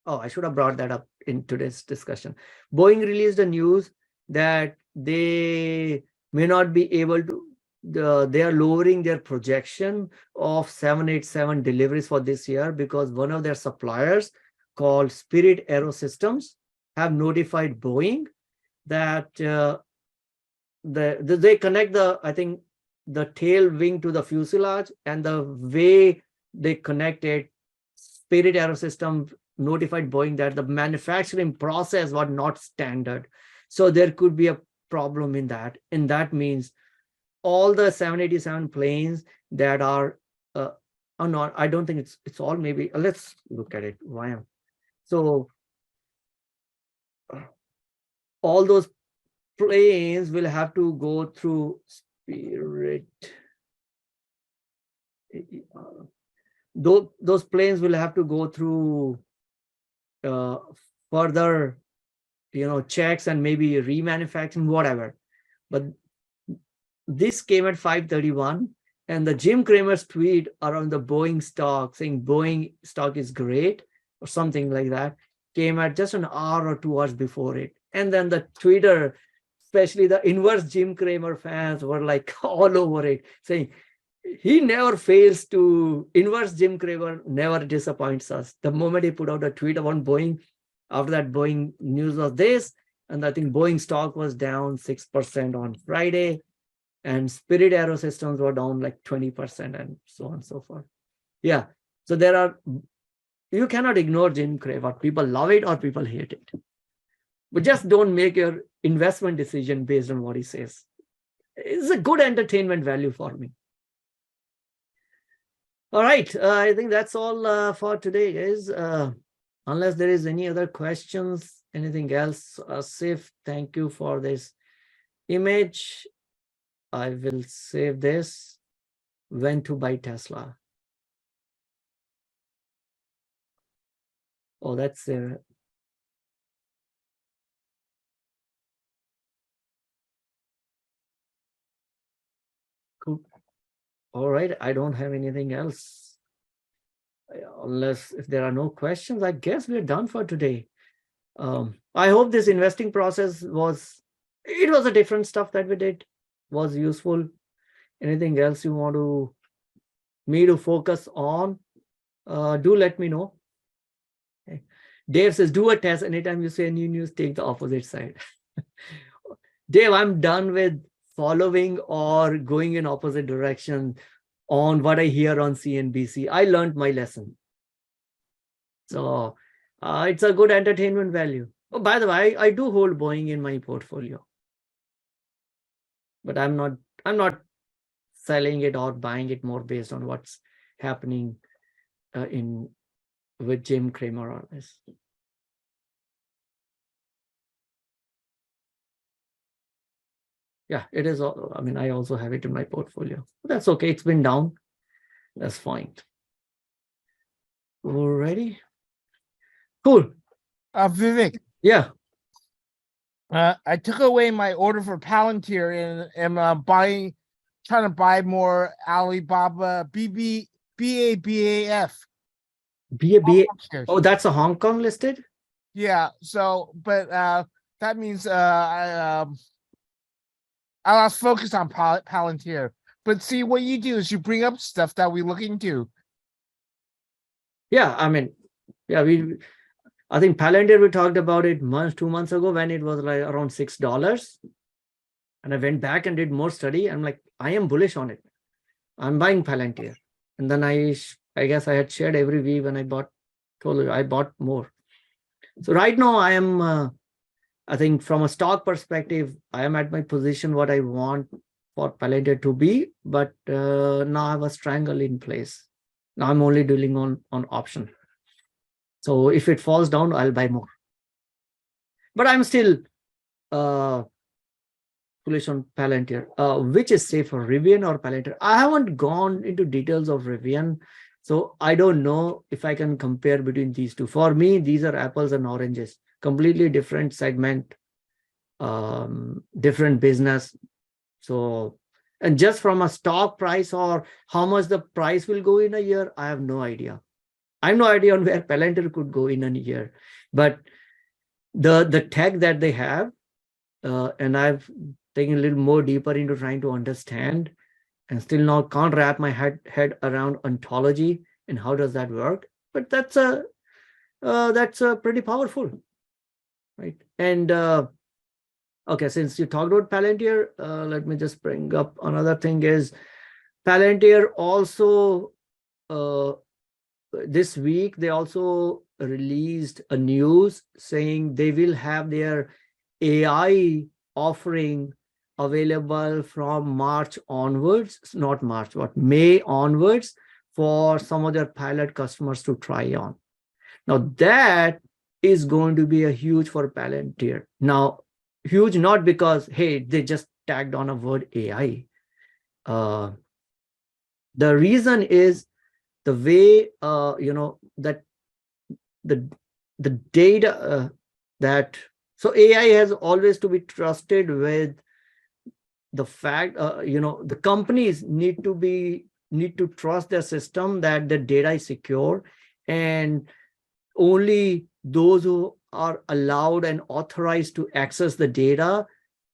[SPEAKER 1] Oh, I should have brought that up in today's discussion. Boeing released a news that they may not be able to, they are lowering their projection of 787 deliveries for this year because one of their suppliers called Spirit Aerosystems have notified Boeing that they connect the tail wing to the fuselage, and the way they connected, Spirit Aerosystems notified Boeing that the manufacturing process was not standard. So there could be a problem in that. And that means all the 787 planes that are, not, I don't think it's all, maybe, let's look at it. Why? So all those planes will have to go through Spirit. Those planes will have to go through further, checks and maybe remanufacturing, whatever. But this came at 5:31, and the Jim Cramer's tweet around the Boeing stock saying Boeing stock is great or something like that came at just an hour or 2 hours before it. And then the Twitter, especially the inverse Jim Cramer fans, were like all over it, saying he never fails to, inverse Jim Cramer never disappoints us. The moment he put out a tweet about Boeing, after that Boeing news was this, And I think Boeing stock was down 6% on Friday, and Spirit Aerosystems were down like 20% and so on and so forth. Yeah. So you cannot ignore Jim Craver. People love it or people hate it. But just don't make your investment decision based on what he says. It's a good entertainment value for me. All right. I think that's all for today, guys. Unless there is any other questions, anything else, Sif, thank you for this image. I will save this. When to buy Tesla. Oh, that's cool. All right. I don't have anything else. Unless if there are no questions, I guess we're done for today. I hope this investing process was a different stuff that we did, was useful. Anything else you want me to focus on? Do let me know. Okay. Dave says, do a test. Anytime you say new news, take the opposite side. Dave, I'm done with following or going in opposite direction on what I hear on CNBC. I learned my lesson. So it's a good entertainment value. Oh, by the way, I do hold Boeing in my portfolio, but I'm not selling it or buying it more based on what's happening with Jim Cramer on this. Yeah, it is. I mean, I also have it in my portfolio. That's okay. It's been down. That's fine. Alrighty. Cool.
[SPEAKER 3] Vivek.
[SPEAKER 1] Yeah.
[SPEAKER 3] I took away my order for Palantir and am trying to buy more Alibaba BABAF.
[SPEAKER 1] Oh, that's a Hong Kong listed?
[SPEAKER 3] Yeah. So, but that means I lost focus on Palantir. But see, what you do is you bring up stuff that we look into.
[SPEAKER 1] Yeah, I mean, yeah, I think Palantir, we talked about it 2 months ago when it was like around $6. And I went back and did more study. I'm like, I am bullish on it. I'm buying Palantir. And then I guess I had shared every week when I told you I bought more. So right now I am, I think from a stock perspective, I am at my position what I want for Palantir to be, but now I have a strangle in place. Now I'm only dealing on option. So if it falls down, I'll buy more. But I'm still bullish on Palantir. Which is safer, Rivian or Palantir? I haven't gone into details of Rivian, so I don't know if I can compare between these two. For me, these are apples and oranges, completely different segment, different business. So, and just from a stock price or how much the price will go in a year, I have no idea. I have no idea on where Palantir could go in a year. But the tech that they have, and I've taken a little more deeper into trying to understand, and still now can't wrap my head around ontology and how does that work. But that's pretty powerful, right? And okay, since you talked about Palantir, let me just bring up another thing is Palantir also this week, they also released a news saying they will have their AI offering available from March onwards, not March, but May onwards for some of their pilot customers to try on. Now that is going to be a huge for Palantir. Now, huge not because, hey, they just tagged on a word AI. The reason is the way, that the data so AI has always to be trusted with the fact, the companies need to trust their system that the data is secure, and only those who are allowed and authorized to access the data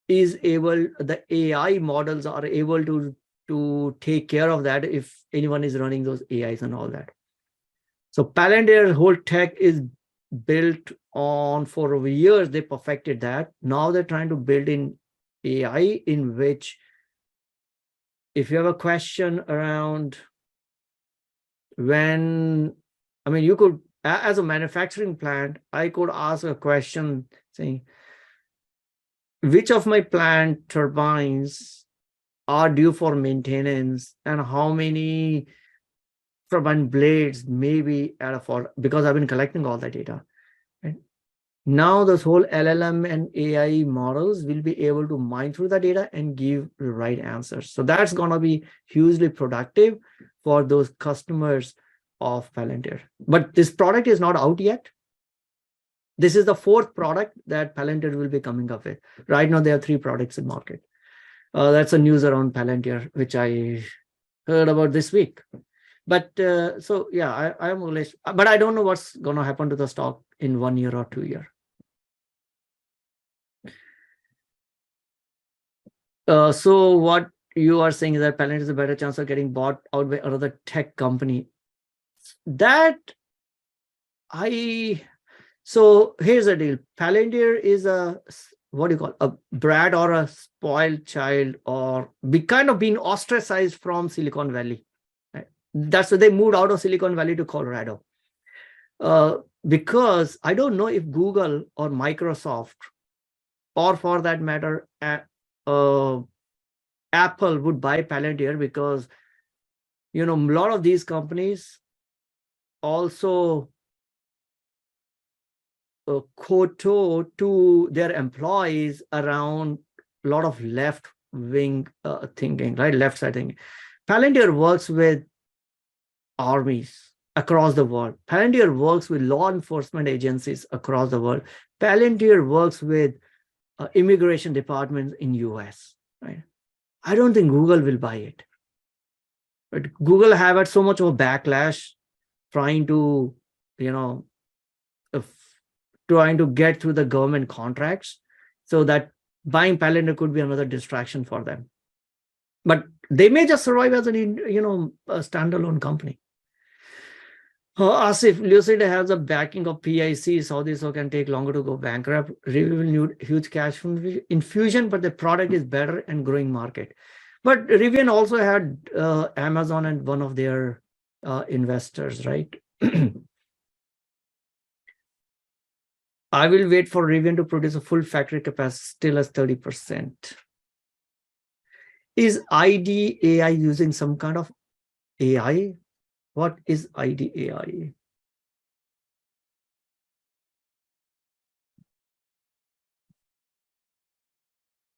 [SPEAKER 1] the AI models are able to take care of that if anyone is running those AIs and all that. So Palantir's whole tech is built on for over years. They perfected that. Now they're trying to build in AI, in which if you have a question around when, I mean, you could, as a manufacturing plant, I could ask a question saying, which of my plant turbines are due for maintenance and how many turbine blades may be at a fault, because I've been collecting all that data. Right? Now this whole LLM and AI models will be able to mine through the data and give the right answers. So that's going to be hugely productive for those customers of Palantir. But this product is not out yet. This is the fourth product that Palantir will be coming up with. Right now, there are 3 products in market. That's a news around Palantir, which I heard about this week. But so yeah, I'm bullish, but I don't know what's going to happen to the stock in 1 year or 2 years. So what you are saying is that Palantir is a better chance of getting bought out by another tech company. That so here's the deal. Palantir is a, what do you call, a brat or a spoiled child, or kind of being ostracized from Silicon Valley. Right? That's why they moved out of Silicon Valley to Colorado. Because I don't know if Google or Microsoft, or for that matter, Apple would buy Palantir, because a lot of these companies also kowtow to their employees around a lot of left-wing thinking, right? Left side thinking. Palantir works with armies across the world. Palantir works with law enforcement agencies across the world. Palantir works with immigration departments in US, right? I don't think Google will buy it. But Google have had so much of a backlash trying to, trying to get through the government contracts, so that buying Palantir could be another distraction for them. But they may just survive as an, a standalone company. Asif, Lucid has a backing of PIC, so can take longer to go bankrupt. Rivian will need huge cash infusion, but the product is better and growing market. But Rivian also had Amazon and one of their investors, right? I will wait for Rivian to produce a full factory capacity, still as 30%. Is IDAI using some kind of AI? What is IDAI?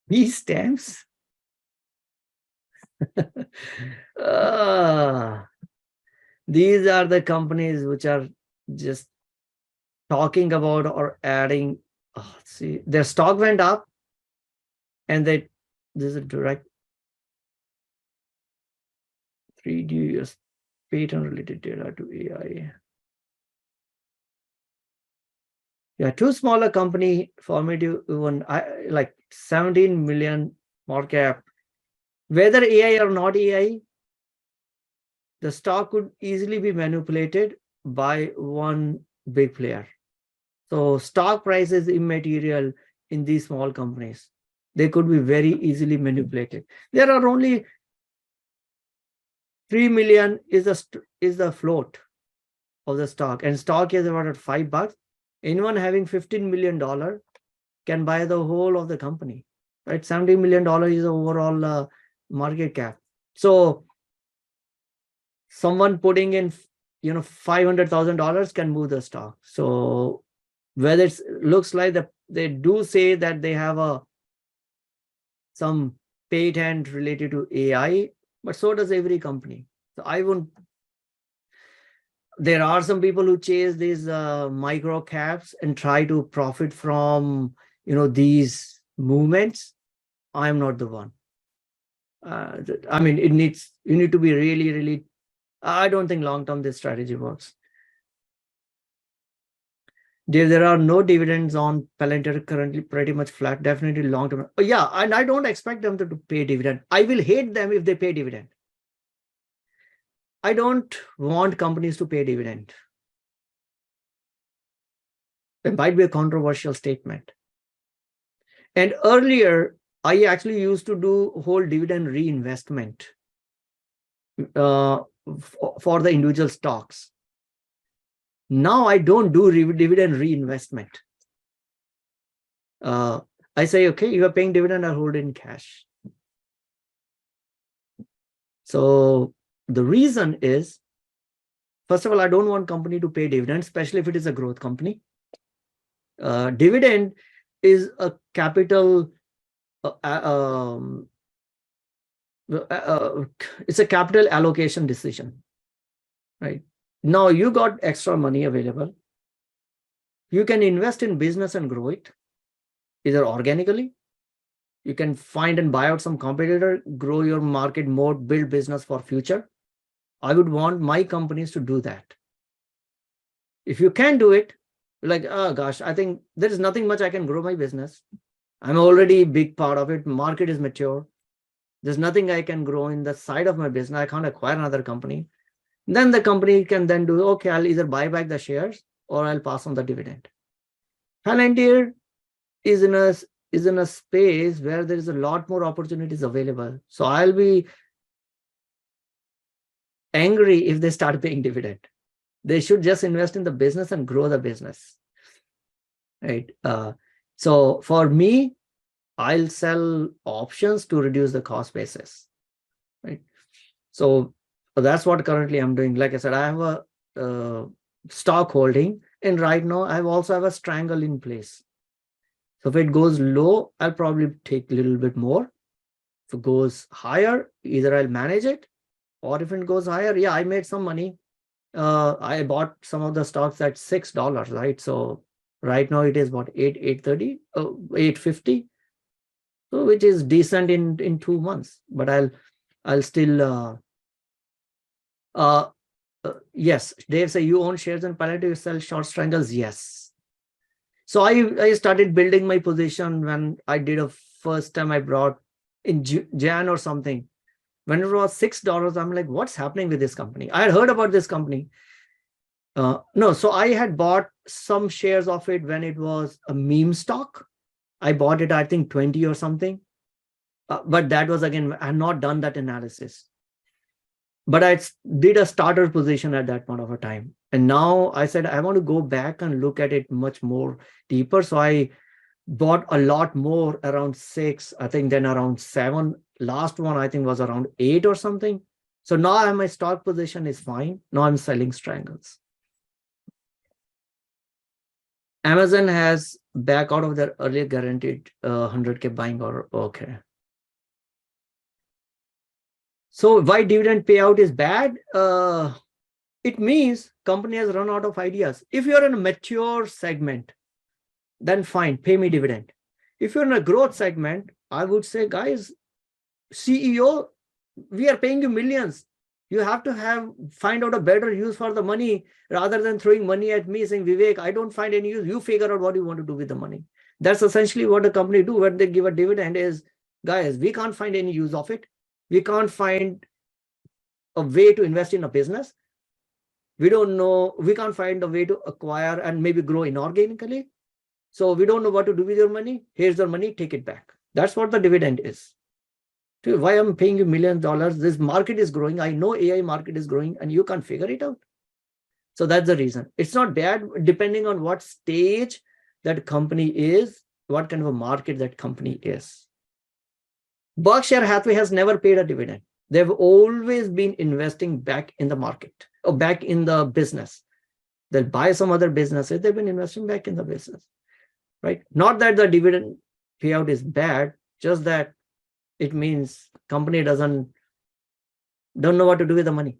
[SPEAKER 1] These stamps? These are the companies which are just talking about or adding. See, their stock went up, and this is a direct 3D patent related data to AI. Yeah, 2 smaller company, formative one, like 17 million market cap. Whether AI or not AI, the stock could easily be manipulated by one big player. So stock price is immaterial in these small companies. They could be very easily manipulated. There are only 3 million is the float of the stock, and stock is about $5. Anyone having $15 million can buy the whole of the company, right? $70 million is the overall market cap. So someone putting in, $500,000 can move the stock. So whether it looks like they do say that they have some patent related to AI, but so does every company. So I wouldn't. There are some people who chase these micro caps and try to profit from these movements. I'm not the one. I mean, you need to be really, really. I don't think long term this strategy works. There are no dividends on Palantir, currently pretty much flat, definitely long term. Oh, yeah, and I don't expect them to pay dividend. I will hate them if they pay dividend. I don't want companies to pay dividend. It might be a controversial statement. And earlier, I actually used to do whole dividend reinvestment for the individual stocks. Now I don't do dividend reinvestment. I say, okay, you are paying dividend, I hold it in cash. So the reason is, first of all, I don't want company to pay dividend, especially if it is a growth company. Dividend is a capital, it's a capital allocation decision, right? Now you got extra money available. You can invest in business and grow it, either organically. You can find and buy out some competitor, grow your market more, build business for future. I would want my companies to do that. If you can do it, like, oh gosh, I think there is nothing much I can grow my business. I'm already a big part of it. Market is mature. There's nothing I can grow in the side of my business. I can't acquire another company. Then the company can then do, okay, I'll either buy back the shares or I'll pass on the dividend. Palantir is in a space where there is a lot more opportunities available. So I'll be angry if they start paying dividend. They should just invest in the business and grow the business, right? So for me, I'll sell options to reduce the cost basis, right? So that's what currently I'm doing. Like I said, I have a stock holding, and right now I also have a strangle in place. So if it goes low, I'll probably take a little bit more. If it goes higher, either I'll manage it, or if it goes higher, yeah, I made some money. I bought some of the stocks at $6, right? So right now it is what, 830, 850. So which is decent in 2 months. But I'll still yes, Dave say you own shares in Palantir, you sell short strangles. Yes. So I started building my position when I did a first time I brought in Jan or something. When it was $6, I'm like, what's happening with this company? I had heard about this company. No, so I had bought some shares of it when it was a meme stock. I bought it, I think 20 or something. But that was, again, I had not done that analysis. But I did a starter position at that point of a time. And now I said, I want to go back and look at it much more deeper. So I bought a lot more around 6, I think then around 7. Last one, I think, was around 8 or something. So now my stock position is fine. Now I'm selling strangles. Amazon has back out of their earlier guaranteed 100K buying order. Okay. So why dividend payout is bad? It means company has run out of ideas. If you're in a mature segment, then fine, pay me dividend. If you're in a growth segment, I would say, guys, CEO, we are paying you millions. You have to find out a better use for the money rather than throwing money at me saying, Vivek, I don't find any use. You figure out what you want to do with the money. That's essentially what a company do when they give a dividend is, guys, we can't find any use of it. We can't find a way to invest in a business. We don't know, we can't find a way to acquire and maybe grow inorganically. So we don't know what to do with your money. Here's your money, take it back. That's what the dividend is. Why I'm paying you $millions? This market is growing. I know AI market is growing and you can't figure it out. So that's the reason. It's not bad depending on what stage that company is, what kind of a market that company is. Berkshire Hathaway has never paid a dividend. They've always been investing back in the market or back in the business. They'll buy some other businesses. They've been investing back in the business, right? Not that the dividend payout is bad, just that it means company don't know what to do with the money.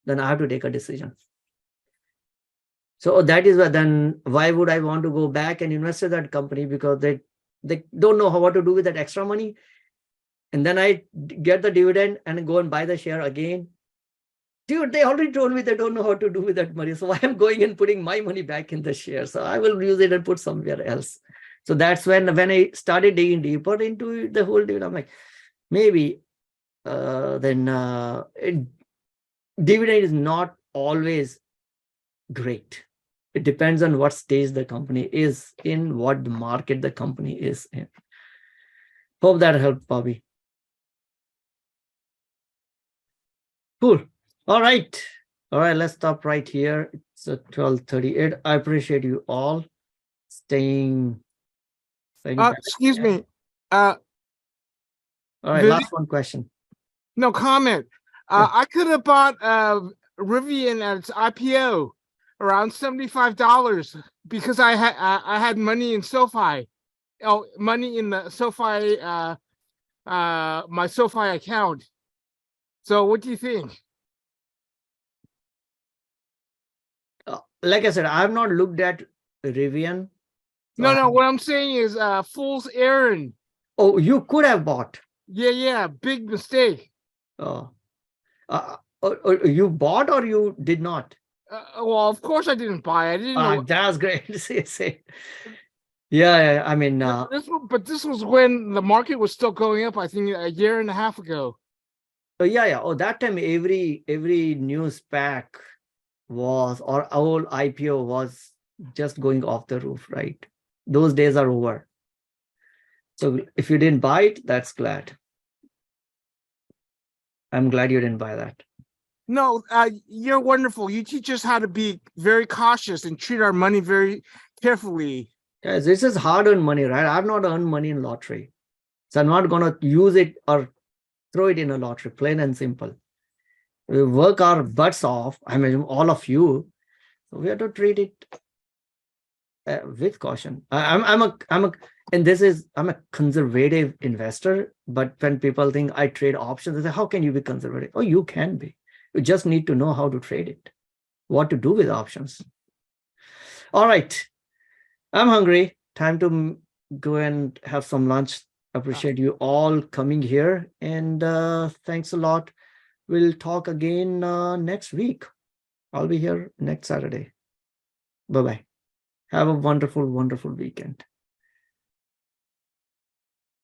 [SPEAKER 1] Then I have to take a decision. So that is why would I want to go back and invest in that company? Because they don't know what to do with that extra money. And then I get the dividend and go and buy the share again. Dude, they already told me they don't know how to do with that money. So I'm going and putting my money back in the share. So I will use it and put somewhere else. So that's when I started digging deeper into the whole dividend. I'm like, maybe dividend is not always great. It depends on what stage the company is in, what the market the company is in. Hope that helped, Bobby. Cool. All right. Let's stop right here. It's 12:38. I appreciate you all staying back.
[SPEAKER 3] Excuse me.
[SPEAKER 1] All right,
[SPEAKER 3] Vivek,
[SPEAKER 1] last one question.
[SPEAKER 3] no comment.
[SPEAKER 1] Yeah.
[SPEAKER 3] I could have bought Rivian at its IPO around $75 because I had money in SoFi. Oh, money in the SoFi my SoFi account. So what do you think?
[SPEAKER 1] Like I said, I have not looked at Rivian. So
[SPEAKER 3] No, what I'm saying is fool's errand.
[SPEAKER 1] Oh, you could have bought.
[SPEAKER 3] Yeah, big mistake.
[SPEAKER 1] You bought or you did not?
[SPEAKER 3] Well, of course I didn't buy. I didn't know.
[SPEAKER 1] That's great. See. Yeah. I mean,
[SPEAKER 3] this was when the market was still going up. I think a year and a half ago.
[SPEAKER 1] Yeah. Oh, that time every new SPAC was, or our IPO was just going off the roof, right? Those days are over. So if you didn't buy it, that's glad. I'm glad you didn't buy that.
[SPEAKER 3] No, you're wonderful. You teach us how to be very cautious and treat our money very carefully.
[SPEAKER 1] Guys, this is hard-earned money, right? I've not earned money in lottery. So I'm not going to use it or throw it in a lottery, plain and simple. We work our butts off. I mean, all of you. So we have to treat it with caution. I'm a conservative investor, but when people think I trade options, they say, how can you be conservative? Oh, you can be. You just need to know how to trade it, what to do with options. All right. I'm hungry. Time to go and have some lunch. Appreciate you all coming here. And thanks a lot. We'll talk again next week. I'll be here next Saturday. Bye-bye. Have a wonderful, wonderful weekend.